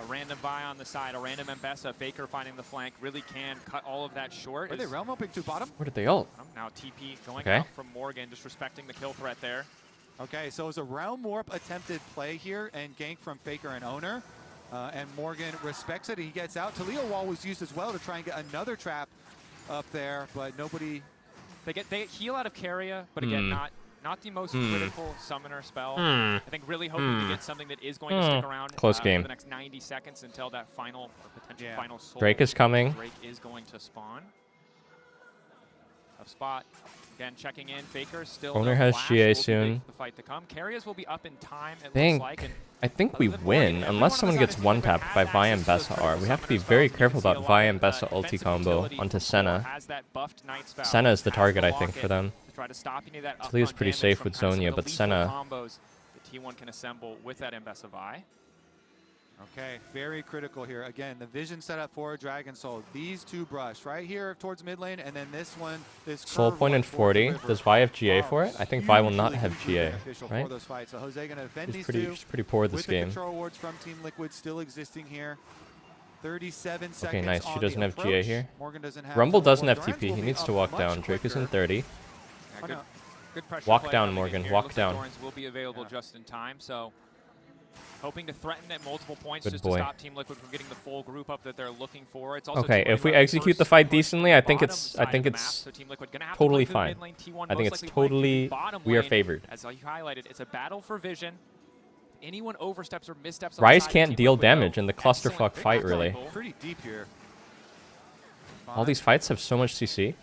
a random buy on the side, a random Mbessa, Faker finding the flank really can cut all of that short. Are they realm opening to bottom? Where did they ult? Now TP going Okay. out from Morgan, just respecting the kill threat there. Okay, so it's a realm warp attempted play here and gank from Faker and Owner. And Morgan respects it. He gets out. Taliyah wall was used as well to try and get another trap up there, but nobody. They get heal out of Carrier, but again, not the most critical summoner spell. I think really hoping to get something that is going to stick around Close game. for the next 90 seconds until that final or potential final soul. Drake is coming. Drake is going to spawn. Tough spot. Again, checking in. Faker still. Owner no has flash, GA will be soon. big for the fight to come. Carriers will be up in time. It looks like. And I think we win unless someone gets one tapped by Vi and Bessa R. We have to be very careful about Vi and Bessa ulti combo onto Senna. Senna is the target, I think, for them. Taliyah's pretty safe with Zhonya, but Senna. Combos the T1 can assemble with that Mbessa Vi. Okay, very critical here. Again, the vision setup for Dragon Soul. These two brush right here towards mid lane, and then this one, this Soul point in 40. Does Vi have GA for it? I think Vi will not have GA, right? So Jose gonna defend He's these pretty poor this with game. The control wards from Team Liquid still existing here. 37 seconds. Okay, nice. She on doesn't the have GA approach. here. Morgan doesn't have Rumble doesn't have Dorans TP. will He be needs to up walk much down. Drake is in quicker. 30. Yeah, good pressure Walk play down, coming in Morgan. here. Walk Looks like down. Dorans will be available just in time, so hoping to threaten at multiple points Good just boy. to stop Team Liquid from getting the full group up that they're looking for. It's also Okay, T1 if we who have execute the first fight decently, I think bottom it's side of the map, it's so Team Liquid gonna have to totally play through fine. mid lane. T1 I think most it's likely playing totally bottom we are lane. favored. As you highlighted, it's a battle for vision. Anyone oversteps or missteps on the Ryze side of can't Team deal Liquid, damage though, in the excellent clusterfuck fight, victory really. cycle. Pretty deep here. All these fights have so much CC.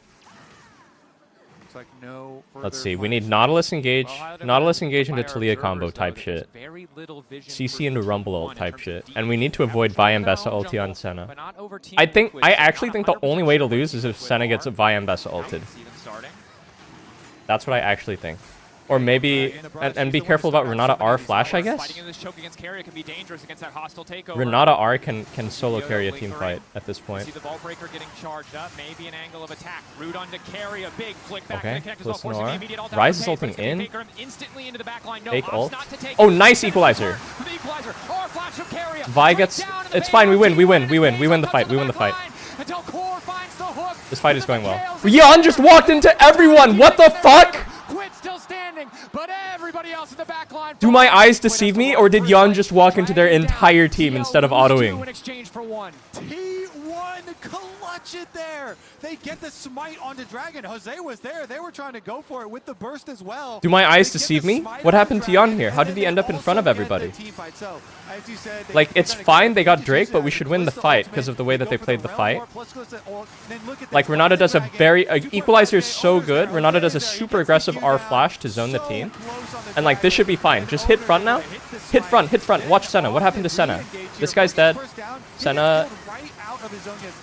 Looks like no Let's see. We need Nautilus engage. Nautilus engage into Taliyah combo type shit. CC into Rumble ult type shit. And we need to avoid Vi and Bessa ulti on Senna. I actually think the only way to lose is if Senna gets a Vi and Bessa ulted. That's what I actually think. Or maybe, and be careful about Renata R flash, I guess. Fighting in this choke against Carrier can be dangerous against that hostile takeover. Renata R can solo carry a team fight at this point. See the Vault Breaker getting charged up, maybe an angle of attack. Root onto Carrier, big flick back Okay, to the connect as well, listen forcing to the R. immediate ult Ryze is out of the ulting base, in. Faker instantly into the back line. No, Fake opts ult. not to take Oh, it. nice Second equalizer. for the equalizer. R flash from Carrier. Vi gets, it's fine, we win, we win, we win, we win the fight, we win the fight. Until Core finds the hook. This fight is going well. Yeon just walked into everyone, what the fuck? Quit still standing, but everybody else in the back line. Do my eyes deceive me, or did Yeon just walk into their entire team instead of autoing? In exchange for one. T1 clutch it there. They get the smite onto Dragon. Jose was there. They were trying to go for it with the burst as well. Do my eyes deceive me? What happened to Yeon here? How did he end up in front of everybody? So, as you said, Like, it's fine they got Drake, but we should win the fight because of the way that they played the fight. Like, Renata does a very... Equalizer is so good. Renata does a super aggressive R flash to zone the team. And, like, this should be fine. Just hit front now. Hit front, hit front. Watch Senna. What happened to Senna? This guy's dead. Senna...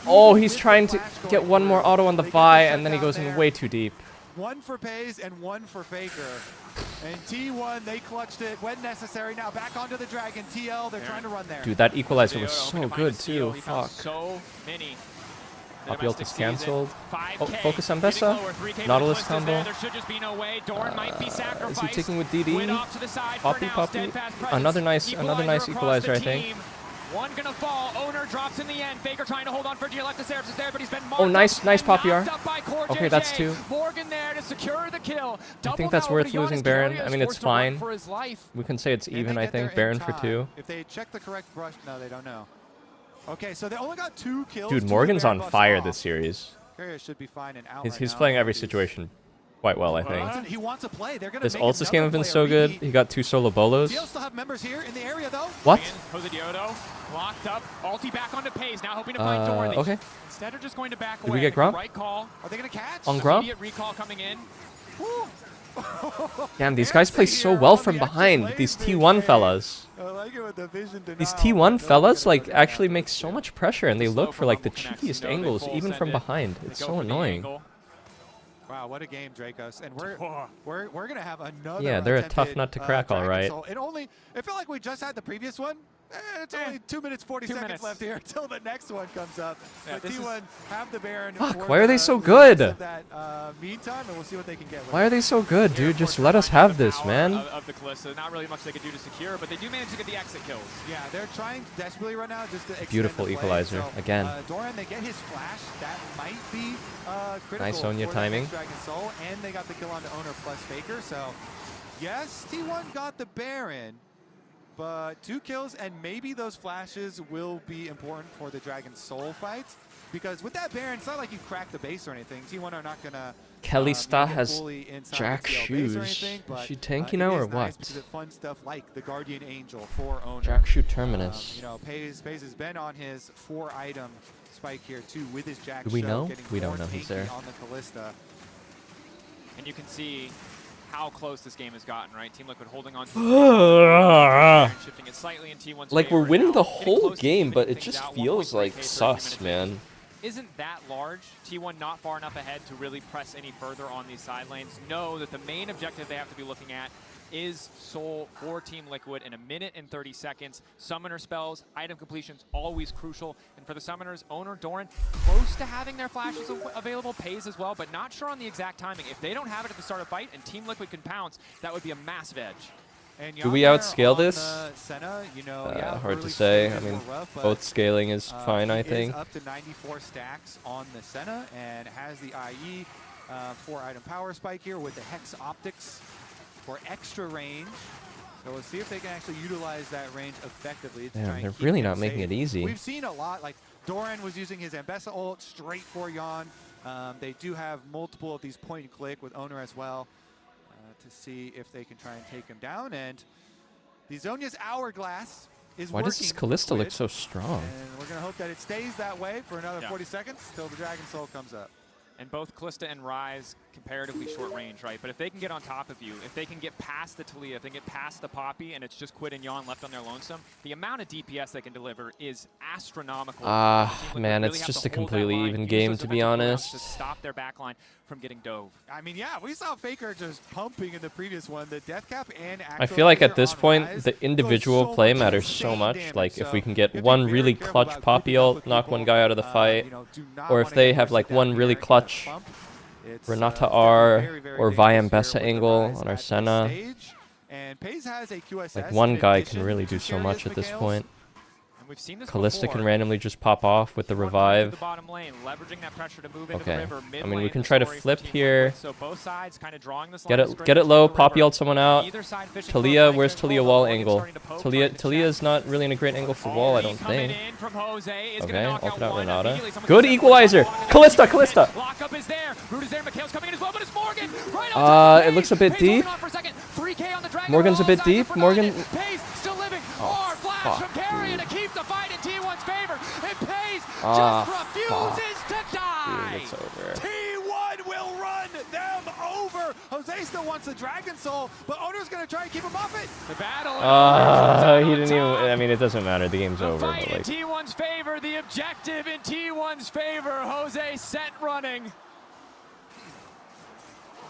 Oh, he's trying to get one more auto on the Vi, and then he goes in way too deep. One for Pays and one for Faker. And T1, they clutched it when necessary. Now back onto the Dragon. TL, they're trying to run there. Dude, that equalizer was so good, too. Fuck. So many. Poppy ult is cancelled. Oh, focus on Bessa. Nautilus combo. Is he taking with DD? Poppy, Poppy. Another nice equalizer, I think. One gonna fall. Owner drops in the end. Faker trying to hold on for dear left. The Cerberus is there, but he's been marked. Oh, nice Poppy R. Okay, Okay, that's two. Morgan there to secure the kill. I think that's worth losing Baron. I mean, it's fine. We can say it's even, I think. Baron for 2. If they check the correct brush, no, they don't know. Okay, so they only got 2 kills. Dude, Morgan's on fire this series. Carrier should be fine and out. He's playing every situation quite well, I think. He wants to play. They're gonna This make ult this game have been another so player good. He got 2 solo bolos. TL still have members here in the area though. What? Jose Diodo locked up. Ulti back onto Pays. Now hoping to find Dorn. Okay. Instead of just going to back Did away. we get Gromp? Right call. Are they gonna catch? On Gromp? Immediate recall coming in. Damn, these guys play so well from behind. These T1 fellas. I like it with the vision to These T1 fellas like actually make so much pressure, and they look for like the cheekiest angles even from behind. It's so annoying. Wow, what a game, Dracos. And we're gonna have another. Yeah, they're a tough attempted, nut to crack, all Dragon right. Soul. It felt like we just had the previous one, It's only 2 minutes 40 seconds left here until the next one comes up. Yeah, But T1 have the Baron. Fuck, why are they so good? That, meantime, and we'll see what they can get. Why are they so good, dude? Just let us have this, man. Of the Kalista, not really much they could do to secure, but they do manage to get the exit kills. Yeah, they're trying desperately right now just to extend Beautiful the play. equalizer, So, again. Doran, they get his flash. That might be critical. Nice Sonya for timing. the Dragon Soul, and they got the kill on the owner plus Faker. So, yes, T1 got the Baron. But 2 kills, and maybe those flashes will be important for the Dragon Soul fight. Because with that Baron, it's not like you crack the base or anything. T1 are not going to Kalista has Jack shoes. Anything, Is she tanky now or what? Nice fun stuff like the Guardian Angel for owner. Jack shoe terminus. You know, Pays has been on his 4-item spike here too with his Jack. Do we know? Getting We don't more know he's tanky there. on the Kalista. And you can see how close this game has gotten, right? Team Liquid holding on to shifting it slightly in T1's Like, we're favor winning now. the Getting whole close to game, evening but it things just out. feels 1 point like break, 30 sus, minutes man. Isn't that large. T1 not far enough ahead to really press any further on these side lanes. Know that the main objective they have to be looking at is Soul for Team Liquid in 1 minute and 30 seconds. Summoner spells, item completions, always crucial. And for the Summoners, owner Doran, close to having their flashes available, Pays as well, but not sure on the exact timing. If they don't have it at the start of fight and Team Liquid can pounce, that would be a massive edge. And Do we outscale this? Senna, you know, yeah, Hard to early say. stages I mean, were rough, but, both scaling is fine, I he think. is up to 94 stacks on the Senna and has the IE 4-item power spike here with the Hex Optics for extra range. So we'll see if they can actually utilize that range effectively. To try Damn, and they're keep really him not making safe. it easy. We've seen a lot, like Doran was using his Ambessa ult straight for Yon. They do have multiple of these point and click with owner as well to see if they can try and take him down. And the Zhonya's Hourglass is Why does this Kalista look so strong? And we're going to hope that it stays that way for another 40 seconds till the Dragon Soul comes up. And both Kalista and Ryze comparatively short range, right? But if they can get on top of you, if they can get past the Talia, if they can get past the Poppy, and it's just Quid and Yon left on their lonesome, the amount of DPS they can deliver is astronomical. Man, it's just a completely even game, to be honest. To stop their backline from getting dove. I mean, yeah, we saw Faker just pumping in the previous one. The death cap and I feel like at this point, the individual play matters so much. Like, if we can get one really clutch Poppy ult, knock one guy out of the fight, or if they have like one really clutch Renata R or Vi Ambessa angle on our Senna. Like, one guy can really do so much at this point. We've seen this Kalista before. can randomly just pop off with the revive. The bottom lane, leveraging that pressure to move into Okay, the river. I mean, we can try to flip here. So both sides kind of drawing this Get it low, Poppy ult someone out. Talia, where's Talia wall angle? Talia is not really in a great angle for wall, I don't think. Okay, ult it out Renata. Good equalizer! Kalista! Lockup is there. Root is there. Mikhail's coming in as well, but it's Morgan. Right on It looks a bit deep. Morgan's a bit deep. Morgan. Still living. Oh, Flash from Carrion to keep the fight in T1's favor. And Pays just refuses to die. Dude, it's over. T1 will run them over. Jose still wants the Dragon Soul, but Owner's going to try and keep him off it. The battle. He didn't even. I mean, it doesn't matter. The game's over. Fight But in like, T1's favor. The objective in T1's favor. Jose set running.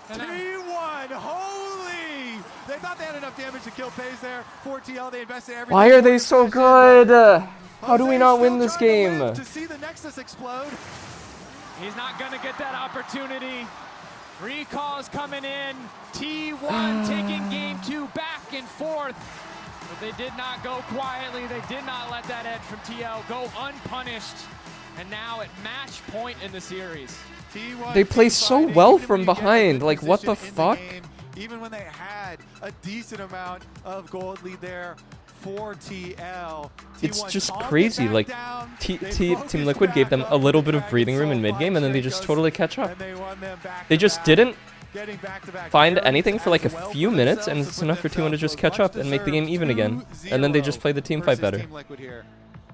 T1, holy! They thought they had enough damage to kill Pays there. 4TL, they invested everything. why are they so good? How do we not win this game? To see the Nexus explode. He's not going to get that opportunity. Recalls coming in. T1 taking game 2 back and forth. But they did not go quietly. They did not let that edge from TL go unpunished. And now at match point in the series. They play so well from behind. Like, what the fuck? Even when they had a decent amount of gold lead there for TL. It's just crazy. Like, Team Liquid gave them a little bit of breathing room in mid game, and then they just totally catch up. They just didn't find anything for like a few minutes, and it's enough for T1 to just catch up and make the game even again. And then they just play the team fight better.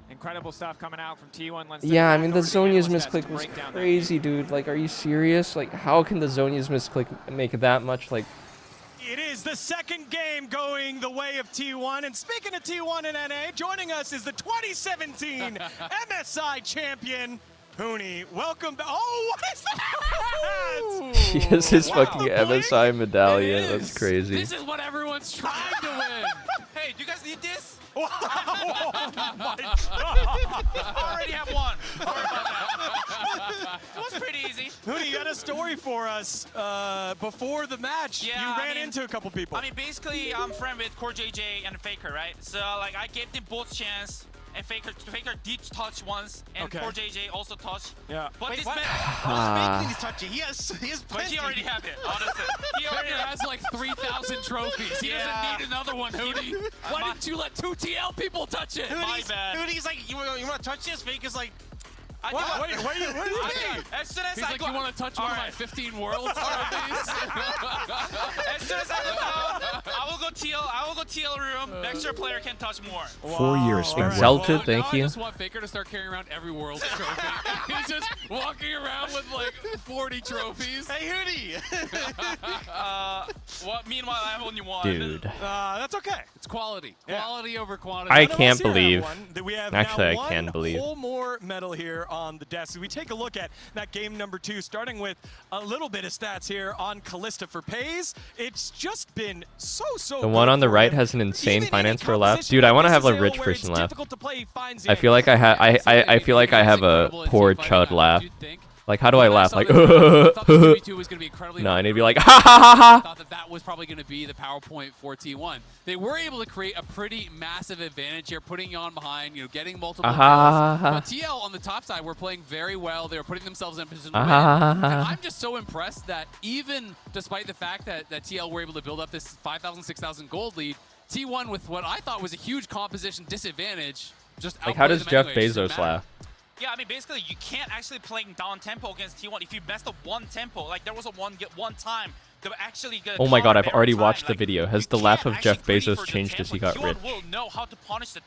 Incredible stuff coming out from T1. Yeah, I mean, the Zhonya's misclick was crazy, dude. Like, are you serious? Like, how can the Zhonya's misclick make that much, like... It is the second game going the way of T1. And speaking of T1 and NA, joining us is the 2017 MSI champion, Huni. Welcome back. Oh, what is that? He has his fucking MSI medallion. That's crazy. This is what everyone's trying to win. Hey, do you guys need this? Oh my god! Already have one. Sorry about that. It was pretty easy. Hootie, you got a story for us before the match. Yeah, you ran into a couple people. I mean, basically, I'm friend with Core JJ and Faker, right? So, like, I gave them both chance. And Faker did touch once, and Core JJ also touched. Yeah. But Wait, this what? man, He's touching. He has but plenty. he already have it. Honestly, he already has like 3,000 trophies. He doesn't need another one, Hootie. Why didn't you let 2 TL people touch it? My bad. Hootie, he's like, you want to touch this? Faker's like, What do you mean? As soon as He's I like, go, you want to touch one of my 15 worlds? as soon as I go down, I will go TL room. Next year player can touch more. 4 years spent. Exalted, thank now you. I just want Faker to start carrying around every world trophy. He's just walking around with like 40 trophies. Hey, Hootie! Meanwhile, I have only one. Dude. That's okay. It's quality. Quality over quantity. I can't believe. We have Actually, now I can one believe. whole more medal here on the desk. We take a look at that game number 2, starting with a little bit of stats here on Callista for Pays. It's just been so The one on the right has an insane finance for a laugh. Dude, I want to have a rich person laugh. I feel like I feel like I have a poor chud laugh. Like, how do I laugh? Like, no, I need to be like, ha ha ha ha. Thought that was probably going to be the PowerPoint for T1. They were able to create a pretty massive advantage here, putting on behind, getting multiple kills. But TL on the top side were playing very well. They were putting themselves in a position to win. And I'm just so impressed that even despite the fact that TL were able to build up this 5,000, 6,000 gold lead, T1 with what I thought was a huge composition disadvantage just like, how does outplayed them Jeff anyway. Bezos laugh? Yeah, I mean, basically, you can't actually play down tempo against T1 if you mess up one tempo. Like, there was a one time they were actually gonna Oh my god, I've counter already every watched time. the video. Has the laugh of Jeff Bezos changed as he got rich? T1 will know how to punish the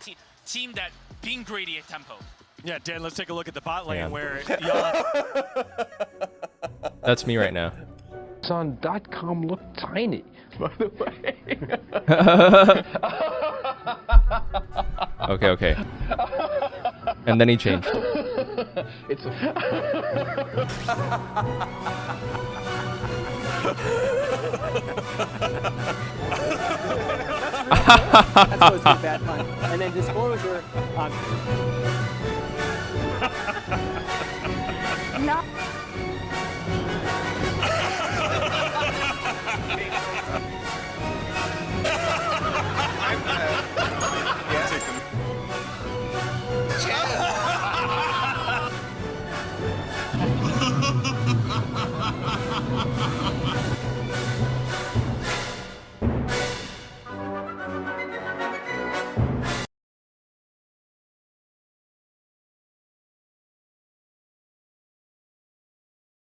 team that being greedy at tempo. Yeah, Dan, let's take a look at the bot lane Hang on. where y'all... That's me right now. On .com look tiny, by the way. Okay. And then he changed. It's That's always a bad pun. And then disclosure. No.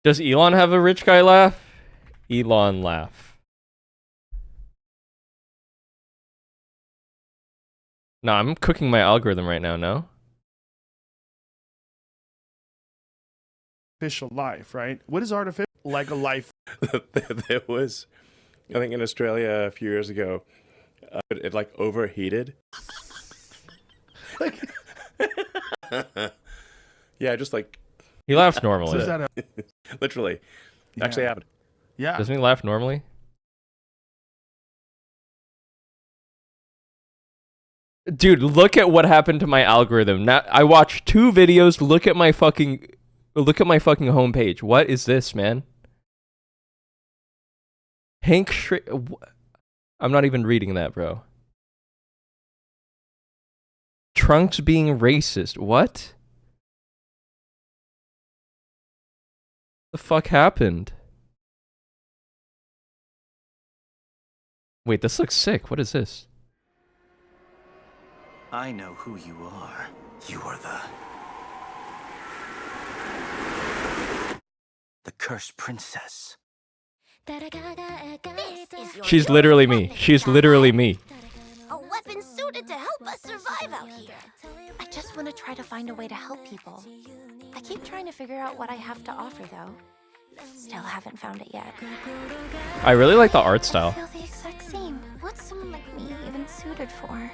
Does Elon have a rich guy laugh? Elon laugh. No, I'm cooking my algorithm right now, no? Artificial life, right? What is artificial? Like a life. There was, I think in Australia a few years ago, it like overheated. Yeah, just like. He laughs normally. Literally. Actually happened. Yeah. Doesn't he laugh normally? Dude, look at what happened to my algorithm. Now I watched 2 videos. Look at my fucking homepage. What is this, man? Hank I'm not even reading that, bro. Trunks being racist. What? The fuck happened? Wait, this looks sick. What is this? I know who you are. You are the cursed princess. She's literally me. She's literally me. A weapon suited to help us survive out here. I just want to try to find a way to help people. I keep trying to figure out what I have to offer, though. Still haven't found it yet. I really like the art style. I feel the exact same. What's someone like me even suited for?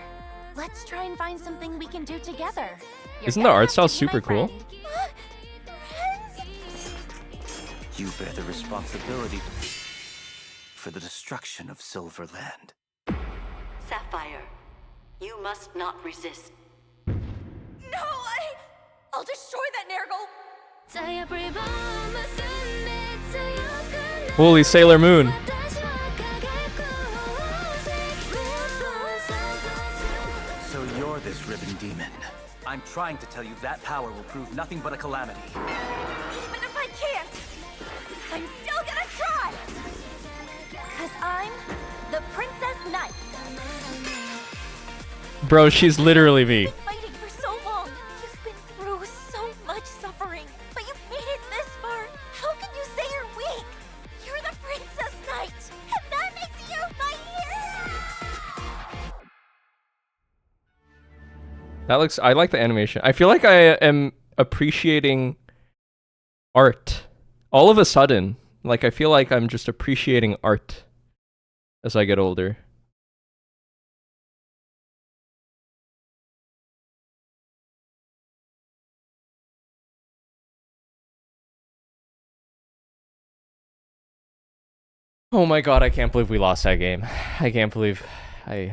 Let's try and find something we can do together. Isn't the art style super cool? You bear the responsibility for the destruction of Silverland. Sapphire, You must not resist. No, I'll destroy that Nergal. Holy Sailor Moon. So you're this ribbon demon. I'm trying to tell you that power will prove nothing but a calamity. Even if I can't, I'm still gonna try. Cause I'm the Princess Knight. Bro, she's literally me. Fighting for so long. You've been through so much suffering, but you've made it this far. How can you say you're weak? You're the Princess Knight, and that makes you my hero. That looks, I like the animation. I feel like I am appreciating art. All of a sudden, like I feel like I'm just appreciating art as I get older. Oh my god, I can't believe we lost that game. I can't believe we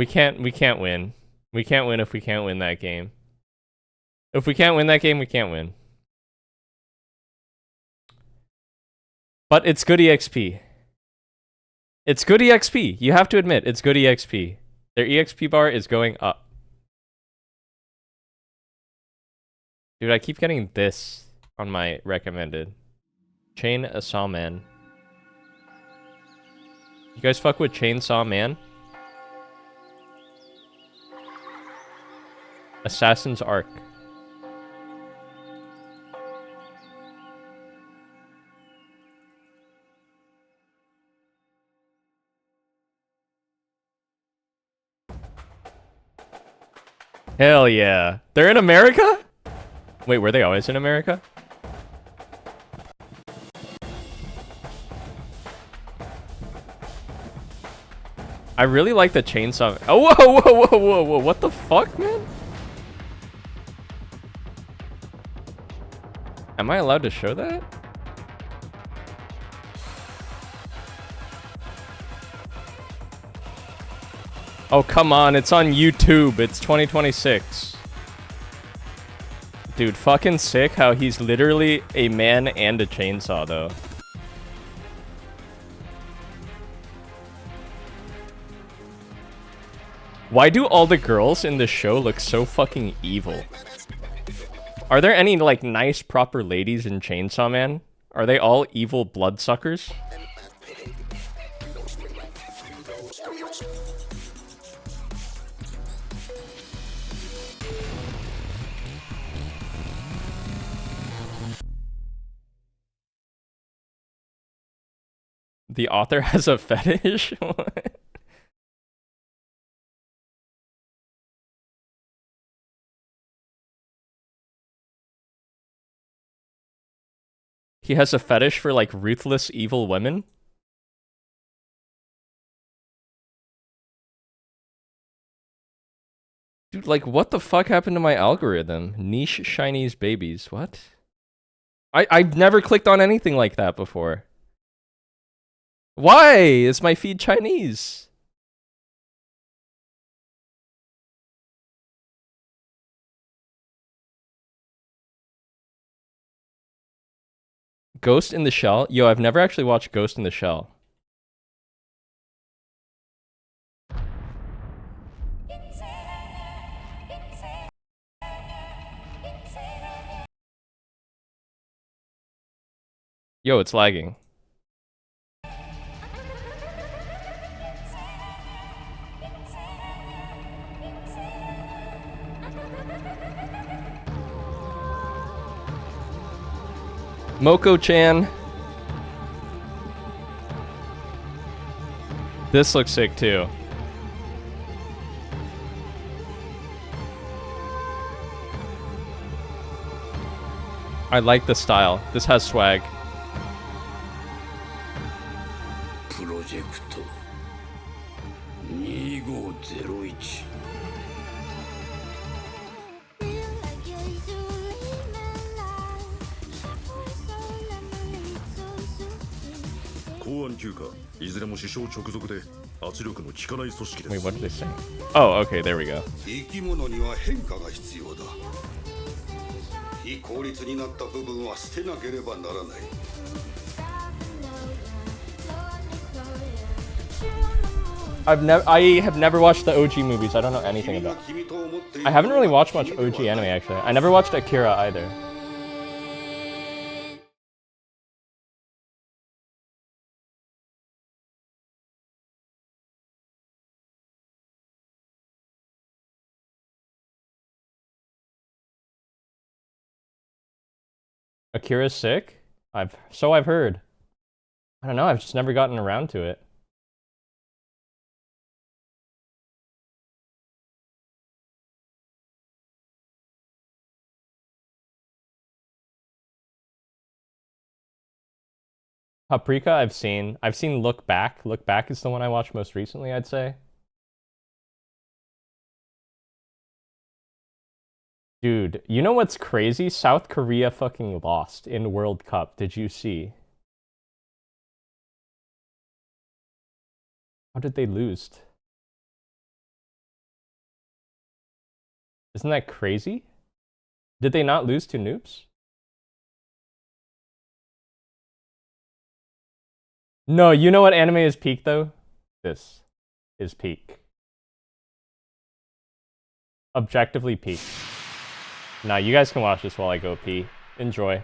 can't win. We can't win if we can't win that game. If we can't win that game, we can't win. But it's good EXP. It's good EXP. You have to admit, it's good EXP. Their EXP bar is going up. Dude, I keep getting this on my recommended. Chainsaw Man. You guys fuck with Chainsaw Man? Assassin's Arc. Hell yeah. They're in America? Wait, were they always in America? I really like the chainsaw. Oh, whoa, whoa, whoa, whoa, whoa. What the fuck, man? Am I allowed to show that? Oh, come on. It's on YouTube. It's 2026. Dude, fucking sick how he's literally a man and a chainsaw, though. Why do all the girls in the show look so fucking evil? Are there any, like, nice, proper ladies in Chainsaw Man? Are they all evil bloodsuckers? The author has a fetish? What? He has a fetish for, like, ruthless, evil women? Dude, like, what the fuck happened to my algorithm? Niche Chinese babies. What? I've never clicked on anything like that before. Why is my feed Chinese? Ghost in the Shell? Yo, I've never actually watched Ghost in the Shell. Yo, it's lagging. Moko-chan. This looks sick too. I like the style. This has swag. Project 2501. Wait, what did they say? Oh, okay, there we go. I have never watched the OG movies. I don't know anything about it. I haven't really watched much OG anime, actually. I never watched Akira either. Akira's sick? I've heard. I don't know, I've just never gotten around to it. Paprika I've seen. I've seen Look Back. Look Back is the one I watched most recently, I'd say. Dude, you know what's crazy? South Korea fucking lost in World Cup. Did you see? How did they lose? Isn't that crazy? Did they not lose to noobs? No, you know what anime is peak though? This is peak. Objectively peak. Nah, you guys can watch this while I go pee. Enjoy.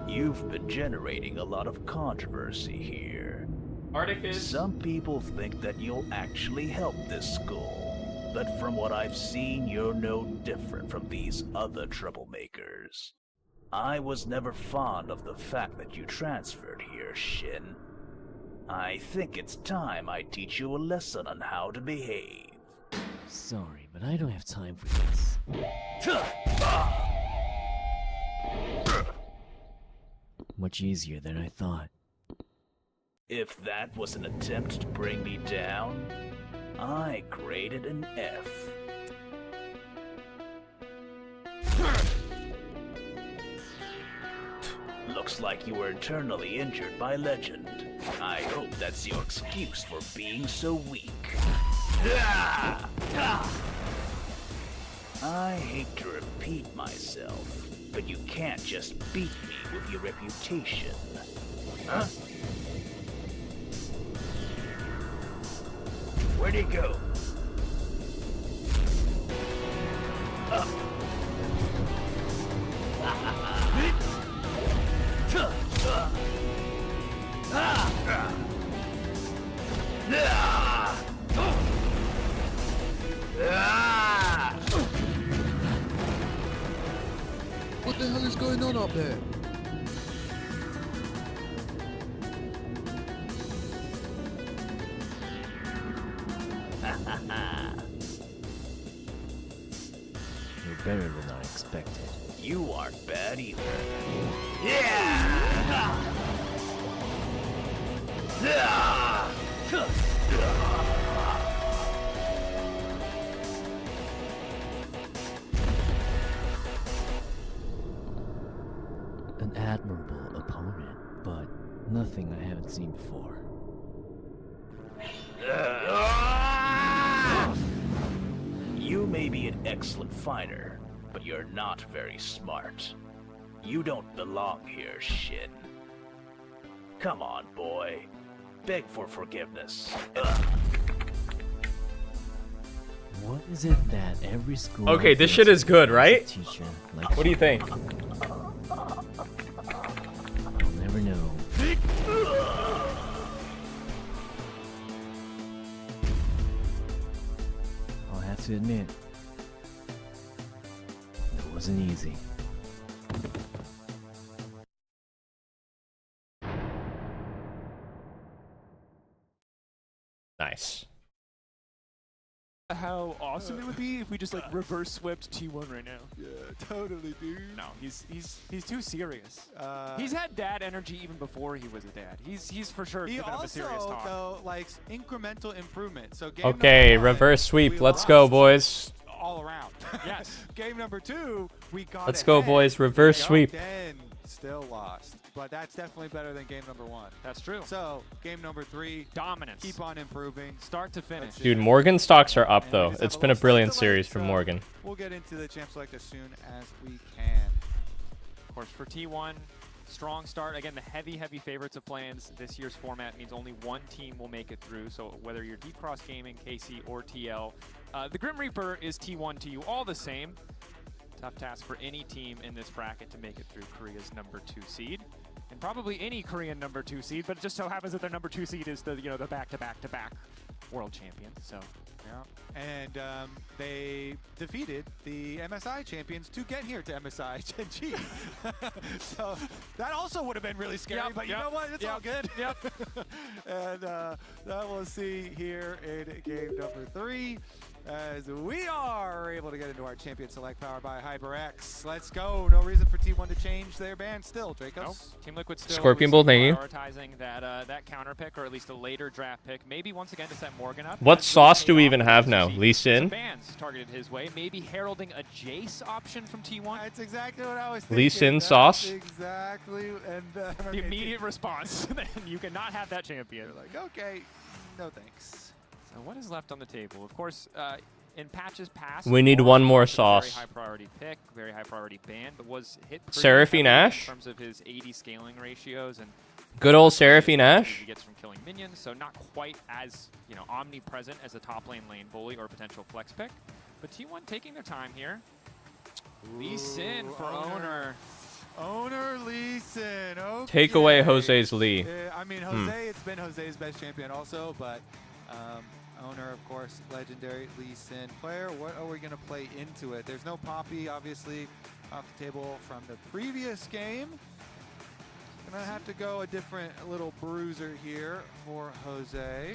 You've been generating a lot of controversy here. Articus. Some people think that you'll actually help this school. But from what I've seen, you're no different from these other troublemakers. I was never fond of the fact that you transferred here, Shin. I think it's time I teach you a lesson on how to behave. Sorry, but I don't have time for this. Much easier than I thought. If that was an attempt to bring me down, I graded an F. Looks like you were internally injured by Legend. I hope that's your excuse for being so weak. I hate to repeat myself, but you can't just beat me with your reputation. Huh? Where'd he go? Up. What the hell is going on up there? You're better than I expected. You aren't bad either. Yeah! An admirable opponent, but nothing I haven't seen before. You may be an excellent fighter, but you're not very smart. You don't belong here, Shin. Come on, boy. Beg for forgiveness. What is it that every school... Okay, this shit is good, right? Teacher, like What do you think? I'll never know. I'll have to admit, it wasn't easy. Nice. How awesome it would be if we just like reverse swept T1 right now. Yeah, totally, dude. No, he's too serious. He's had dad energy even before he was a dad. He's for sure He giving him a serious also, talk. though, likes incremental improvement. So game Okay, number one, reverse sweep. we Let's go, lost boys. All around. Yes. Game number 2, we got Let's go, boys. Reverse sweep. Again, still lost. But that's definitely better than game number 1. That's true. So, game number 3. Dominance. Keep on improving. Start to finish. Dude, Morgan stocks are up, though. It's been a brilliant series from Morgan. We'll get into the Champ Select as soon as we can. Of course, for T1, strong start. Again, the heavy favorites of plans. This year's format means only one team will make it through. So whether you're Deep Cross Gaming, KC, or TL, the Grim Reaper is T1 to you all the same. Tough task for any team in this bracket to make it through Korea's #2 seed. And probably any Korean #2 seed, but it just so happens that their #2 seed is the the back-to-back world champion. So yeah, and they defeated the MSI champions to get here to MSI Genji. So that also would have been really scary, but you know what? It's all good. Yep. And that we'll see here in game number 3. As we are able to get into our champion select powered by HyperX. Let's go. No reason for T1 to change their ban still, Dracos. Nope. Team Liquid still Scorpion Bolt, thank you. prioritizing that counter pick, or at least a later draft pick. Maybe once again to set Morgan up. What sauce do we even have now? Lee Sin? Bans targeted his way. Maybe heralding a Jace option from T1. That's exactly what I was thinking. Lee Sin sauce? Exactly. And the immediate response. You cannot have that champion. You're like, okay, no thanks. So what is left on the table? Of course, in patches past, we need one more sauce. Very high priority pick, very high priority ban, but was hit Seraphine Ash? in terms of his 80 scaling ratios and good old Seraphine Ash. He gets from killing minions, so not quite as omnipresent as a top lane bully or potential flex pick. But T1 taking their time here. Lee Sin for Owner. Owner Lee Sin. Okay. Take away Jose's Lee. I mean, Jose, it's been Jose's best champion also, but Owner, of course, legendary Lee Sin player. What are we going to play into it? There's no Poppy, obviously, off the table from the previous game. Gonna have to go a different little bruiser here for Jose.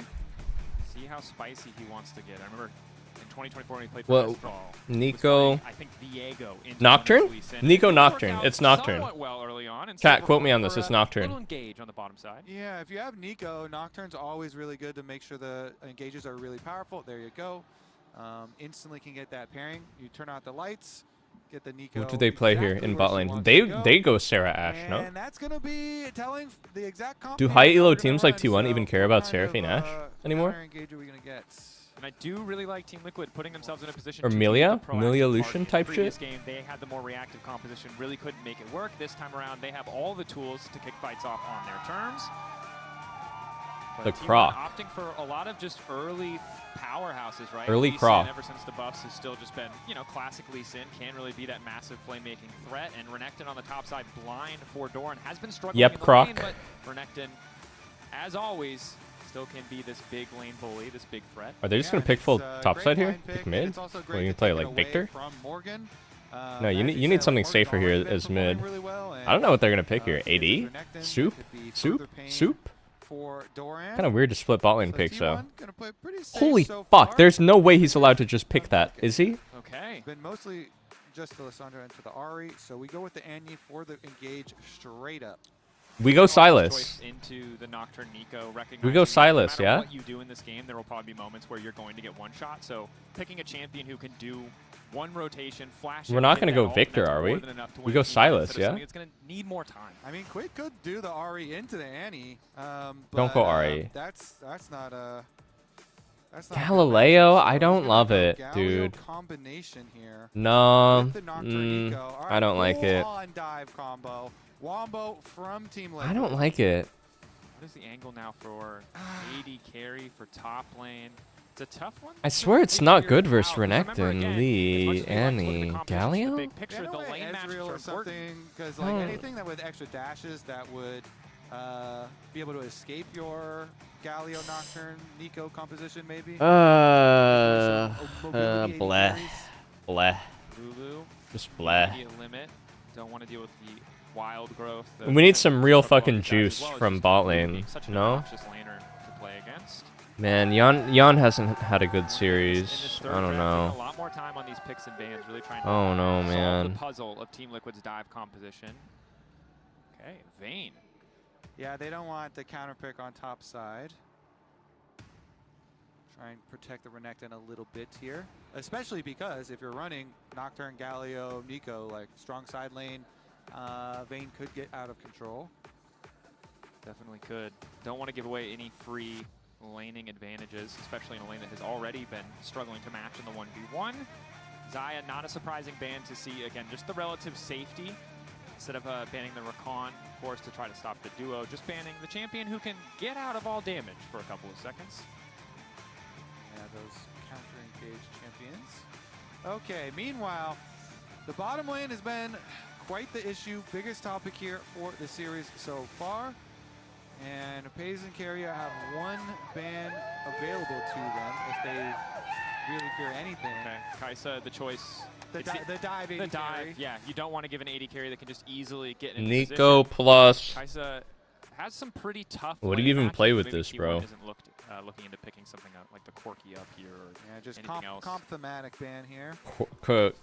See how spicy he wants to get. I remember in 2024 when he played for Westfall, Nico. I think Viego Nocturne? Nico Nocturne. It's Nocturne. Well early on, and Chat, quote me on this. It's Nocturne. Little engage on the bottom side. Yeah, if you have Nico, Nocturne's always really good to make sure the engages are really powerful. There you go. Instantly can get that pairing. You turn out the lights, get the Nico. What do they play here in bot lane? They go Sarah Ash, no? And that's gonna be telling the exact comp. Do high elo teams like T1 even care about Seraphine Ash anymore? Engage are we gonna get? And I do really like Team Liquid putting themselves in a position or to Milia? Milia Milia Lucian type previous shit? Game, they had the more reactive composition, really couldn't make it work. This time around, they have all the tools to kick fights off on their terms. But The T1 Croc. opting for a lot of just early powerhouses, right? Early Lee Croc. Sin, ever since the buffs, has still just been, classic Lee Sin. Can't really be that massive playmaking threat. And Renekton on the top side, blind for Doran, has been struggling in the Croc. lane, but Renekton, as always, still can be this big lane bully, this big threat. Are they just going to pick full topside here? Pick mid? Or are you going to play like Victor? No, you need something safer here as mid. I don't know what they're going to pick here. AD? Soup? Soup? Kind of weird to split bot lane picks, though. Holy fuck, there's no way he's allowed to just pick that, is he? Okay. Been mostly just the Lissandra into the Ahri, so we go with the Anyi for the engage straight up. We go Silas. Into the Nocturne Nico, We go Silas, no matter yeah? What you do in this game, there will probably be moments where you're going to get one shot. So picking a champion who can do one rotation, flash. We're not going to go Victor, are we? We go Silas, yeah? It's going to need more time. I mean, Quid could do the Ahri into the Annie. Don't go Ahri. That's not a. Galileo, I don't love it, dude. Combination here. No, I don't like it. Dive combo. Wombo from Team Liquid. I don't like it. What is the angle now for AD carry for top lane? It's a tough one. I swear it's not good versus Renekton, Lee, Annie, Galio? The lane Ezreal or something, because like anything that with extra dashes that would be able to escape your Galio Nocturne Nico composition, maybe. Bleh. Lulu. Just bleh. Limit. Don't want to deal with the wild growth. We need some real fucking juice from bot lane. No? Laner to play against. Man, Jan hasn't had a good series. I don't know. A lot more time on these picks and bans, really trying to solve the puzzle of Team Liquid's dive composition. Okay, Vayne. Yeah, they don't want the counter pick on top side. Try and protect the Renekton a little bit here, especially because if you're running Nocturne, Galio, Nico, like strong side lane, Vayne could get out of control. Definitely could. Don't want to give away any free laning advantages, especially in a lane that has already been struggling to match in the 1v1. Xayah, not a surprising ban to see. Again, just the relative safety. Instead of banning the Rakan, forced to try to stop the duo, just banning the champion who can get out of all damage for a couple of seconds. Yeah, those counter-engaged champions. Okay, meanwhile, the bottom lane has been quite the issue. Biggest topic here for the series so far. And FaZe and Keria have one ban available to them if they really fear anything. Okay, Kai'Sa, the choice. The dive AD The dive, carry. yeah. You don't want to give an AD carry that can just easily get in Nico position. plus. Kai'Sa has some pretty tough. What do you even matchups. play with Maybe this, T1 bro? Isn't looking into picking something up like the Corki up here or Yeah, just anything else. comp thematic ban here. Corki,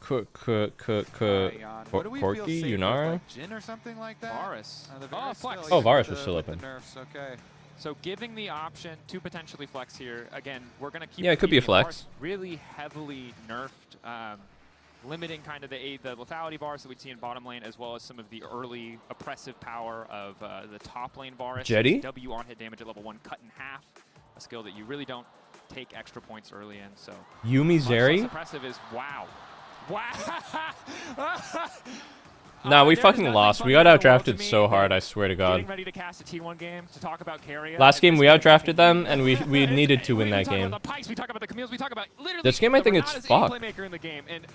Yunara? Like Jhin or something like that? Varus. Flex. Oh, Varus was still open. Nerfs, okay. So giving the option to potentially flex here. Again, we're going to keep. Yeah, it could be a repeating flex. Varus really heavily nerfed, limiting kind of the lethality Varus that we'd see in bottom lane, as well as some of the early oppressive power of the top lane Varus. Jetty? W on hit damage at level 1 cut in half, a skill that you really don't take extra points early in. So Yuumi much less Zeri? oppressive is wow. Nah, we There is fucking nothing lost. We funnier got in the world to outdrafted me so hard, than I swear to God. Getting ready to cast a T1 game to talk about Keria. Last game we And outdrafted them, and we needed to win we that talk game. about the Pikes, we talk about the Camille's, we talk about literally This game I think it's Renata's fucked. playmaker in the game, and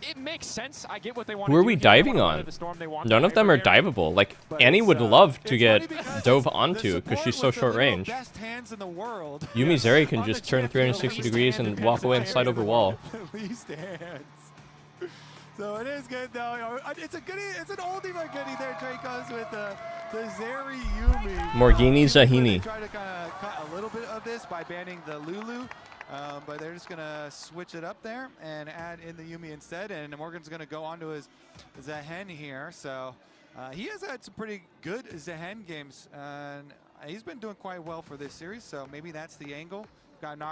it makes sense. I get what they want. Who are to we do here. They diving wanna on? weather the storm. They want None the of them are hyper carry. diveable. Like, But Annie it's, would love to it's get funny because dove the onto because she's so with the short literal range. best hands in the world. Yuumi Zeri can On just the turn champion, 360 least degrees hand and depends walk on away the and slide champion over in the wall. world. Least hands. So it is good though. It's a goodie. It's an oldie but goodie there. Dracos with the Zeri Yuumi. Morgini Zahini. They try to kind of cut a little bit of this by banning the Lulu. But they're just going to switch it up there and add in the Yuumi instead. And Morgan's going to go on to his Zehen here. So he has had some pretty good Zehen games. And he's been doing quite well for this series. So maybe that's the angle.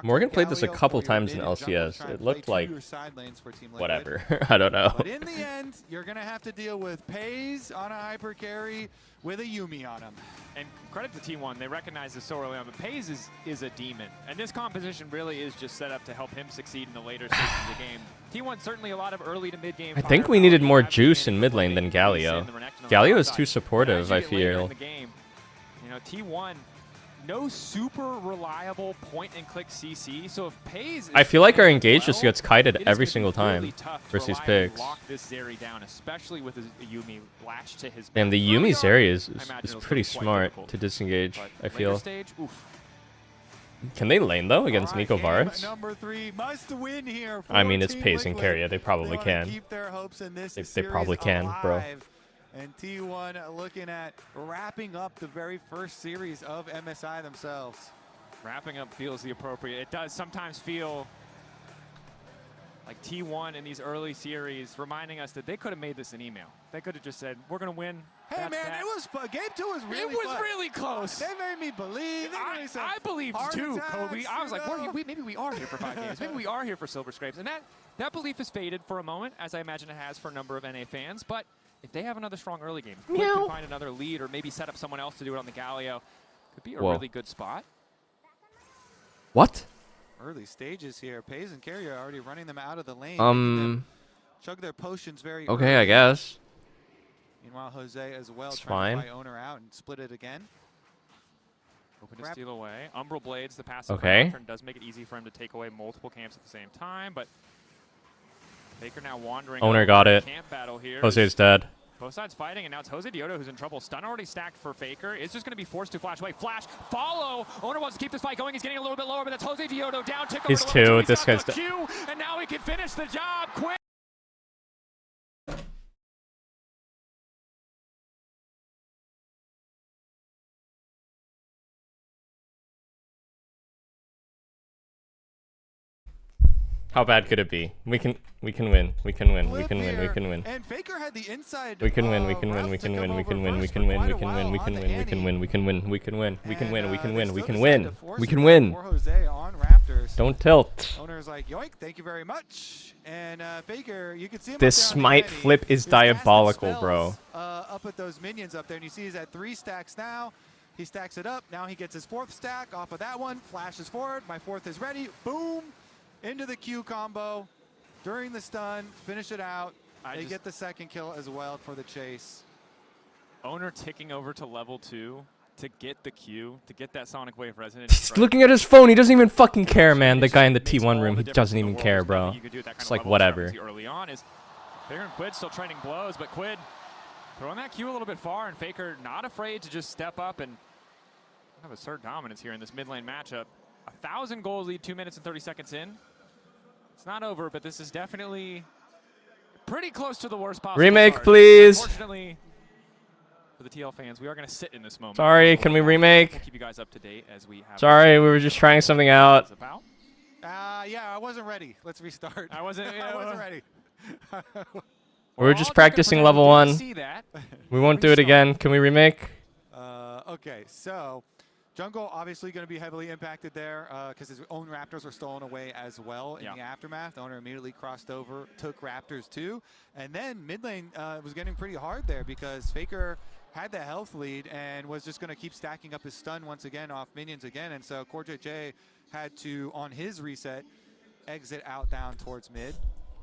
Morgan played this a couple times in LCS. It looked like whatever. I don't know. But in the end, you're going to have to deal with FaZe on a hyper carry with a Yuumi on him. And credit to T1, they recognize this so early on, but FaZe is a demon. And this composition really is just set up to help him succeed in the later stages of the game. T1 certainly a lot of early to mid-game. I think we needed more juice in mid lane than Galio. Galio is too supportive, I feel. You know, T1, no super reliable point-and-click CC, so if FaZe I feel like our engage just gets kited every single time versus picks. Lock this Zeri down, especially with his Yuumi latched to his And the back. Yuumi Zeri is it'll pretty still be quite smart difficult. to disengage, But I feel. later stage, oof. Can they lane though against Nico Game Varus? number 3 must win here for I mean, it's Team FaZe and Liquid. Keria. They probably wanna can. Keep their hopes in this They probably can, bro. alive. And T1 looking at wrapping up the very first series of MSI themselves. Wrapping up feels the appropriate. It does sometimes feel like T1 in these early series, reminding us that they could have made this an email. They could have just said, "We're gonna win." Hey That's man, that. it was fun. Game 2 was really It was fun. really close. They made me believe. I believed heart too, attacks, Kobe. I was like, you know? maybe we are here for 5 games. Maybe we are here for Silver Scrapes. And that belief has faded for a moment, as I imagine it has for a number of NA fans. But if they have another strong early game, if Quick can find another lead or maybe set up someone else to do it on the Galio, could be a Whoa. really good spot. What? Early stages here. FaZe and Keria are already running them out of the lane. making them chug their potions very Okay, early. I guess. Meanwhile, Jose as well It's trying fine. to buy owner out and split it again. Open to steal away. Umbral Blades, the passive Okay. turn does make it easy for him to take away multiple camps at the same time, but Faker now wandering. Owner over got the it. Camp battle here. Jose's dead. Both sides fighting, and now it's Jose Diodo who's in trouble. Stun already stacked for Faker. It's just going to be forced to flash away. Flash, follow. Owner wants to keep this fight going. He's getting a little bit lower, but that's Jose Diodo down. Tick He's over to level 2. two. He's This got guy's the Q, and now he can finish the job quick. How bad could it be? We can win. We can win. We can win. We can win. And Faker had the inside. We can win. We can win. We can win. We can win. We can win. We can win. We can win. We can win. We can win. We can win. We can win. We can win. We can win. We can win. For Jose on Raptors. first. Don't tilt. Owner's like, yoink, thank you very much. And Faker, you can see him This up there on the smite Yeti. flip is His diabolical, casting bro. spells, up at those minions up there, and you see he's at 3 stacks now. He stacks it up. Now he gets his 4th stack off of that one. Flashes forward. My 4th is ready. Boom! Into the Q combo. During the stun, finish it out. They get the 2nd kill as well for the chase. Owner ticking over to level 2 to get the Q, to get that Sonic Wave resonant. He's looking at his phone. He doesn't even fucking care, man. The guy in the T1 room, he doesn't even care, bro. It's like, whatever. Early on is Faker and Quid still trading blows, but Quid throwing that Q a little bit far, and Faker not afraid to just step up and have assert dominance here in this mid lane matchup. 1,000 goals lead, 2 minutes and 30 seconds in. It's not over, but this is definitely pretty close to the worst possible Remake, start. please. Unfortunately, for the TL fans, we are going to sit in this moment. Sorry, can we remake? We'll keep you guys up to date as we have. Sorry, we were just trying something out. Yeah, I wasn't ready. Let's restart. I wasn't ready. We were just practicing level 1. We won't do it again. Can we remake? Okay, so Jungle obviously going to be heavily impacted there because his own Raptors were stolen away as well in the aftermath. The owner immediately crossed over, took Raptors too. And then mid lane was getting pretty hard there because Faker had the health lead and was just going to keep stacking up his stun once again off minions again. And so CoreJJ had to, on his reset, exit out down towards mid.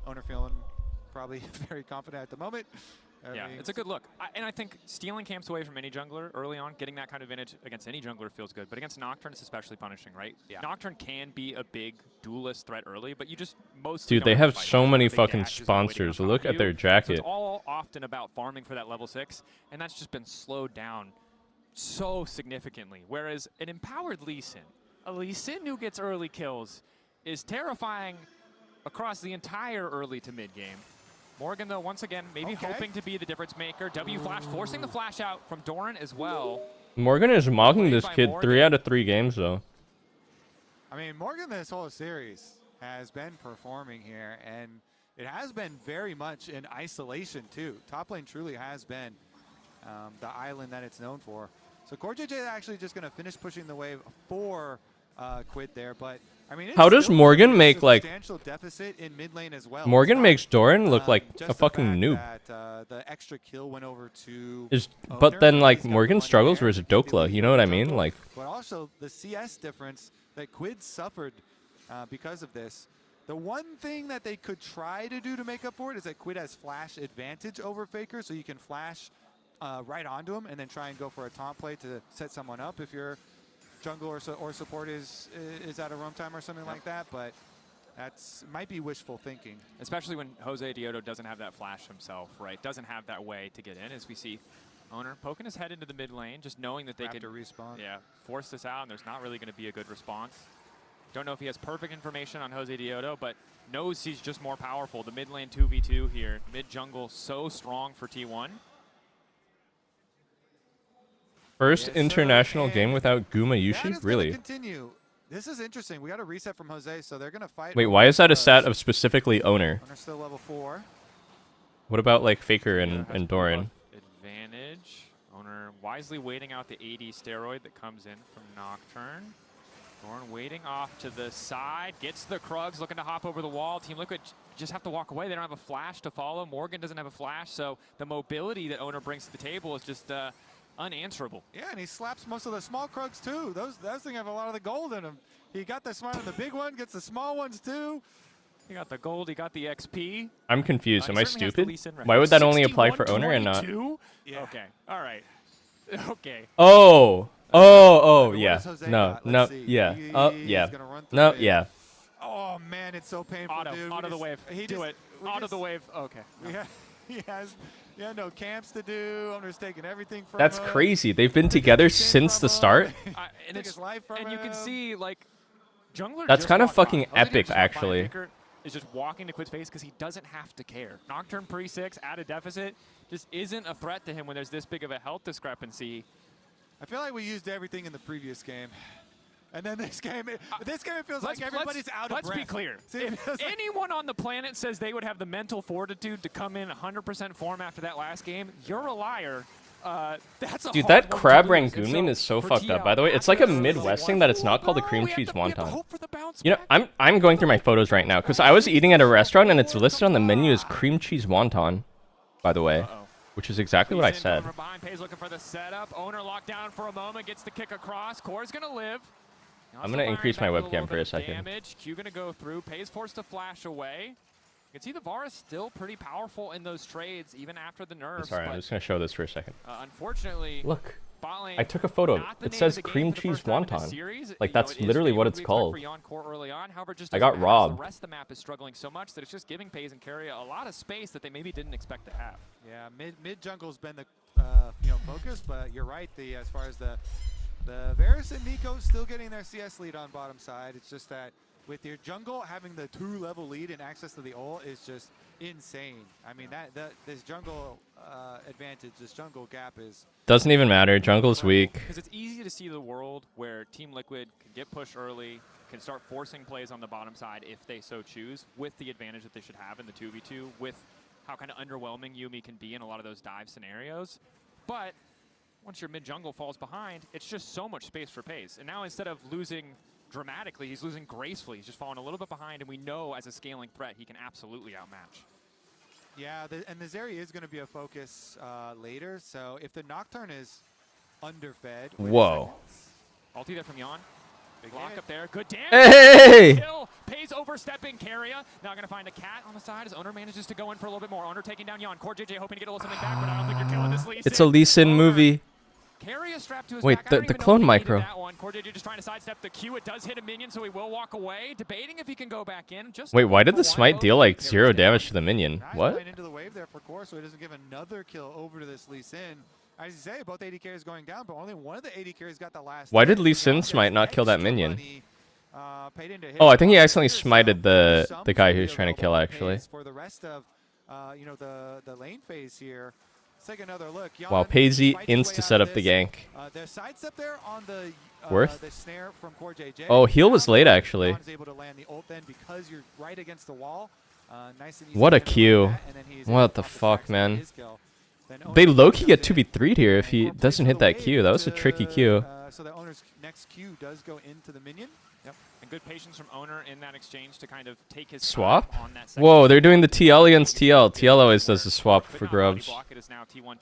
Owner feeling probably very confident at the moment. Yeah, it's a good look. And I think stealing camps away from any jungler early on, getting that kind of advantage against any jungler feels good. But against Nocturne, it's especially punishing, right? Yeah. Nocturne can be a big duelist threat early, but you just mostly Dude, they have so many fucking sponsors. Look at their So jacket. it's all often about farming for that level 6, and that's just been slowed down so significantly. Whereas an empowered Lee Sin, a Lee Sin who gets early kills, is terrifying across the entire early to mid game. Morgan, though, once again, maybe hoping to be the difference maker. W flash, forcing the flash out from Doran as well. Morgan is mocking this kid 3 out of 3 games, though. I mean, Morgan this whole series has been performing here, and it has been very much in isolation, too. Top lane truly has been the island that it's known for. So CoreJJ is actually just going to finish pushing the wave for Quid there, but I mean, how does Morgan make like deficit in mid lane as well? Morgan makes Doran look like a fucking noob. The extra kill went over to But then like Morgan struggles versus Dokla, you know what I mean? Like, but also the CS difference that Quid suffered because of this. The one thing that they could try to do to make up for it is that Quid has flash advantage over Faker, so you can flash right onto him and then try and go for a taunt play to set someone up if you're jungle or support is out of roam time or something like that, but that's might be wishful thinking. Especially when Jose Diodo doesn't have that flash himself, right? Doesn't have that way to get in, as we see Owner poking his head into the mid lane, just knowing that they could respawn. Yeah, force this out, and there's not really going to be a good response. Don't know if he has perfect information on Jose Diodo, but knows he's just more powerful. The mid lane 2v2 here, mid jungle so strong for T1. first international game without Guma Yushi? Really? Continue. This is interesting. We got a reset from Jose, so they're going to fight. Wait, why is that a stat of specifically Owner? Owner's still level 4. What about like Faker and Doran? Advantage. Owner wisely waiting out the AD steroid that comes in from Nocturne. Doran waiting off to the side, gets the Krugs, looking to hop over the wall. Team Liquid just have to walk away. They don't have a flash to follow. Morgan doesn't have a flash, so the mobility that Owner brings to the table is just unanswerable. Yeah, and he slaps most of the small Krugs too. Those things have a lot of the gold in them. He got the smart of the big one, gets the small ones too. He got the gold, he got the XP. I'm confused. Am I stupid? Why would that only apply for Owner and not? Yeah. Okay. All right. Okay. Oh, yeah. No, yeah. Oh, yeah. No, yeah. Oh man, it's so painful, dude. Out of the wave. Do it. Out of the wave. Okay. No. He has no camps to do. Owner's taking everything from That's him. crazy. They've been together since the start. And you can see like jungler. That's kind of fucking epic, actually. Is just walking to Quid's face because he doesn't have to care. Nocturne pre-6 at a deficit just isn't a threat to him when there's this big of a health discrepancy. I feel like we used everything in the previous game. And then this game, it feels like everybody's out of breath. Let's be clear. If anyone on the planet says they would have the mental fortitude to come in 100% form after that last game, you're a liar. That's a Dude, hard that one to crab lose. And rangoon is so for fucked up. TL, By the way, it's like a after this Midwest one, thing that it's not called a cream cheese we have to wonton. hope for the bounce You know, back. I'm going through my photos right now because I was eating at a restaurant and it's listed on the menu as cream cheese wonton. By the way, which is exactly what I said. From behind, Pays looking for the setup. Owner locked down for a moment, gets the kick across. Core's gonna live. I'm gonna increase my webcam for a second. Damage. Q gonna go through. Pays forced to flash away. You can see the VAR is still pretty powerful in those trades, even after the nerfs. Sorry, I'm just gonna show this for a second. Unfortunately, look, bot lane, I took a photo. not the It name says of the game cream for the cheese first time in the wonton. series. Like You know, that's it is literally what favorably it's expect called. for Yon Core early on. However, just I doesn't got matter, as robbed. The rest of the map is struggling so much that it's just giving Pays and Carrier a lot of space that they maybe didn't expect to have. Yeah, mid jungle's been the focus, but you're right. As far as the Varus and Nico still getting their CS lead on bottom side. It's just that with your jungle having the 2-level lead and access to the ult is just insane. I mean this jungle advantage, this jungle gap is Doesn't even matter. Jungle's weak. Because it's easy to see the world where Team Liquid can get pushed early, can start forcing plays on the bottom side if they so choose, with the advantage that they should have in the 2v2, with how kind of underwhelming Yuumi can be in a lot of those dive scenarios. But once your mid-jungle falls behind, it's just so much space for Pays. And now instead of losing dramatically, he's losing gracefully. He's just falling a little bit behind, and we know as a scaling threat, he can absolutely outmatch. Yeah, and the Zeri is going to be a focus later. So if the Nocturne is underfed. Whoa. Ulti there from Yon. Big lock up there. Good damage. Hey! Kill. Pays overstepping Carrier. Now going to find a cat on the side as Owner manages to go in for a little bit more. Owner taking down Yon. Core JJ hoping to get a little something back, but I don't think you're killing this Lee Sin. It's a Lee Sin movie. Carrier strapped to his Wait, back. I don't the even know clone if he micro. needed that one. Core JJ just trying to sidestep the Q. It does hit a minion, so he will walk away. Debating if he can go back in. Just Wait, why did the smite deal like 0 damage to the minion? What? Playing into the wave there for Core, so he doesn't give another kill over to this Lee Sin. As you say, both AD carries going down, but only one of the AD carries got the last. Why did Lee Sin smite not kill that minion? Oh, I think he accidentally smited the guy he was trying to kill, actually. For the rest of, the lane phase here. Let's take another look. Wow, Paisy insta set up the gank. The sidestep there on the Worth? the snare from Core JJ. Oh, heal was late, actually. Is able to land the ult then because you're right against the wall. Nice and easy What a to get Q. that, and then he's able What to the pop fuck, stacks on man. his kill. Then They Owner low-key comes get in 2v3'd here if he doesn't hit that Q. That was a tricky Q. So the Owner's next Q does go into the minion. Yep. And good patience from Owner in that exchange to kind of take his Swap? time on that second Whoa, kill. they're doing the TL against TL. TL always does the swap Could for not body grubs. block. It is now T1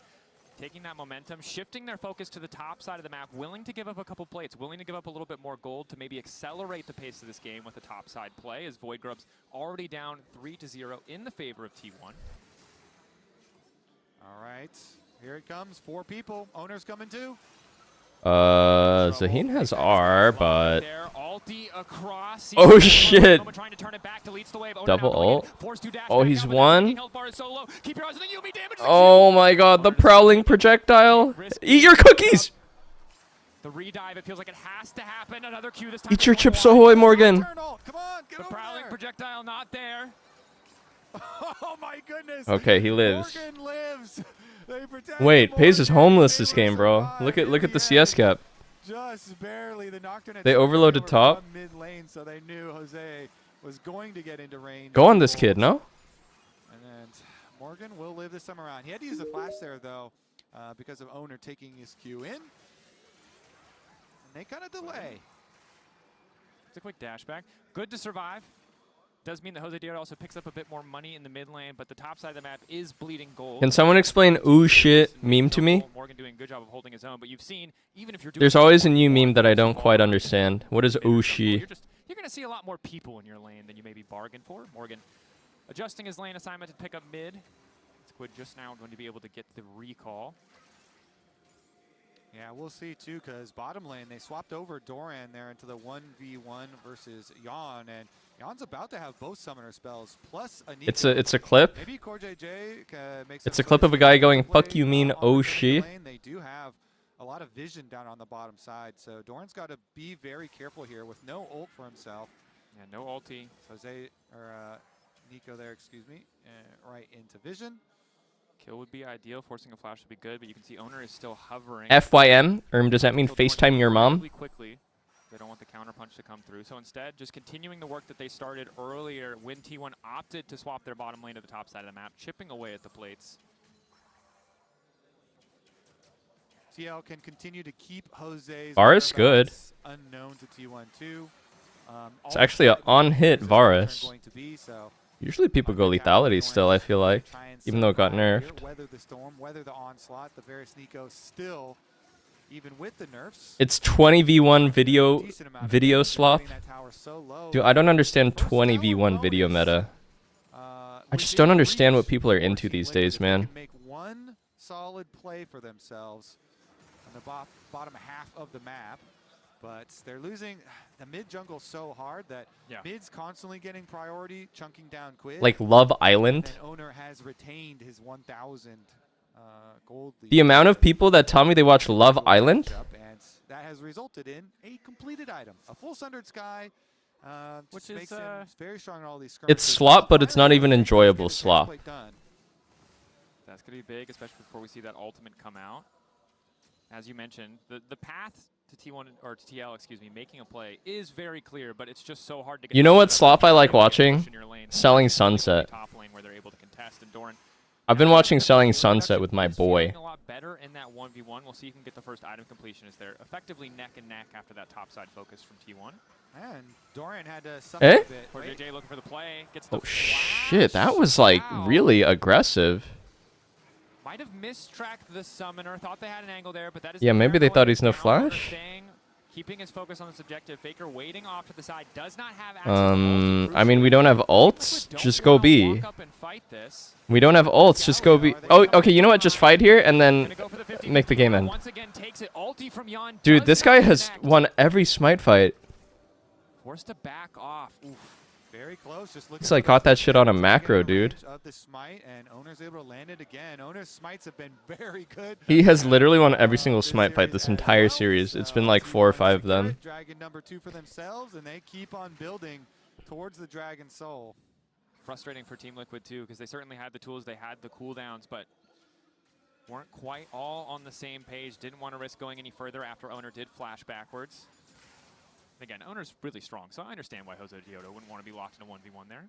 taking that momentum, shifting their focus to the top side of the map, willing to give up a couple plates, willing to give up a little bit more gold to maybe accelerate the pace of this game with a top side play, as Void Grubs already down 3-0 in the favor of T1. All right, here it comes. 4 people. Owner's coming too. Zaheen has R, but... There, ulti across. Oh, shit. Trying to turn it back, deletes the wave. Owner Double now going in, ult. forced to dash Oh, back he's down, but one. taking health bar is so low. Keep your eyes on the Yuumi damage. Oh my god, the prowling projectile. Eat your cookies! The redive, it feels like it has to happen. Another Q this time. Eat your chips ahoy, Morgan. Come on, get The over prowling there. projectile not there. Oh my goodness. Okay, he lives. Morgan lives. They protect Wait, Morgan. Pace is homeless this game, bro. Look at the CS cap. Just barely. The Nocturne had They taken overloaded over top. from mid lane, so they knew Jose was going to get into range. Go on this kid, no? And then Morgan will live this time around. He had to use the flash there, though, because of Owner taking his Q in. And they kind of delay. It's a quick dash back. Good to survive. Does mean that Jose Diarra also picks up a bit more money in the mid lane, but the top side of the map is bleeding gold. Can someone explain ooh shit meme to me? Morgan doing a good job of holding his own, but you've seen, even if you're doing... There's always a new meme that I don't quite understand. What is ooh she? You're going to see a lot more people in your lane than you maybe bargained for. Morgan adjusting his lane assignment to pick up mid. Squid just now going to be able to get the recall. Yeah, we'll see too, because bottom lane, they swapped over Doran there into the 1v1 versus Yon, and Yon's about to have both summoner spells, plus a Nico. It's a clip. Maybe Core JJ makes It's a clip of a guy going, fuck you mean oh she. They do have a lot of vision down on the bottom side, so Doran's got to be very careful here with no ult for himself. Yeah, no ulti. Jose, or Nico there, excuse me, right into vision. Kill would be ideal. Forcing a flash would be good, but you can see Owner is still hovering. FYM? Does that mean FaceTime your mom? Really quickly. They don't want the counter punch to come through. So instead, just continuing the work that they started earlier when T1 opted to swap their bottom lane to the top side of the map, chipping away at the plates. TL can continue to keep Jose's Varus good. unknown to T1 too. It's actually an on-hit Varus. Going to be, so Usually people go lethality still, I feel like, even though it got nerfed. weather the storm, weather the onslaught. The Varus Nico still, even with the nerfs. It's 20v1 video sloth. Dude, I don't understand 20v1 video meta. I just don't understand what people are into these days, man. Make one solid play for themselves on the bottom half of the map, but they're losing the mid jungle so hard that mid's constantly getting priority, chunking down Quid. Like Love Island. And Owner has retained his 1,000 gold lead. The amount of people that tell me they watch Love Island. And that has resulted in a completed item, a full Sundered Sky, which makes him very strong in all these skirmishes. It's slop, but it's not even enjoyable slop. That's going to be big, especially before we see that ultimate come out. As you mentioned, the path to T1 or to TL, excuse me, making a play is very clear, but it's just so hard to get. You know what slop I like watching? Selling Sunset. Top lane where they're able to contest, and Doran, I've been watching Selling Sunset with my boy. a lot better in that 1v1. We'll see if he can get the first item completion as they're effectively neck and neck after that topside focus from T1. And Dorian had to Eh? a bit. Poor JJ looking for the play. Gets the Oh shit, that was like really aggressive. Might have mistracked the summoner. Thought they had an angle there, but that is Yeah, maybe they thought he's no flash. Keeping his focus on this objective. Faker waiting off to the side. Does not have access I mean, we don't have ults. Just go B. We don't have ults. Just go B. Oh, okay. You know what? Just fight here and then make the game end. Dude, this guy has won every smite fight. Forced to back off. Oof. Very close. Just It's like caught that shit on a macro, dude. Of the smite, and Owner's able to land it again. Owner's smites have been very good. He has literally won every single smite fight this entire series. It's been like 4 or 5 of them. Dragon number 2 for themselves, and they keep on building towards the Dragon Soul. Frustrating for Team Liquid too, because they certainly had the tools, they had the cooldowns, but weren't quite all on the same page. Didn't want to risk going any further after Owner did flash backwards. Again, Owner's really strong, so I understand why Jose Giotto wouldn't want to be locked in a 1v1 there.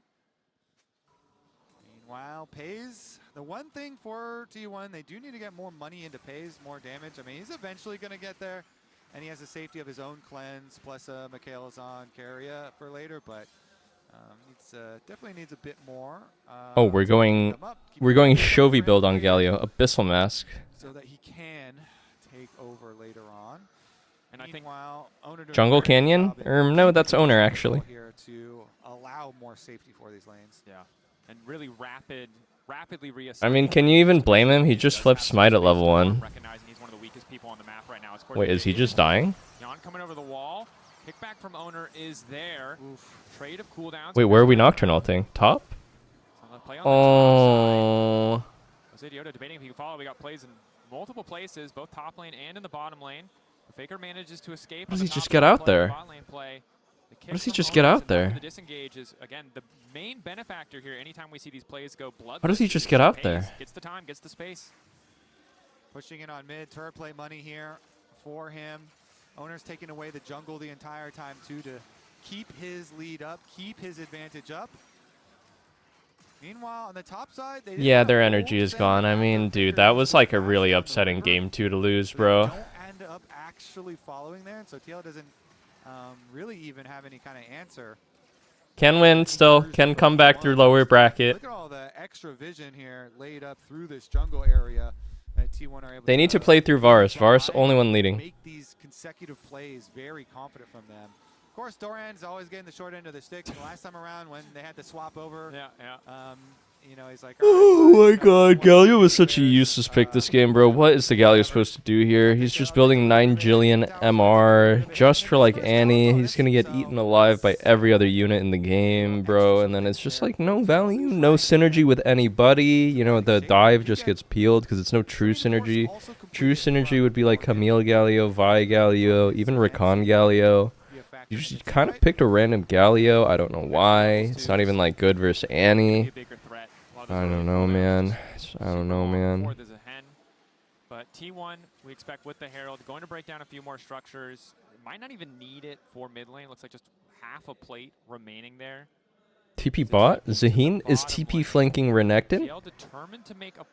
Meanwhile, Pays, the one thing for T1, they do need to get more money into Pays, more damage. I mean, he's eventually going to get there, and he has the safety of his own cleanse, plus Mikhail's on Carrier for later, but definitely needs a bit more. Oh, we're going Shovi build on Galio, Abyssal Mask. So that he can take over later on. And I think Jungle Canyon? No, that's Owner actually. Here to allow more safety for these lanes. Yeah, and really rapidly reassess. I mean, can you even blame him? He just flipped smite at level 1. Recognizing he's one of the weakest people on the map right now. Wait, is he just dying? Jan coming over the wall. Kickback from Owner is there. Oof. Trade of cooldowns. Wait, where are we Nocturnal thing? Top? Oh. Jose Giotto debating if he can follow. We got plays in multiple places, both top lane and in the bottom lane. Faker manages to escape. How does he just get out there? How does he just get out there? The disengage is, again, the main benefactor here. Anytime we see these plays go blood. How does he just get out there? Gets the time, gets the space. Pushing in on mid. Turret play money here for him. Owner's taking away the jungle the entire time, too, to keep his lead up, keep his advantage up. Meanwhile, on the top side, yeah, their energy is gone. I mean, dude, that was like a really upsetting game 2 to lose, bro. Don't end up actually following there, and so TL doesn't really even have any kind of answer. Can win still. Can come back through lower bracket. Look at all the extra vision here laid up through this jungle area that T1 are able They need to play through Varus. Varus only one leading. Make these consecutive plays very confident from them. Of course, Doran's always getting the short end of the stick. The last time around when they had to swap over, you know, he's like, oh my god, Galio was such a useless pick this game, bro. What is the Galio supposed to do here? He's just building 9 jillion MR just for like Annie. He's gonna get eaten alive by every other unit in the game, bro. And then it's just like no value, no synergy with anybody. You know, the dive just gets peeled because it's no true synergy. True synergy would be like Camille Galio, Vi Galio, even Rakan Galio. You just kind of picked a random Galio. I don't know why. It's not even like good versus Annie. I don't know, man. I don't know, man. But T1, we expect with the Herald, going to break down a few more structures. Might not even need it for mid lane. Looks like just half a plate remaining there. TP bot? Zaheen is TP flanking Renekton?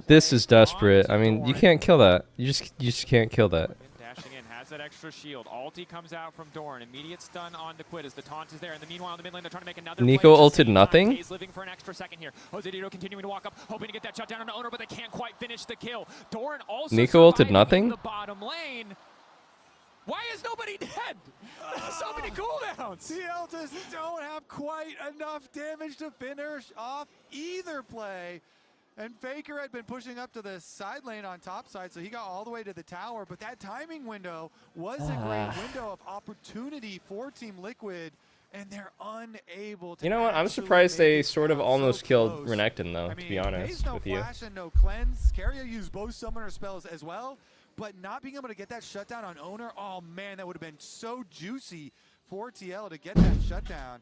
This is desperate. I mean, you can't kill that. You just can't kill that. Dashing in, has that extra shield. Ulti comes out from Doran. Immediate stun on the Quid as the taunt is there. In the meanwhile, in the mid lane, they're trying to make another Nico play. ulted nothing? He's living for an extra second here. Jose Dito continuing to walk up, hoping to get that shut down on the owner, but they can't quite finish the kill. Doran also Nico ulted surviving nothing? in the bottom lane. Why is nobody dead? So many cooldowns. TL just don't have quite enough damage to finish off either play. And Faker had been pushing up to the side lane on top side, so he got all the way to the tower. But that timing window was a great window of opportunity for Team Liquid, and they're unable to. You know what? I'm surprised they sort of almost killed Renekton, though, to be honest no with you. Flash and no cleanse. Keria used both summoner spells as well, but not being able to get that shutdown on owner, oh man, that would have been so juicy for TL to get that shutdown.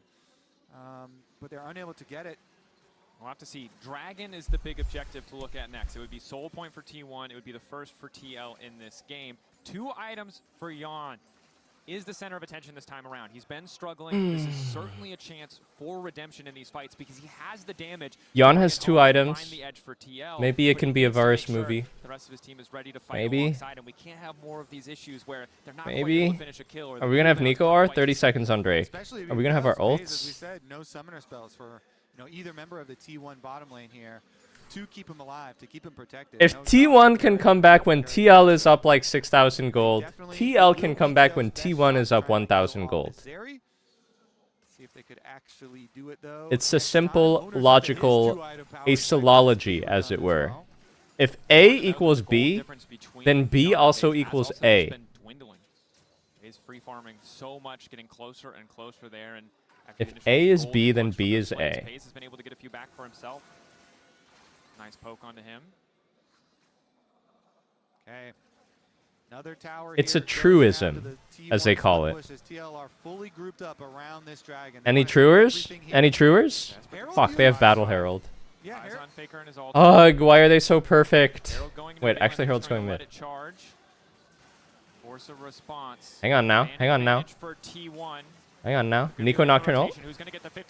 But they're unable to get it. We'll have to see. Dragon is the big objective to look at next. It would be soul point for T1. It would be the first for TL in this game. 2 items for Jan. Is the center of attention this time around. He's been struggling. This is certainly a chance for redemption in these fights because he has the damage. Jan has 2 items. Find the edge for TL, Maybe it can be a Varus movie. The rest of his team is ready to fight Maybe. alongside him. We can't have more of these issues where they're not quite able Maybe. to finish a kill. Or Are we gonna have Nico R? 30 seconds on Drake. Are we gonna have our ults? As we said, no summoner spells for either member of the T1 bottom lane here to keep him alive, to keep him protected. If T1 can come back when TL is up like 6,000 gold, TL can come back when T1 is up 1,000 gold. See if they could actually do it though. It's a simple, logical asylology, as it were. If A equals B, then B also equals A. He's free farming so much, getting closer and closer there. And if A is B, then B is A. Pace has been able to get a few back for himself. Nice poke onto him. Okay. Another tower. It's a truism, as they call it. Any truers? Any truers? Fuck, they have Battle Herald. Ugh, why are they so perfect? Wait, actually Herald's going mid. Force a response. Hang on now, hang on now. For T1. Hang on now. Nico Nocturnal.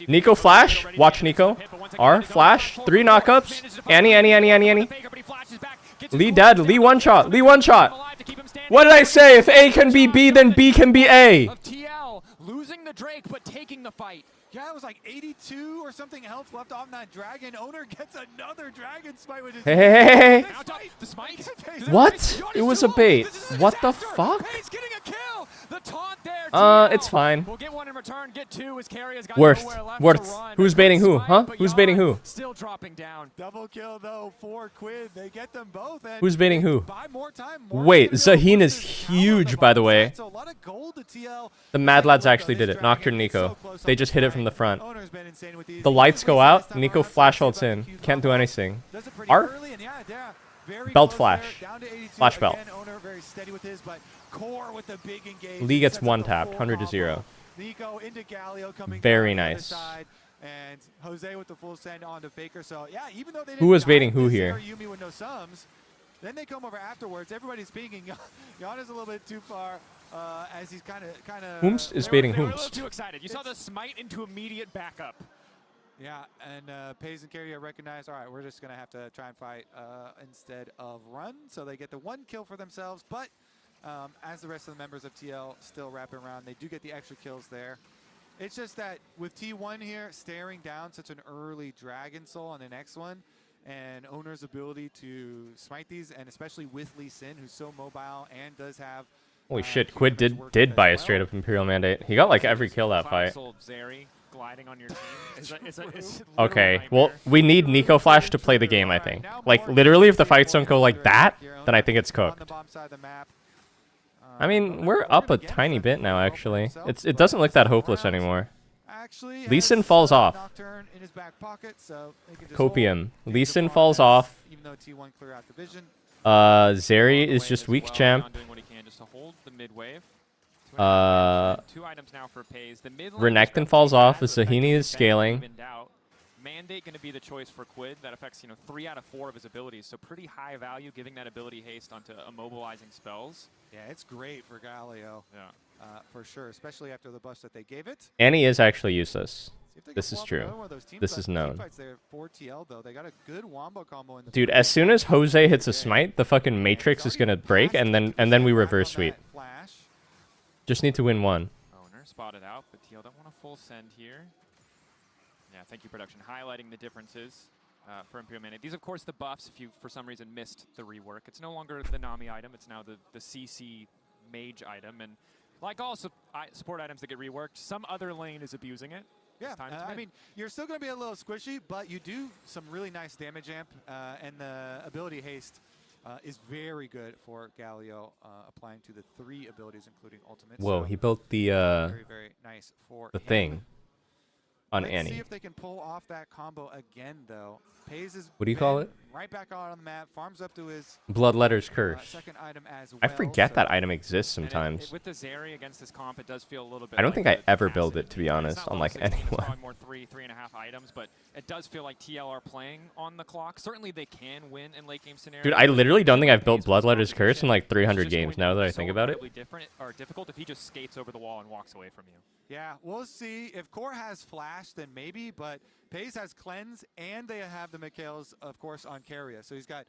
Nico Flash. Watch Nico. R. Flash. 3 knockups. Annie. Lee dead. Lee one shot. Lee one shot. What did I say? If A can be B, then B can be A. Of TL losing the Drake, but taking the fight. Yeah, it was like 82 or something health left off that dragon. Owner gets another dragon smite with his. Hey. The smite? What? It was a bait. What the fuck? He's getting a kill. The taunt there. It's fine. We'll get 1 in return. Get 2 as Karia's got Worth. nowhere left Worth. to run. Who's baiting who? Huh? Who's baiting who? Still dropping down. Double kill though for Quid. They get them both. And Who's baiting who? buy more time. Wait, Zaheen is huge, by the way. So a lot of gold to TL. The Mad Lads actually did it. Nocturne Nico. They just hit it from the front. The lights go out. Nico flash ults in. Can't do anything. R? Belt flash. Flash belt. Lee gets 1 tapped. 100 to 0. Very nice. And Jose with the full send onto Faker. So yeah, even though they Who was baiting who here? Yumi with no sums, then they come over afterwards. Everybody's pinging. Jan is a little bit too far. As he's kind of. Whomst is baiting They were a whomst. little too excited. You saw the smite into immediate backup. Yeah, and Pays and Keria recognize, all right, we're just going to have to try and fight instead of run. So they get the 1 kill for themselves. But as the rest of the members of TL still wrapping around, they do get the extra kills there. It's just that with T1 here, staring down such an early Dragon Soul on the next one, and Owner's ability to smite these, and especially with Lee Sin, who's so mobile and does have... Holy shit, Quid did buy a straight up Imperial Mandate. He got like every kill that fight. Gliding on your team is Okay, well, we need Nico Flash to play the game, I think. Like, literally, if the fights don't go like that, then I think it's cooked. I mean, we're up a tiny bit now, actually. It doesn't look that hopeless anymore. Lee Sin falls off. Copium. Lee Sin falls off. Zeri is just weak champ. Renekton falls off as Zahini is scaling. Mandate going to be the choice for Quid. That affects 3 out of 4 of his abilities, so pretty high value, giving that ability haste onto immobilizing spells. Yeah, it's great for Galio. Yeah, for sure, especially after the buff that they gave it. Annie is actually useless. This is true. This is known. For TL, though. They got a good wombo combo in the Dude, as soon as Jose hits a smite, the fucking matrix is gonna break, and then we reverse sweep. Just need to win one. Owner spotted out, but TL don't want a full send here. Yeah, thank you, production, highlighting the differences for Imperial Mandate. These, of course, the buffs. If you, for some reason, missed the rework, it's no longer the Nami item. It's now the CC mage item, and like all support items that get reworked, some other lane is abusing it. Yeah, I mean, you're still going to be a little squishy, but you do some really nice damage amp, and the ability haste is very good for Galio, applying to the 3 abilities, including ultimate. Whoa, so he built the very nice for the him. thing on Let's Annie. see if they can pull off that combo again, though. Pays is What do you call it? Right back out on the map, farms up to his Bloodletter's Curse. second item as well. I forget that item exists sometimes. With the Zeri against this comp, it does feel a little bit. I don't like think I ever build it, to be honest, on like anyone. More 3.5 items, but it does feel like TL are playing on the clock. Certainly, they can win in late game scenarios. Dude, I literally don't think I've built Bloodletter's Curse in like 300 games now that I think about it. Different or difficult if he just skates over the wall and walks away from you. Yeah, we'll see. If Core has Flash, then maybe, but Pays has Cleanse, and they have the Mikhails, of course, on Carrier. So he's got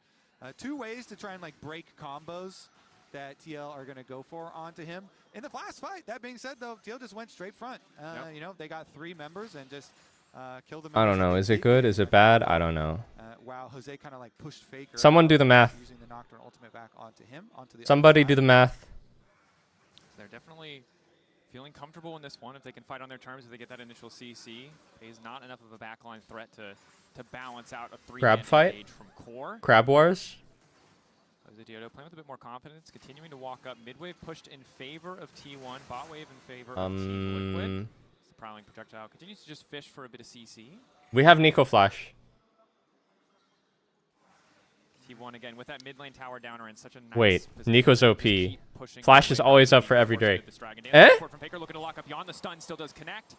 2 ways to try and like break combos that TL are going to go for onto him. In the last fight, that being said, though, TL just went straight front. You know, they got 3 members and just killed them. I don't know. Is it good? Is it bad? I don't know. Wow, Jose kind of like pushed Faker. Someone do the math. Using the Nocturne ultimate back onto him, onto the Somebody do the math. They're definitely feeling comfortable in this one if they can fight on their terms. If they get that initial CC, Pays not enough of a backline threat to balance out a 3-man Crab fight. engage from Core. Crab Wars. Jose Diodo playing with a bit more confidence, continuing to walk up. Mid wave pushed in favor of T1. Bot wave in favor of Team Liquid. The prowling projectile continues to just fish for a bit of CC. We have Nico Flash. T1 again with that mid lane tower downer in such a nice Wait, position. Nico's OP. Flash is always up for every Drake. Eh? From Faker looking to lock up beyond the stun, still does connect.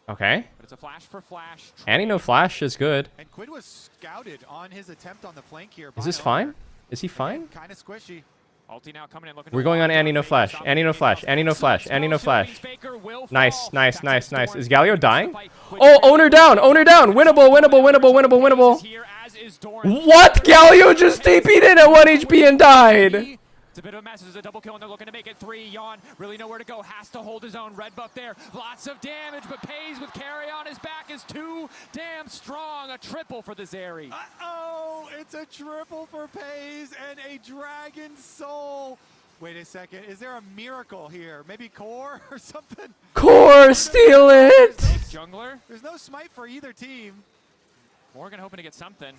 Okay. But it's a flash for Flash. Annie no Flash is good. And Quid was scouted on his attempt on the flank here. Is this fine? Is he fine? Kind of squishy. Ulti now coming in looking. We're going on Annie no Flash. Annie no Flash. Annie no Flash. Annie no Flash. Nice, nice, nice, nice. Is Galio dying? Oh, owner down. Owner down. Winnable, winnable, winnable, winnable, winnable. What? Galio just TP'd in at 1 HP and died. It's a bit of a mess. There's a double kill, and they're looking to make it 3. Yawn really nowhere to go. Has to hold his own. Red buff there. Lots of damage, but Pays with carry on his back is too damn strong. A triple for the Zeri. Uh-oh, it's a triple for Pays and a Dragon Soul. Wait a second. Is there a miracle here? Maybe Core or something? Core, steal it! Jungler. There's no smite for either team. Morgan hoping to get something.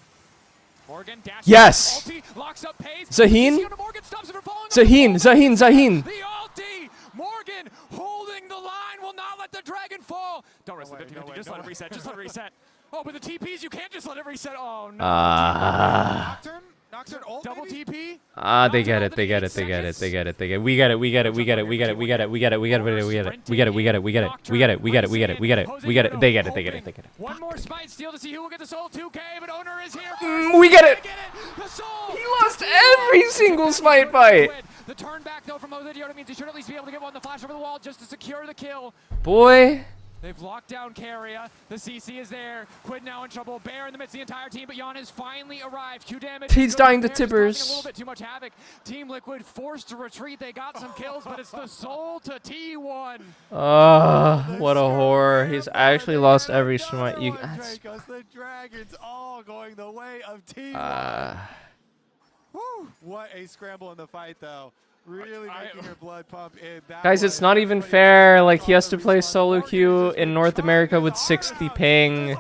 Morgan dashes. Yes! Ulti, locks up Pays. Zaheen? Morgan stops him from falling. Zaheen. The ulti! Morgan holding the line, will not let the dragon fall. Don't risk it. Just let it reset. Just let it reset. Oh, but the TPs, you can't just let it reset. Oh, no. Nocturne ult, double TP? They get it. They get it. They get it. They get it. They get it. We get it. We get it. We get it. We get it. We get it. We get it. We get it. We get it. We get it. We get it. We get it. We get it. We get it. We get it. We get it. We get it. They get it. They get it. They get it. One more smite steal to see who will get the soul. 2K, but owner is here. We get it. The soul. He lost every single smite fight. The turn back though from Jose Diodo means he should at least be able to get one. The flash over the wall just to secure the kill. Boy. They've locked down Carrier. The CC is there. Quid now in trouble. Bear in the midst of the entire team, but Yon has finally arrived. Q damage. He's dying to Tibbers. Tibbers. A little bit too much havoc. Team Liquid forced to retreat. They got some kills, but it's the soul to T1. What a horror. He's actually lost every smite. You. The Dragons all going the way of T1. Woo, what a scramble in the fight, though. Really making her blood pump in. Guys, it's not even fair. Like, he has to play solo queue in North America with 60 ping.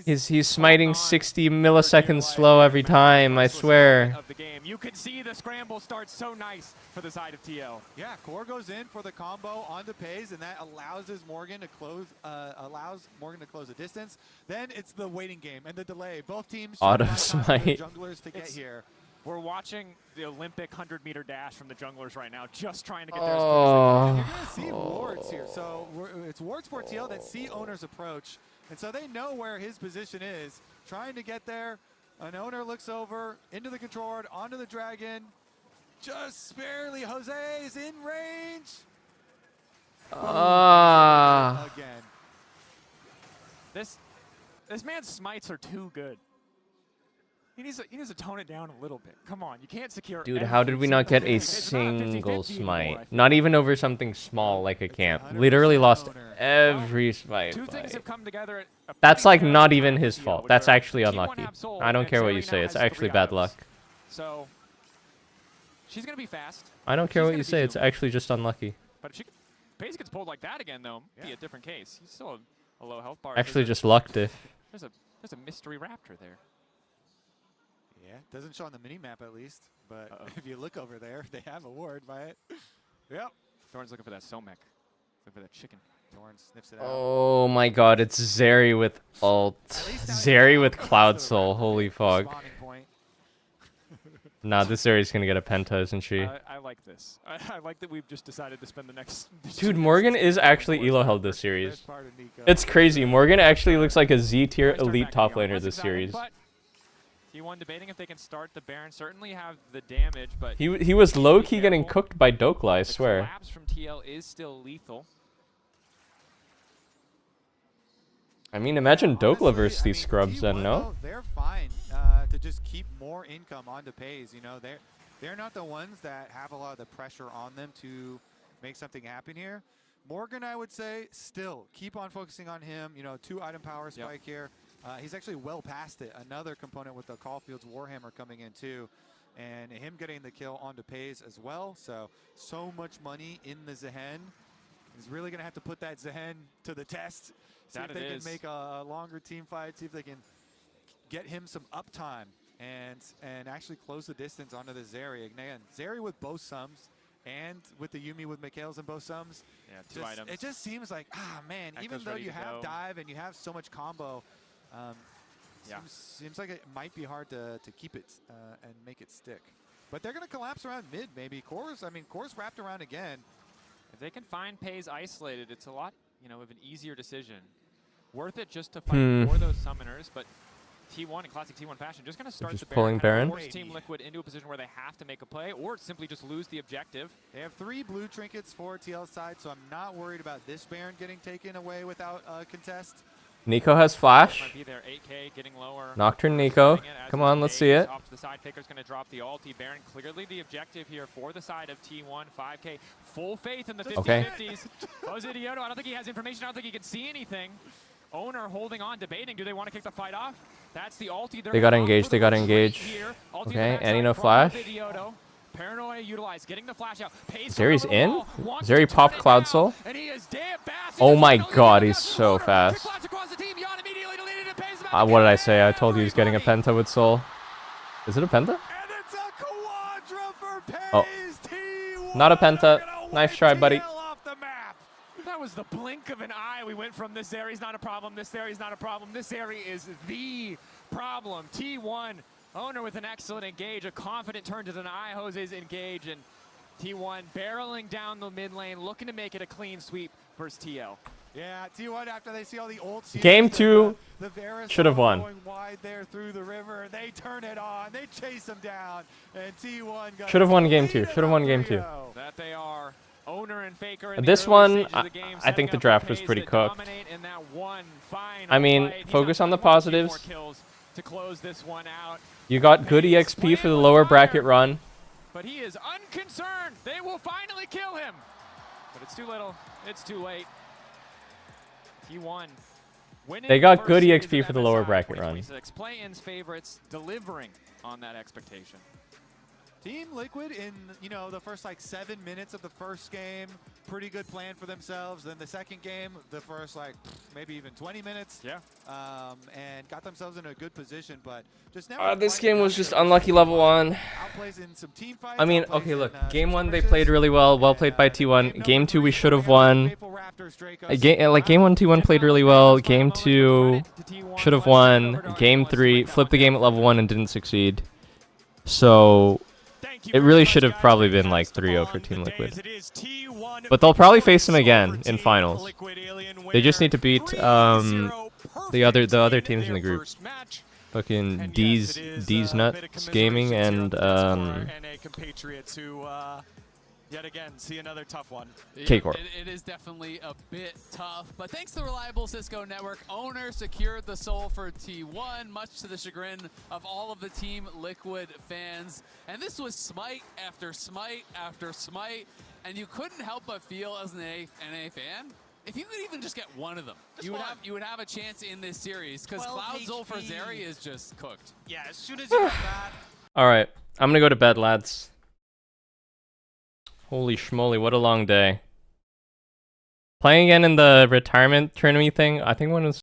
He's smiting 60 milliseconds slow every time, I swear. You can see the scramble starts so nice for the side of TL. Yeah, Core goes in for the combo onto Pays, and that allows Morgan to close the distance. Then it's the waiting game and the delay. Both teams auto smite. Junglers to get here. We're watching the Olympic 100-meter dash from the junglers right now, just trying to get there. You're going to see wards here. So it's wards for TL that see owner's approach. And so they know where his position is. Trying to get there. An owner looks over, into the control ward, onto the dragon. Just barely. Jose is in range. Again. This man's smites are too good. He needs to tone it down a little bit. Come on, you can't secure. Dude, how did we not get a It's not 50-50 single anymore, smite? Not even over something small like a camp. Literally lost every smite. Two things have come together. That's like not even his fault. That's actually unlucky. I don't care what you say. It's actually bad luck. So she's gonna be fast. I don't care what you say. It's actually just unlucky. But if Pace gets pulled like that again, though, be a different case. He's still a low health bar. Actually, just lucked it. There's a mystery raptor there. Yeah, doesn't show on the mini map at least. But if you look over there, they have a ward by it. Yep. Thorn's looking for that Somek. Looking for that chicken. Thorn sniffs it out. Oh my god, it's Zeri with ult. Zeri with Cloud Soul. Holy fuck. Nah, this Zeri's gonna get a penta, isn't she? I like this. I like that we've just decided to spend the next... Dude, Morgan is actually elo held this series. It's crazy. Morgan actually looks like a Z tier elite top laner this series. T1 debating if they can start the Baron. Certainly have the damage, but... He was low-key getting cooked by Dokla, I swear. The collapse from TL is still lethal. I mean, imagine Dokla versus these scrubs then, no? They're fine to just keep more income onto Pays. You know, they're not the ones that have a lot of the pressure on them to make something happen here. Morgan, I would say, still keep on focusing on him. You know, 2 item power spike here. He's actually well past it. Another component with the Caulfield's Warhammer coming in too, and him getting the kill onto Pays as well. So much money in the Zehen. He's really gonna have to put that Zehen to the test. See if they can make a longer team fight. See if they can get him some uptime and actually close the distance onto the Zeri. Again, Zeri with both sums and with the Yuumi with Mikhail's and both sums. Yeah, 2 items. It just seems like, man, even though you have dive and you have so much combo, seems like it might be hard to keep it and make it stick. But they're going to collapse around mid, maybe. Core's wrapped around again. If they can find Pays isolated, it's a lot, of an easier decision. Worth it just to fight for those summoners, but T1 in classic T1 fashion just going to start just the pulling Baron. Force Team Liquid into a position where they have to make a play, or simply just lose the objective. They have 3 blue trinkets for TL's side, so I'm not worried about this Baron getting taken away without a contest. Nico has flash. Might be there. 8K getting lower. Nocturne Nico. Come on, let's see it. Off to the side, Faker's going to drop the ulti. Baron clearly the objective here for the side of T1. 5K. Full faith in the 50-50s. Jose Dioto, I don't think he has information. I don't think he can see anything. Owner holding on, debating. Do they want to kick the fight off? That's the ulti. They got engaged. They got engaged. Okay, Annie no flash. Paranoia utilized, getting the flash out. Zeri's in? Zeri popped Cloud Soul? Oh my god, he's so fast. What did I say? I told you he's getting a penta with Soul. Is it a penta? Oh. Not a penta. Nice try, buddy. That was the blink of an eye. We went from this Zeri's not a problem, this Zeri's not a problem, this Zeri is the problem. T1, Owner with an excellent engage, a confident turn to deny Jose's engage, and T1 barreling down the mid lane, looking to make it a clean sweep versus TL. Yeah, T1 after they see all the old Game 2 should have won. Going wide there through the river, they turn it on, they chase them down, and T1 got should have won Game 2. Should have won Game 2. That they are. Owner and Faker this one, I think the draft was pretty cooked. I mean, focus on the positives. To close this one out. You got good EXP for the lower bracket run. But he is unconcerned. They will finally kill him. But it's too little. It's too late. T1. They got good EXP for the lower bracket run. Play-ins favorites delivering on that expectation. Team Liquid in, the first 7 minutes of the first game, pretty good plan for themselves. Then the second game, the first maybe even 20 minutes. Yeah. And got themselves in a good position, but just now. This game was just unlucky level 1. Outplays in some team fights, I mean, okay, look, game 1 they played really well. Well played by T1. Game 2 we should have won. Game 1 T1 played really well. Game 2 should have won. Game 3 flipped the game at level 1 and didn't succeed. So it really should have probably been 3-0 for Team Liquid. But they'll probably face them again in finals. They just need to beat the other teams in the group. Fucking D's Nuts Gaming and Yet again, see another tough one. K-Corp. It is definitely a bit tough, but thanks to the reliable Cisco network, Owner secured the soul for T1, much to the chagrin of all of the Team Liquid fans. And this was smite after smite after smite, and you couldn't help but feel as an NA fan, if you could even just get one of them, you would have a chance in this series, because Cloud Zulfar Zeri is just cooked. Yeah, as soon as you got that. All right, I'm gonna go to bed, lads. Holy schmoly, what a long day. Playing again in the retirement tournament thing, I think one was